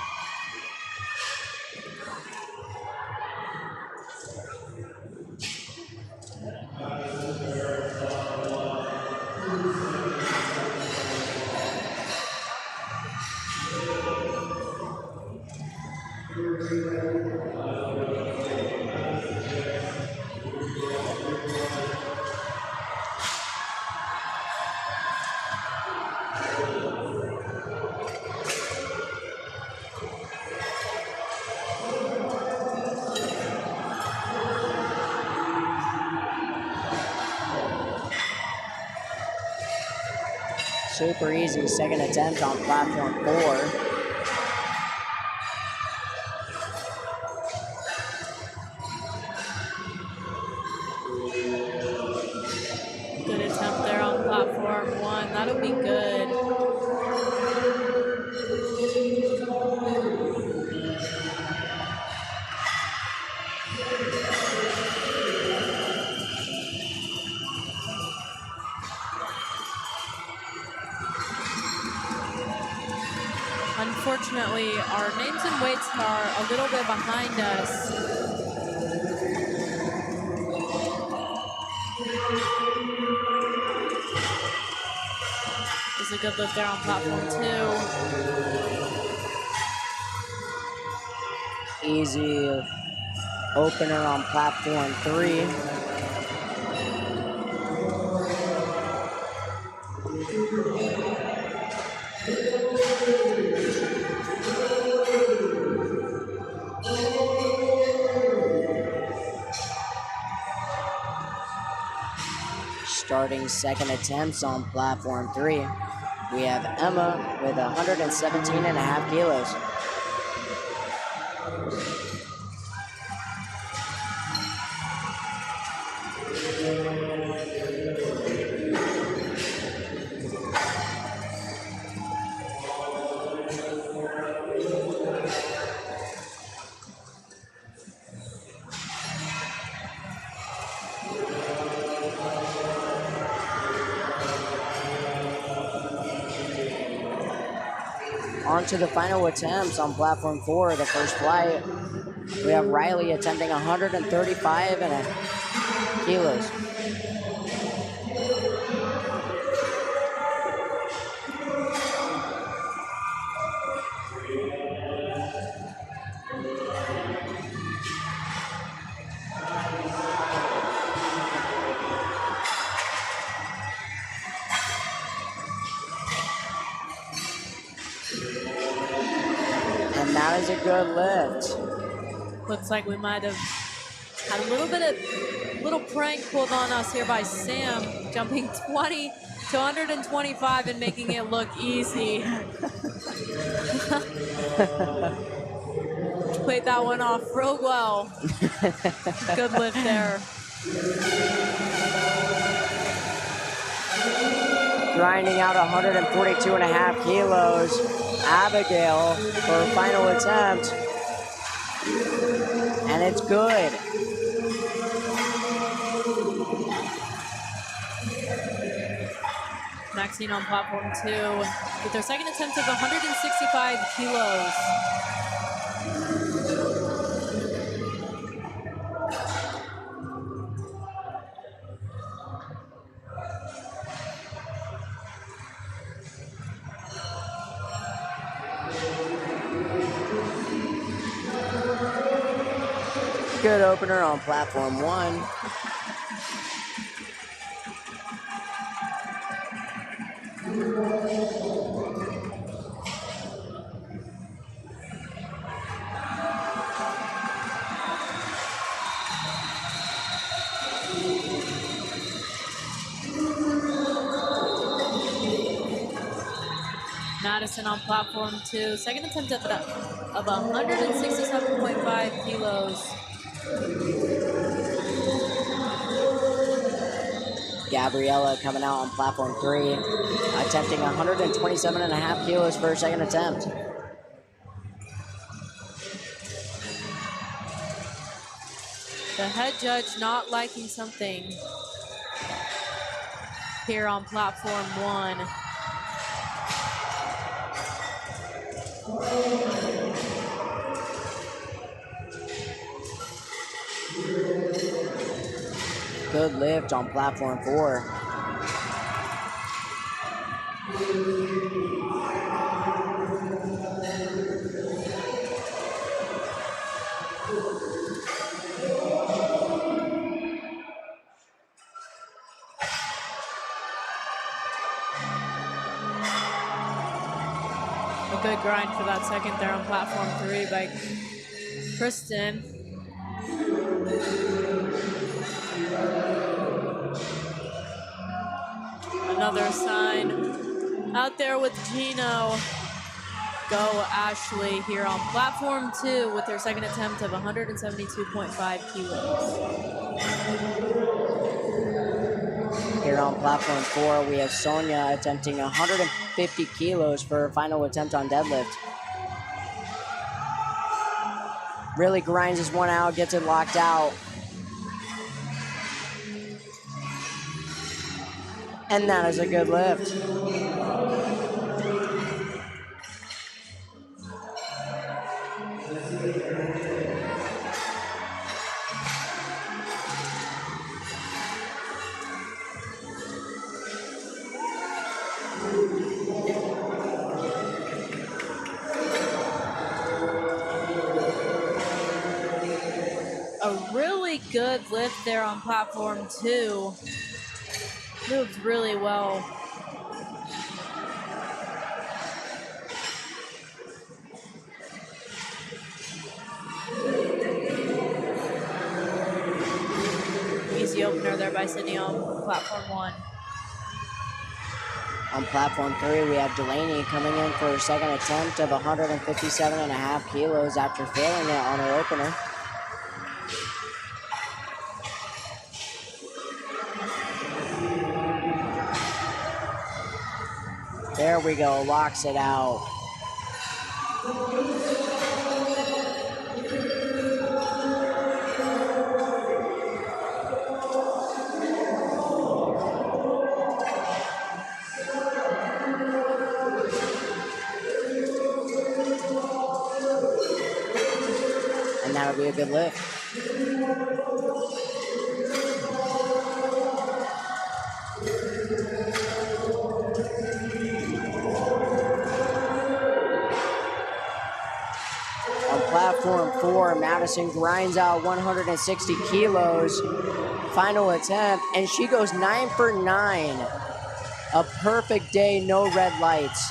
Super easy second attempt on platform 4. Good attempt there on platform 1. That'll be good. Unfortunately, our names and weights are a little bit behind us. This is a good lift there on platform 2. Easy opener on platform 3. Starting second attempts on platform 3. We have Emma with 117.5 kilos. On to the final attempts on platform 4, the first flight. We have Riley attempting 135.5 kilos. And that is a good lift. Looks like we might have had a little prank pulled on us here by Sam, jumping 20 to 125 and making it look easy. Played that one off real well. Good lift there. Grinding out 142.5 kilos. Abigail for her final attempt. And it's good. Maxine on platform 2 with their second attempt of 165 kilos. Good opener on platform 1. Madison on platform 2, second attempt of 167.5 kilos. Gabriella coming out on platform 3, attempting 127.5 kilos for her second attempt. The head judge not liking something here on platform 1. Good lift on platform 4. A good grind for that second there on platform 3 by Kristen. Another sign out there with Gino. Go Ashley here on platform 2 with her second attempt of 172.5 kilos. Here on platform 4, we have Sonia attempting 150 kilos for her final attempt on deadlift. Really grinds this one out, gets it locked out. And that is a good lift. A really good lift there on platform 2. Moves really well. Easy opener there by Sydney on platform 1. On platform 3, we have Delaney coming in for her second attempt of 157.5 kilos after failing it on her opener. There we go, locks it out. And that'll be a good lift. On platform 4, Madison grinds out 160 kilos. Final attempt, and she goes 9 for 9. A perfect day, no red lights.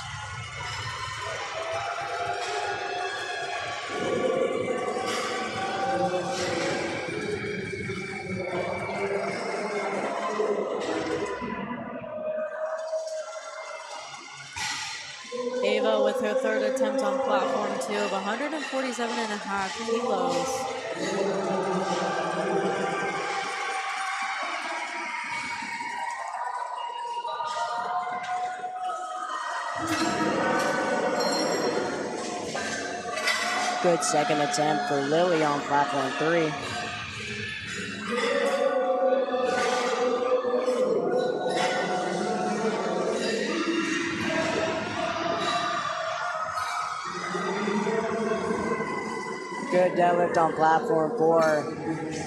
Ava with her third attempt on platform 2 of 147.5 kilos. Good second attempt for Lily on platform 3. Good deadlift on platform 4.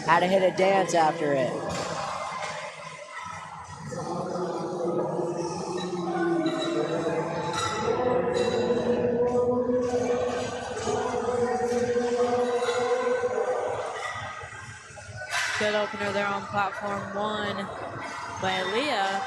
Had to hit a dance after it. Good opener there on platform 1 by Aaliyah.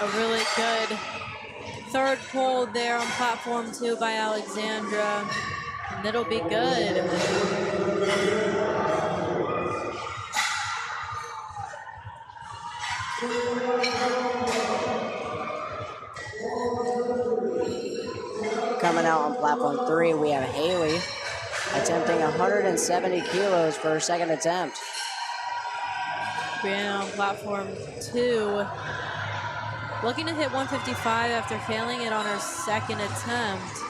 A really good third pull there on platform 2 by Alexandra. And it'll be good. Coming out on platform 3, we have Haley attempting 170 kilos for her second attempt. Brianna on platform 2. Looking to hit 155 after failing it on her second attempt.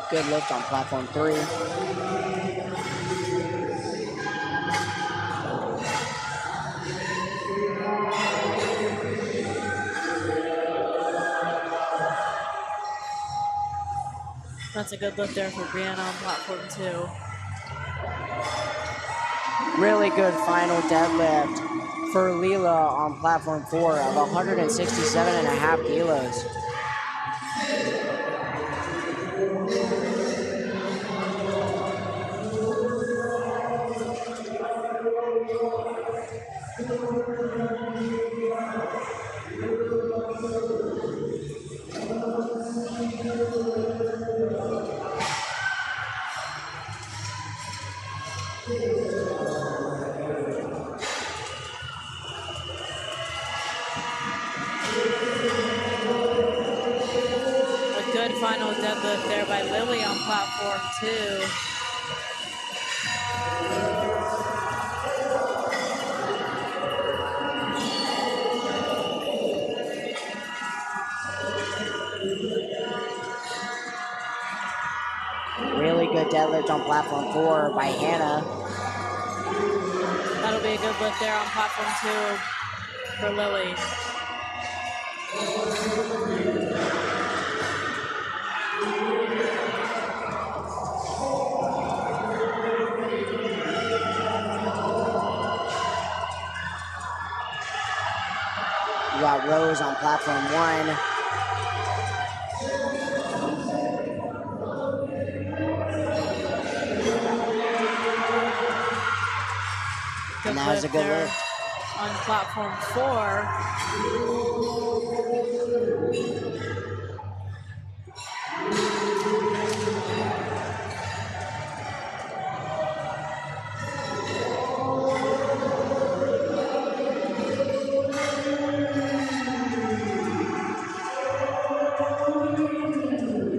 Good lift on platform 3. That's a good lift there for Brianna on platform 2. Really good final deadlift for Leela on platform 4 of 167.5 kilos. A good final deadlift there by Lily on platform 2. Really good deadlift on platform 4 by Hannah. That'll be a good lift there on platform 2 for Lily. We got Rose on platform 1. And that was a good lift. On platform 4.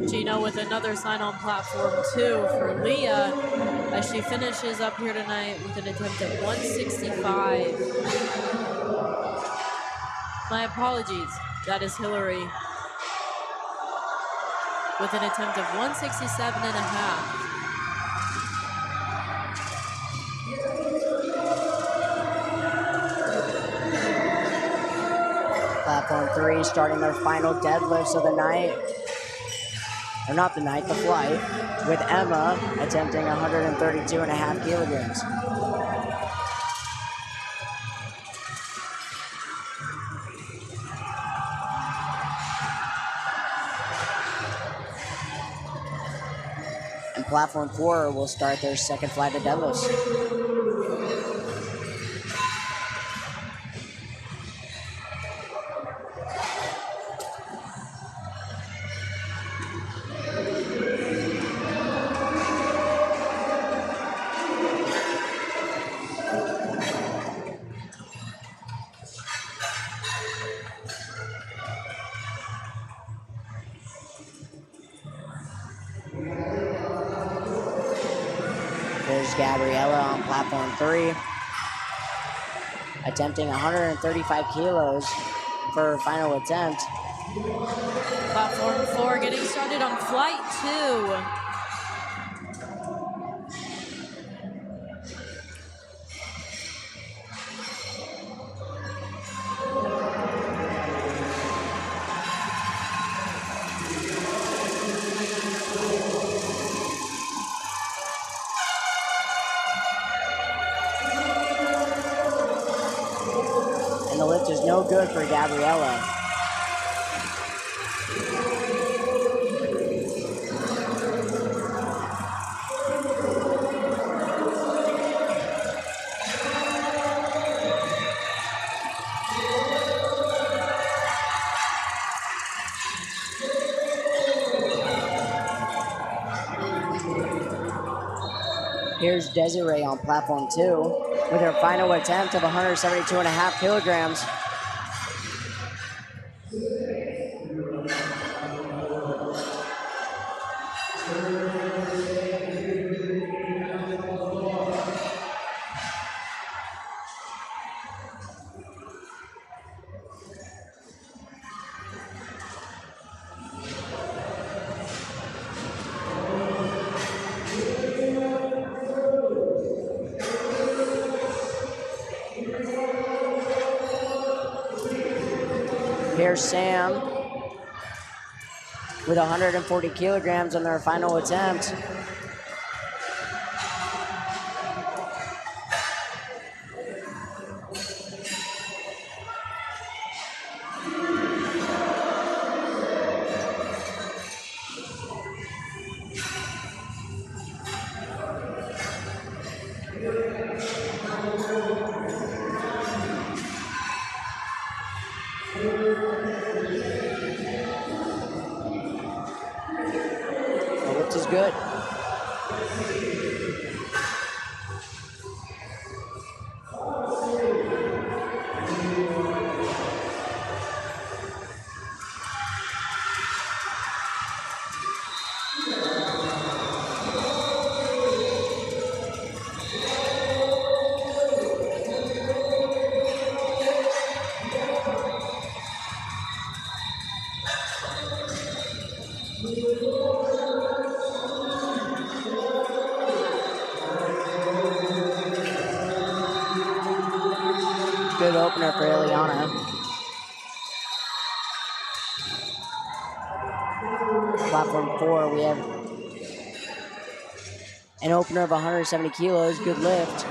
Gina with another sign on platform 2 for Leah as she finishes up here tonight with an attempt at 165. My apologies, that is Hillary with an attempt of 167.5. Platform 3 starting their final deadlifts of the night. Or not the night, the flight. With Emma attempting 132.5 kilograms. And platform 4 will start their second flight of deadlifts. There's Gabriella on platform 3, attempting 135 kilos for her final attempt. Platform 4 getting started on flight 2. And the lift is no good for Gabriella. Here's Desiree on platform 2 with her final attempt of 172.5 kilograms. Here's Sam with 140 kilograms on their final attempt. The lift is good. Good opener for Ileana. Platform 4, we have an opener of 170 kilos. Good lift.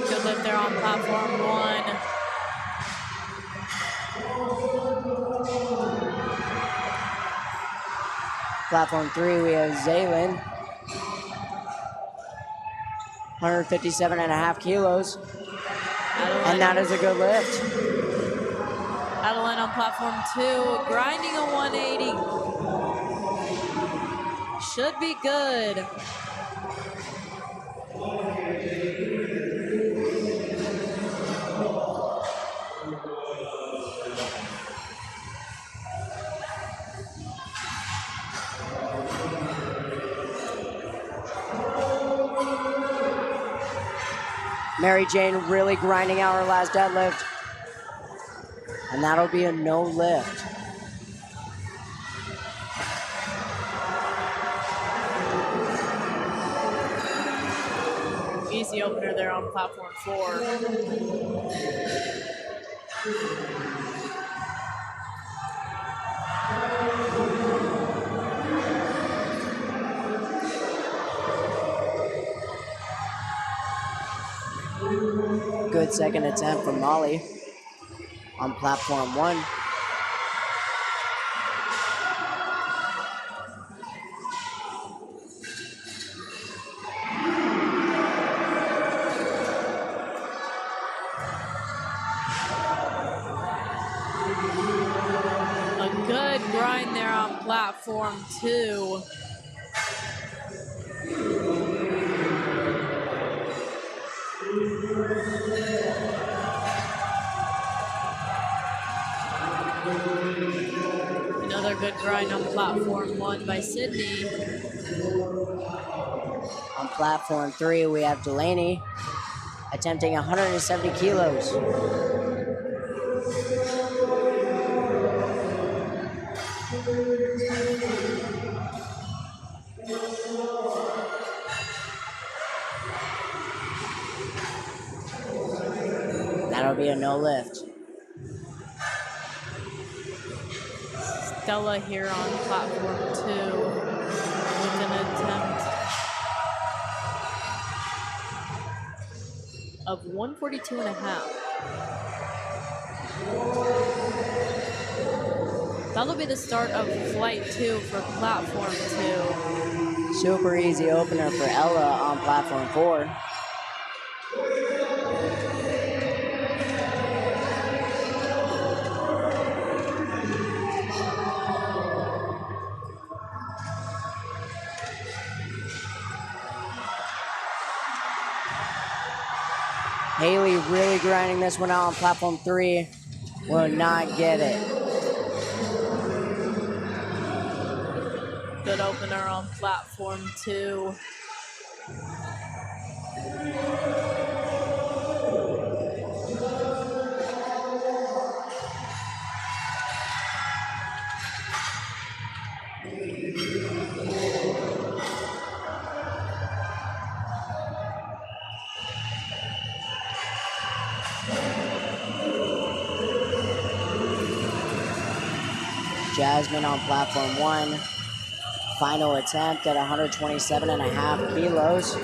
Good lift there on platform 1. Platform 3, we have Zaylin. 157.5 kilos. And that is a good lift. Adeline on platform 2, grinding a 180. Should be good. Mary Jane really grinding out her last deadlift. And that'll be a no lift. Easy opener there on platform 4. Good second attempt from Molly on platform 1. A good grind there on platform 2. Another good grind on platform 1 by Sydney. On platform 3, we have Delaney attempting 170 kilos. That'll be a no lift. Stella here on platform 2 with an attempt of 142.5. That'll be the start of flight 2 for platform 2. Super easy opener for Ella on platform 4. Haley really grinding this one out on platform 3. Will not get it. Good opener on platform 2. Jasmine on platform 1. Final attempt at 127.5 kilos.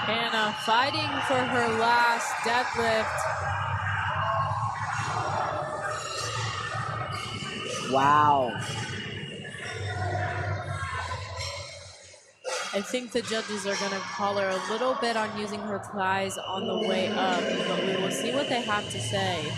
Hannah fighting for her last deadlift. Wow. I think the judges are going to call her a little bit on using her thighs on the way up, but we will see what they have to say.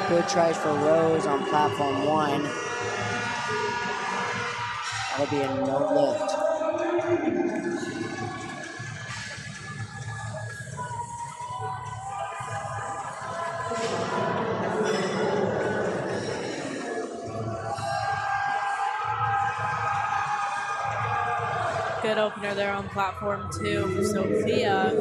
Good tries for Rose on platform 1. That'll be a no lift. Good opener there on platform 2 for Sophia.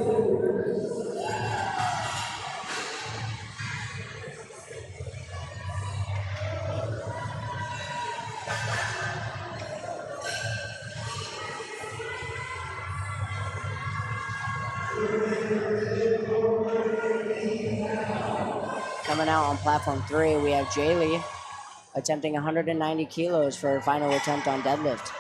Coming out on platform 3, we have Jaylee attempting 190 kilos for her final attempt on deadlift.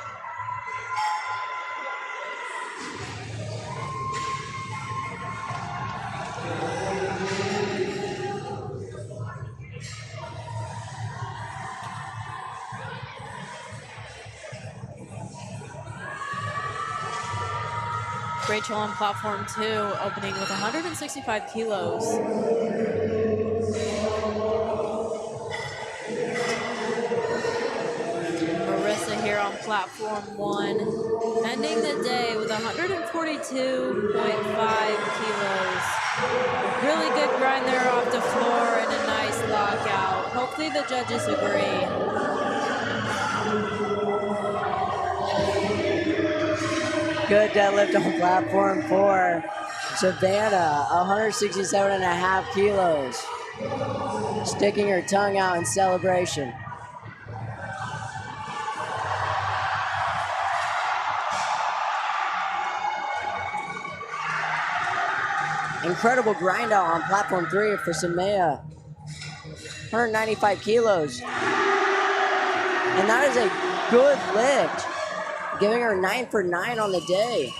Rachel on platform 2, opening with 165 kilos. Marissa here on platform 1, ending the day with 142.5 kilos. Really good grind there off the floor and a nice lockout. Hopefully the judges agree. Good deadlift on platform 4. Savannah, 167.5 kilos. Sticking her tongue out in celebration. Incredible grind out on platform 3 for Samaya. 195 kilos. And that is a good lift. Giving her 9 for 9 on the day.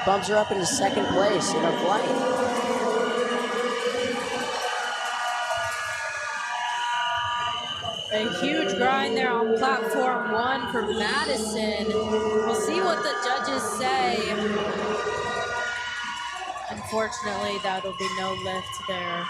Bumps her up into second place in her flight. A huge grind there on platform 1 for Madison. We'll see what the judges say. Unfortunately, that'll be no lift there.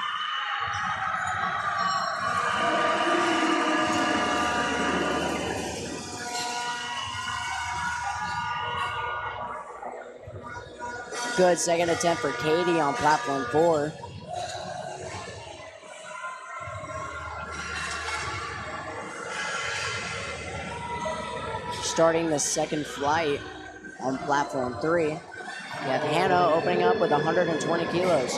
Good second attempt for Katie on platform 4. Starting the second flight on platform 3. We have Hannah opening up with 120 kilos.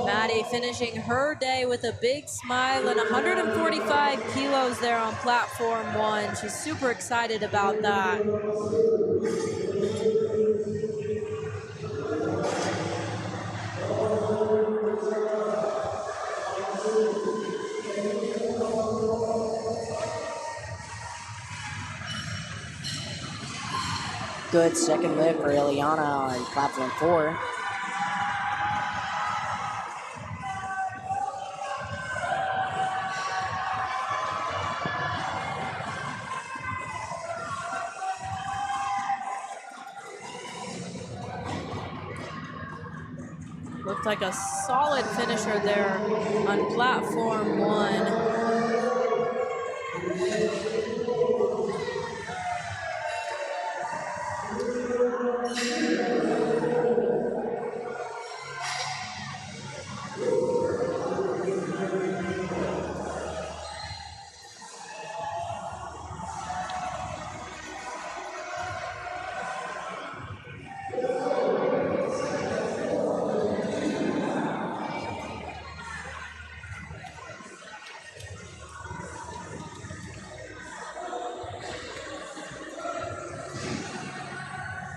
Maddie finishing her day with a big smile and 145 kilos there on platform 1. She's super excited about that. Good second lift for Ileana on platform 4. Looked like a solid finisher there on platform 1.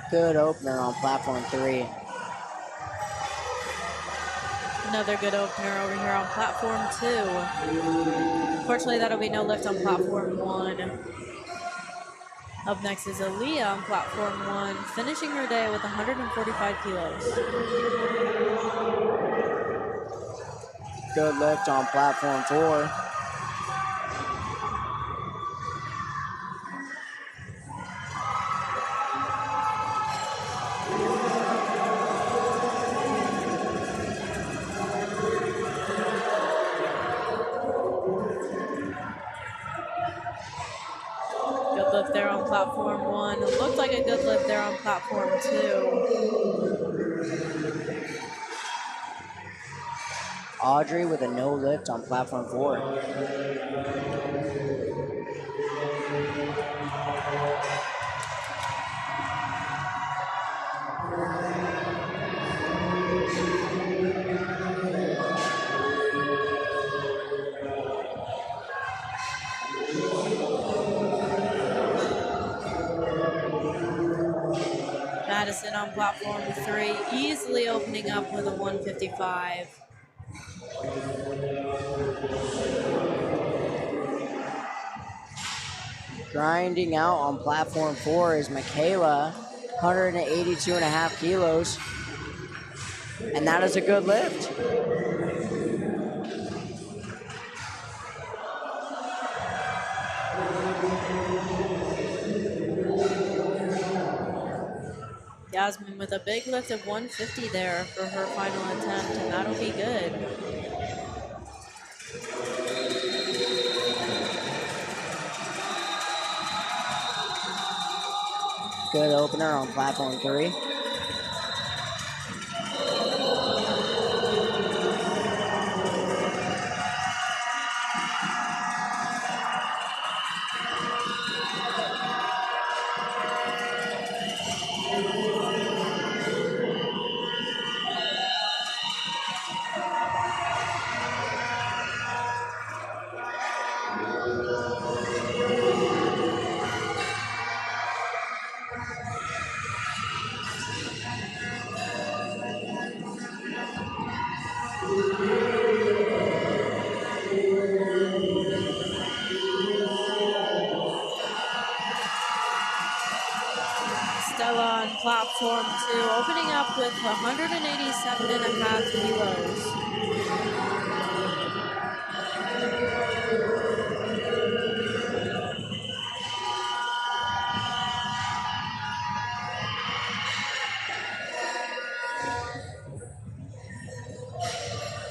Good opener on platform 3. Another good opener over here on platform 2. Unfortunately, that'll be no lift on platform 1. Up next is Aaliyah on platform 1, finishing her day with 145 kilos. Good lift on platform 4. Good lift there on platform 1. It looked like a good lift there on platform 2. Audrey with a no lift on platform 4. Madison on platform 3, easily opening up with a 155. Grinding out on platform 4 is Michaela, 182.5 kilos. And that is a good lift. Yasmin with a big lift of 150 there for her final attempt, and that'll be good. Good opener on platform 3. Stella on platform 2, opening up with 187.5 kilos.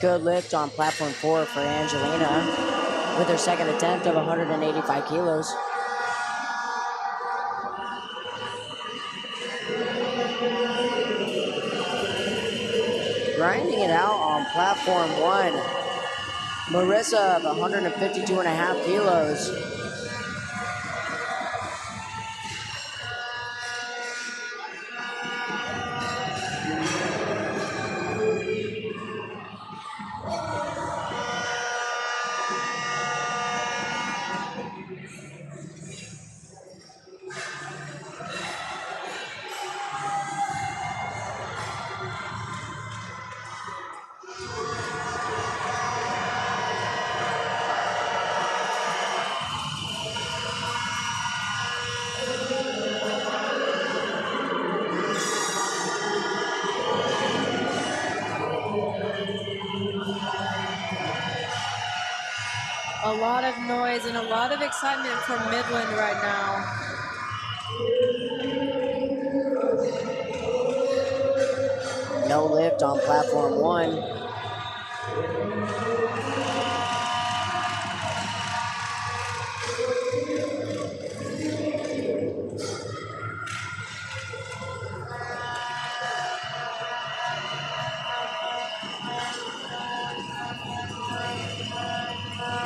Good lift on platform 4 for Angelina with her second attempt of 185 kilos. Grinding it out on platform 1, Marissa of 152.5 kilos. A lot of noise and a lot of excitement from Midland right now. no lift on platform 1.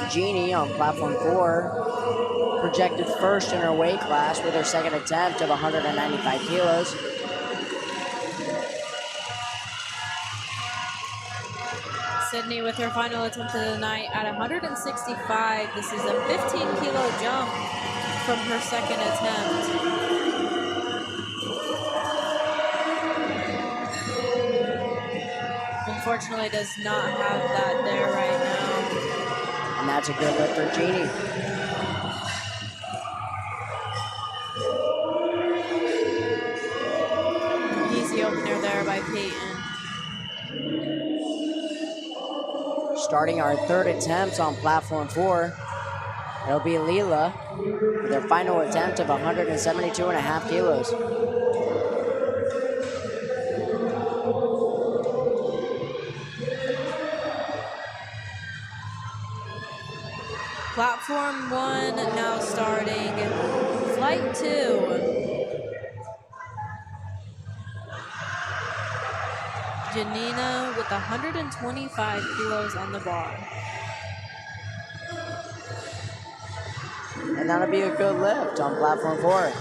Jeannie on platform 4, projected first in her weight class with her second attempt of 195 kilos. Sydney with her final attempt of the night at 165. This is a 15-kilo jump from her second attempt. Unfortunately, does not have that there right now. And that's a good lift for Jeannie. Easy opener there by Peyton. Starting our third attempts on platform 4, it'll be Leela with her final attempt of 172.5 kilos. Platform 1 now starting. Flight 2. Janina with 125 kilos on the bar. And that'll be a good lift on platform 4.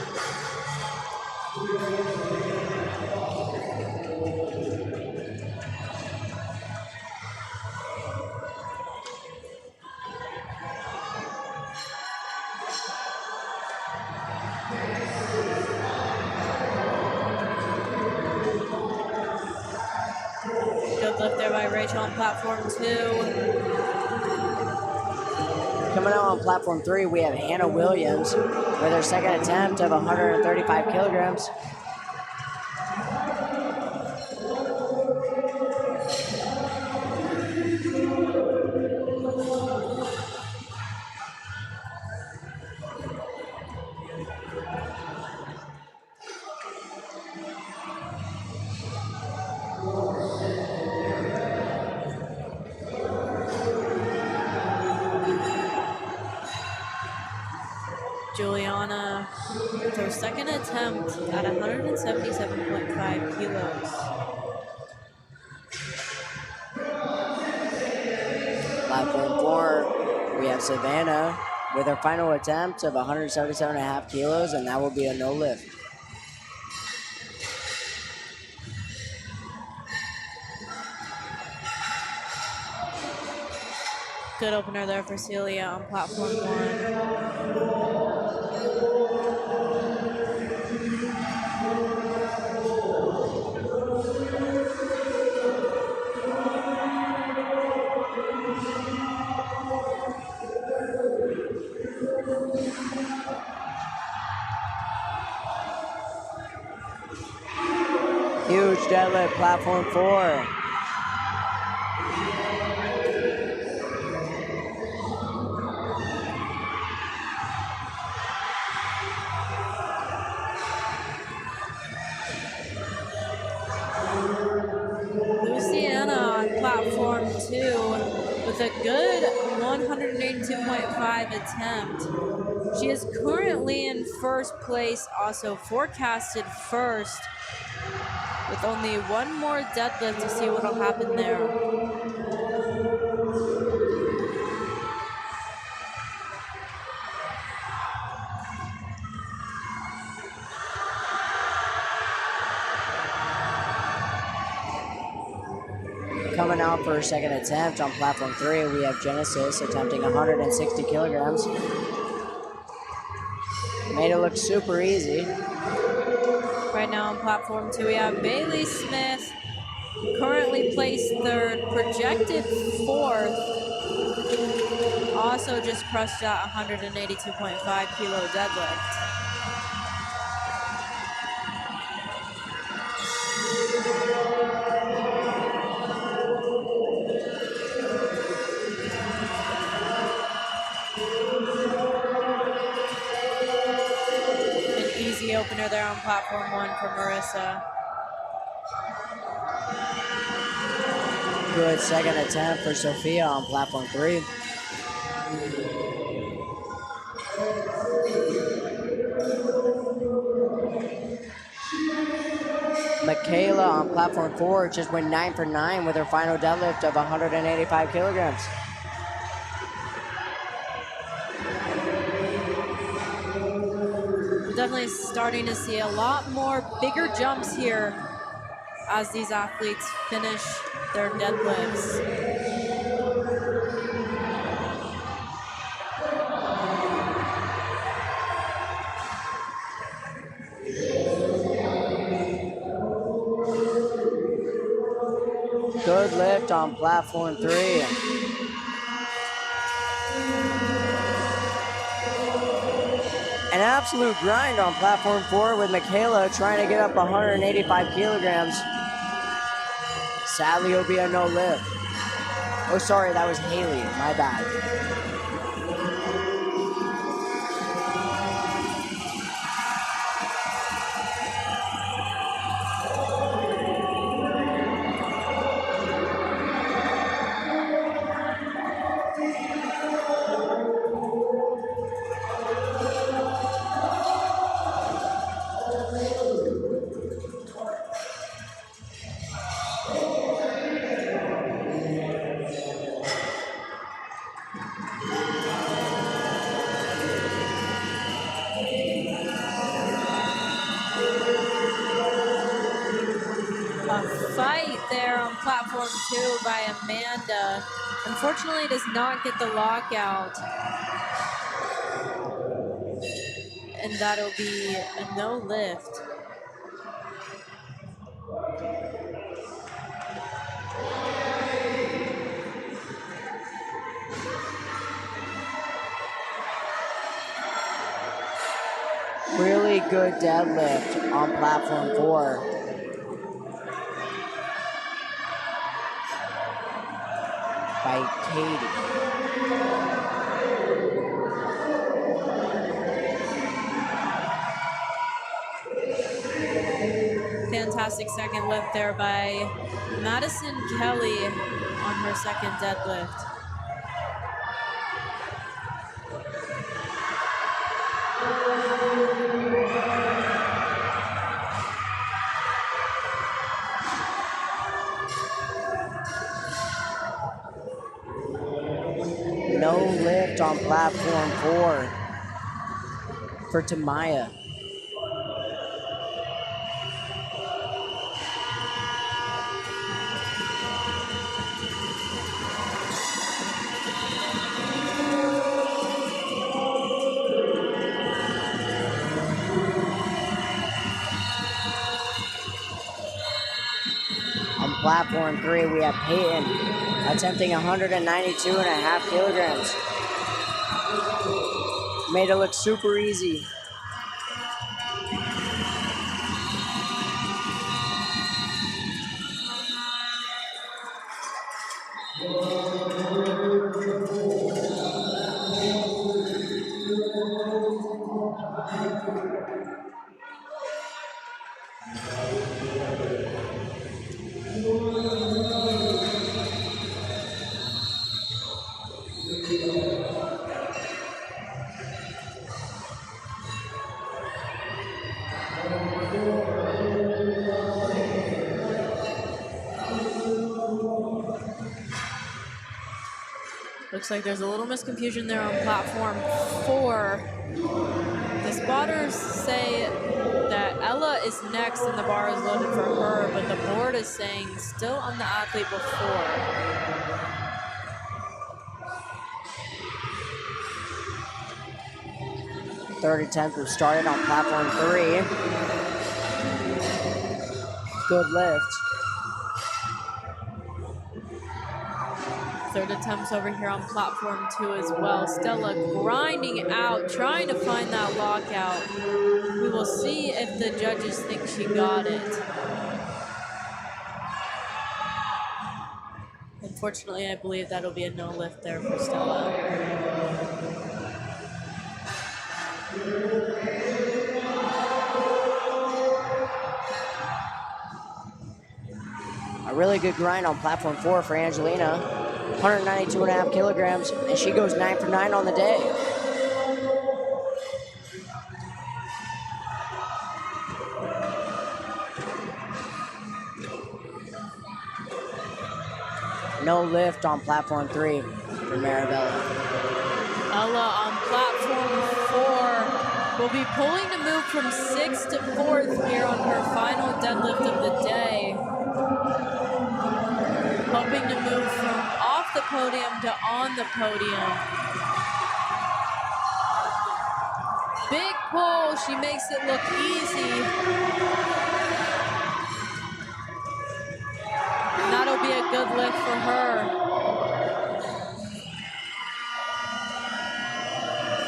Good lift there by Rachel on platform 2. Coming out on platform 3, we have Hannah Williams with her second attempt of 135 kilograms. Juliana with her second attempt at 177.5 kilos. Platform 4, we have Savannah with her final attempt of 177.5 kilos, and that will be a no lift. Good opener there for Celia on platform 1. Huge deadlift, platform 4. Luciana on platform 2 with a good 182.5 attempt. She is currently in first place, also forecasted first, with only one more deadlift to see what will happen there. Coming out for her second attempt on platform 3, we have Genesis attempting 160 kilograms. Made it look super easy. Right now on platform 2, we have Bailey Smith, currently placed third, projected fourth. Also just crushed that 182.5 kilo deadlift. An easy opener there on platform 1 for Marissa. good second attempt for Sophia on platform 3. Michaela on platform 4 just went 9 for 9 with her final deadlift of 185 kilograms. We're definitely starting to see a lot more bigger jumps here as these athletes finish their deadlifts. Good lift on platform 3. An absolute grind on platform 4 with Michaela trying to get up 185 kilograms. Sadly, it'll be a no lift. Oh, sorry, that was Haley. My bad. Fight there on platform 2 by Amanda. Unfortunately, does not get the lockout. And that'll be a no lift. Really good deadlift on platform 4. By Katie. Fantastic second lift there by Madison Kelly on her second deadlift. No lift on platform 4 for Tamaya. On platform 3, we have Peyton attempting 192.5 kilograms. Made it look super easy. Looks like there's a little misconfusion there on platform 4. The spotters say that Ella is next and the bar is loaded for her, but the board is saying still on the athlete before. Third attempt was started on platform 3. Good lift. Third attempts over here on platform 2 as well. Stella grinding out, trying to find that lockout. We will see if the judges think she got it. Unfortunately, I believe that'll be a no lift there for Stella. A really good grind on platform 4 for Angelina. 192.5 kilograms, and she goes 9 for 9 on the day. No lift on platform 3 for Maribella. Ella on platform 4 will be pulling to move from 6th to 4th here on her final deadlift of the day. Hoping to move from off the podium to on the podium. Big pull, she makes it look easy. And that'll be a good lift for her.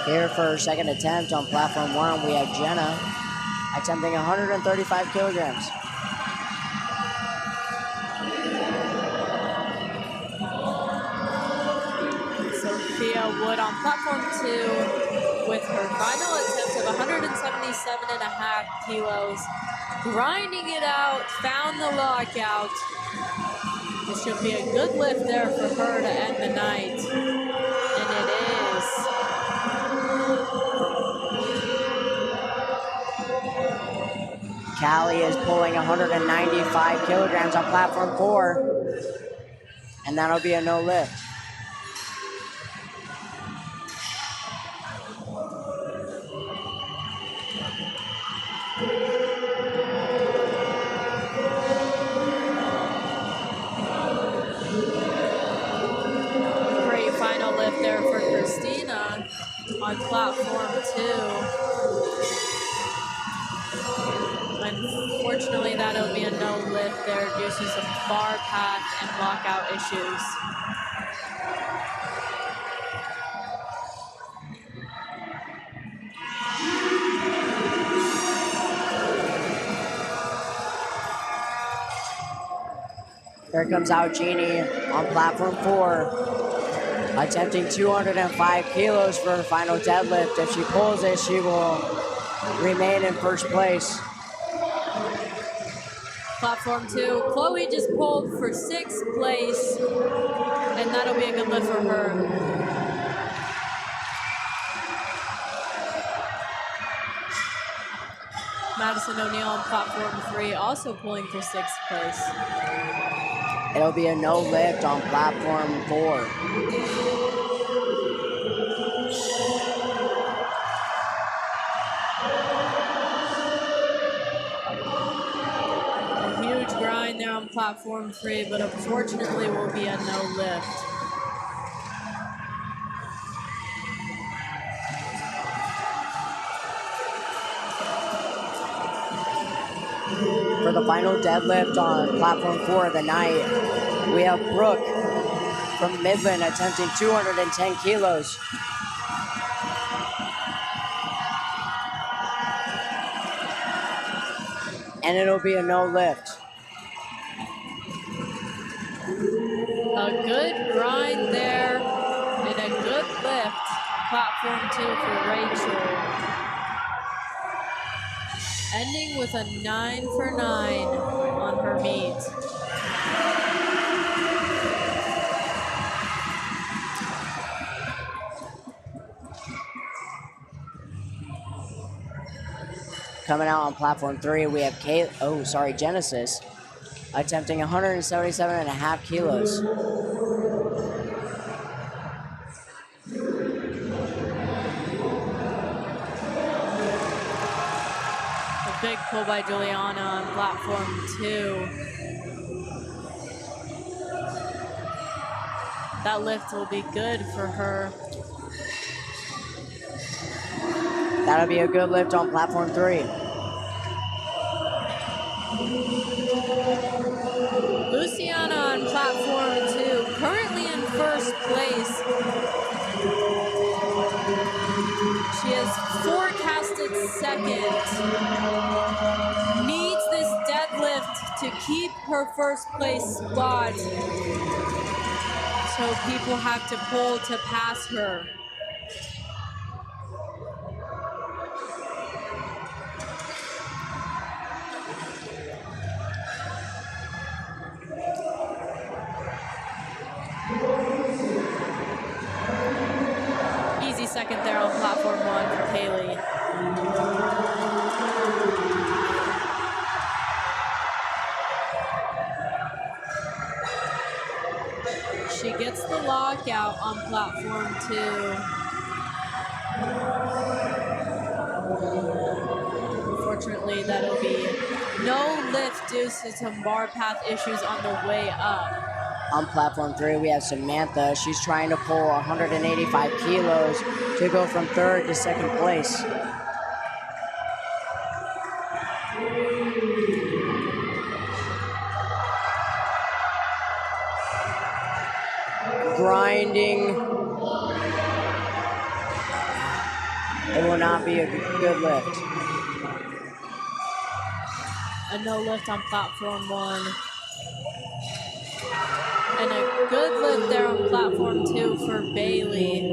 Here for her second attempt on platform 1, we have Jenna attempting 135 kilograms. Sophia Wood on platform 2 with her final attempt of 177.5 kilos. Grinding it out, found the lockout. This should be a good lift there for her to end the night. And it is. Callie is pulling 195 kilograms on platform 4, and that'll be a no lift. Great final lift there for Christina on platform 2. Unfortunately, that'll be a no lift there due to some bar path and lockout issues. Here comes out Jeannie on platform 4, attempting 205 kilos for her final deadlift. If she pulls it, she will remain in first place. Platform 2, Chloe just pulled for 6th place, and that'll be a good lift for her. Madison O'Neill on platform 3, also pulling for 6th place. It'll be a no lift on platform 4. Grind there on platform 3, but unfortunately will be a no lift. For the final deadlift on platform 4 of the night, we have Brooke from Midland attempting 210 kilos. And it'll be a no lift. A good grind there and a good lift. Platform 2 for Rachel. Ending with a 9 for 9 on her meet. Coming out on platform 3, we have Genesis attempting 177.5 kilos. A big pull by Juliana on platform 2. That lift will be good for her. That'll be a good lift on platform 3. Luciana on platform 2, currently in first place. She has forecasted second. Needs this deadlift to keep her first place spot. So people have to pull to pass her. Bailey. She gets the lockout on platform 2. Unfortunately, that'll be no lift due to some bar path issues on the way up. On platform 3, we have Samantha. She's trying to pull 185 kilos to go from 3rd to 2nd place. Grinding. It will not be a good lift. A no lift on platform 1. And a good lift there on platform 2 for Bailey,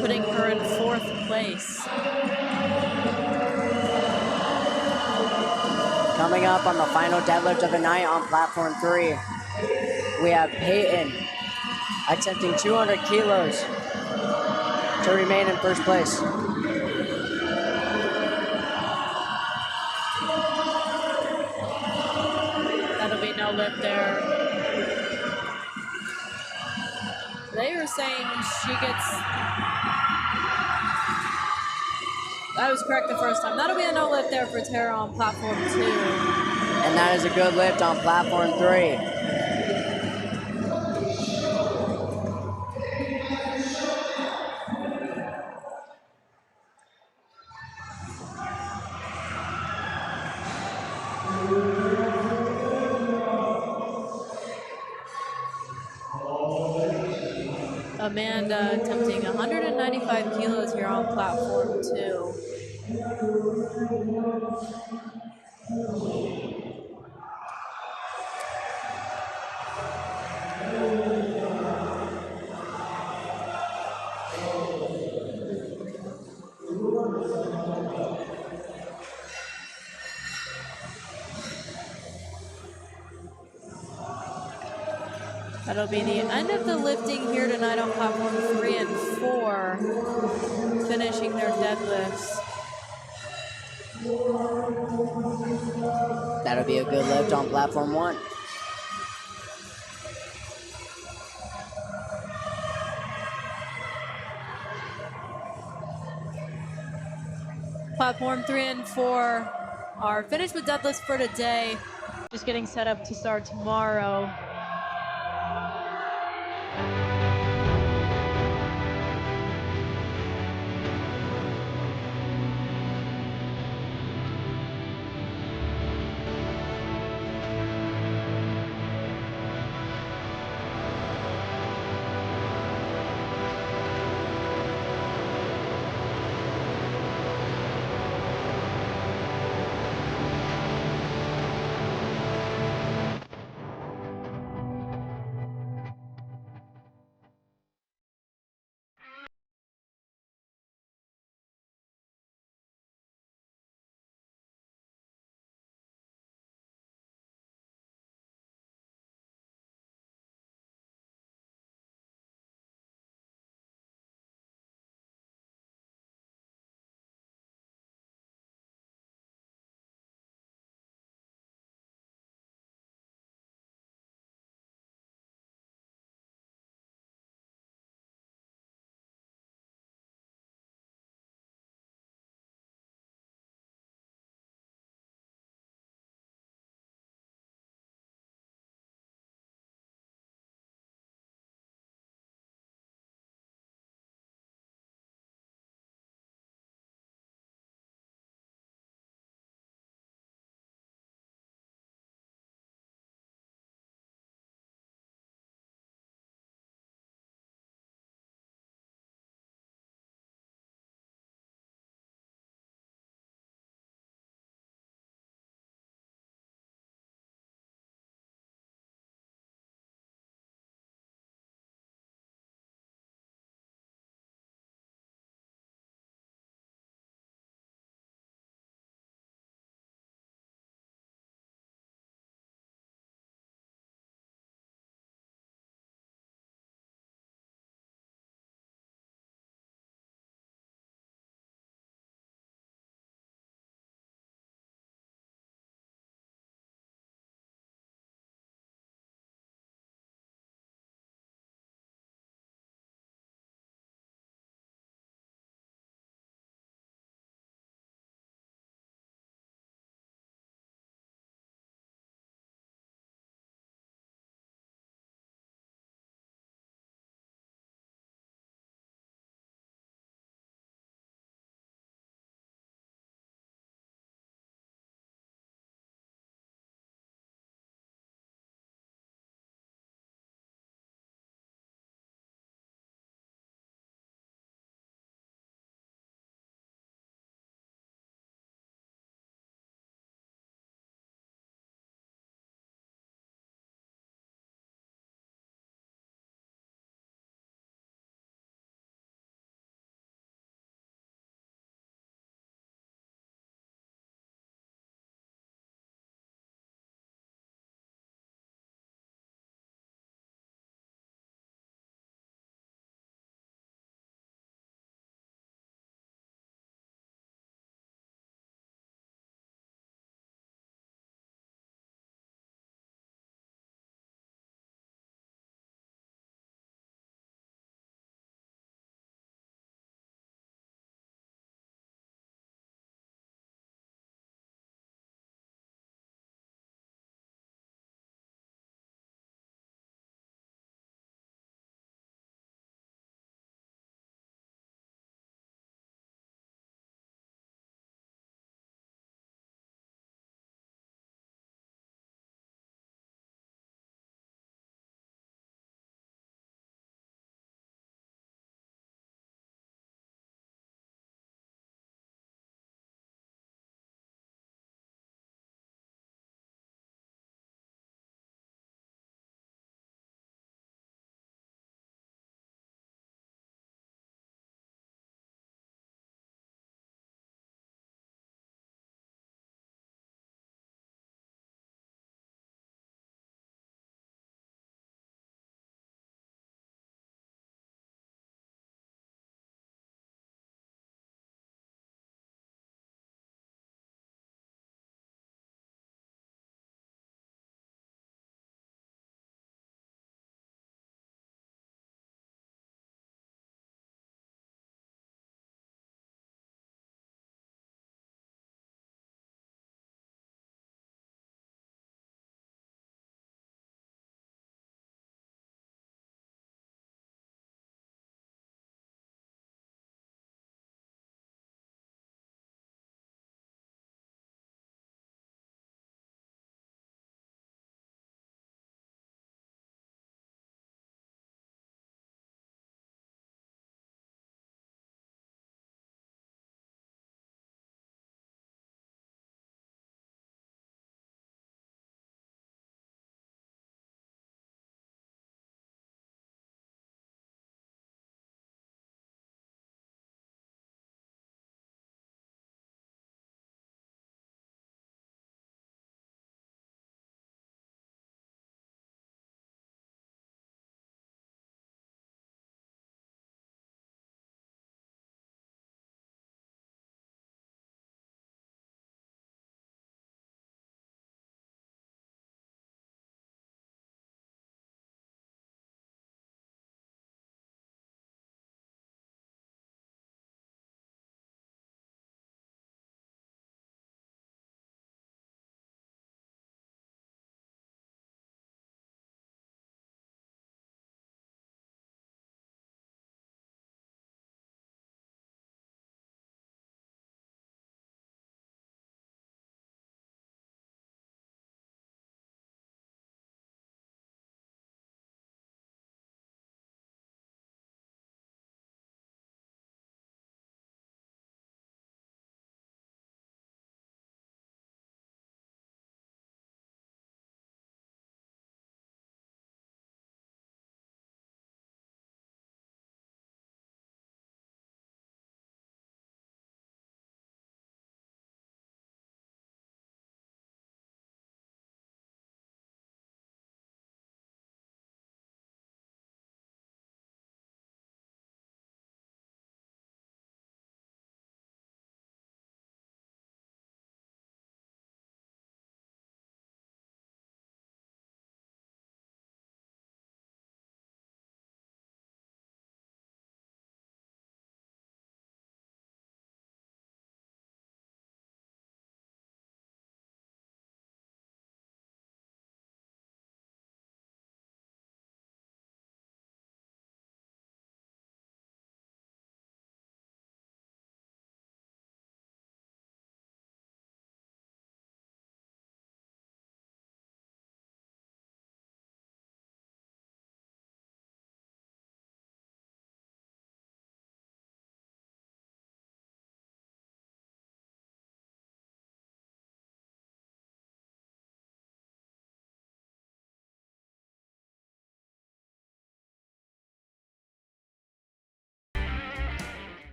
putting her in 4th place. Coming up on the final deadlift of the night on platform 3, we have Peyton attempting 200 kilos to remain in 1st place. That'll be no lift there. They were saying she gets... I was correct the first time. That'll be a no lift there for Tara on platform 2. And that is a good lift on platform 3. Amanda attempting 195 kilos here on platform 2. That'll be the end of the lifting here tonight on platform 3 and 4, finishing their deadlifts. That'll be a good lift on platform 1. Platform 3 and 4 are finished with deadlifts for today. Just getting set up to start tomorrow.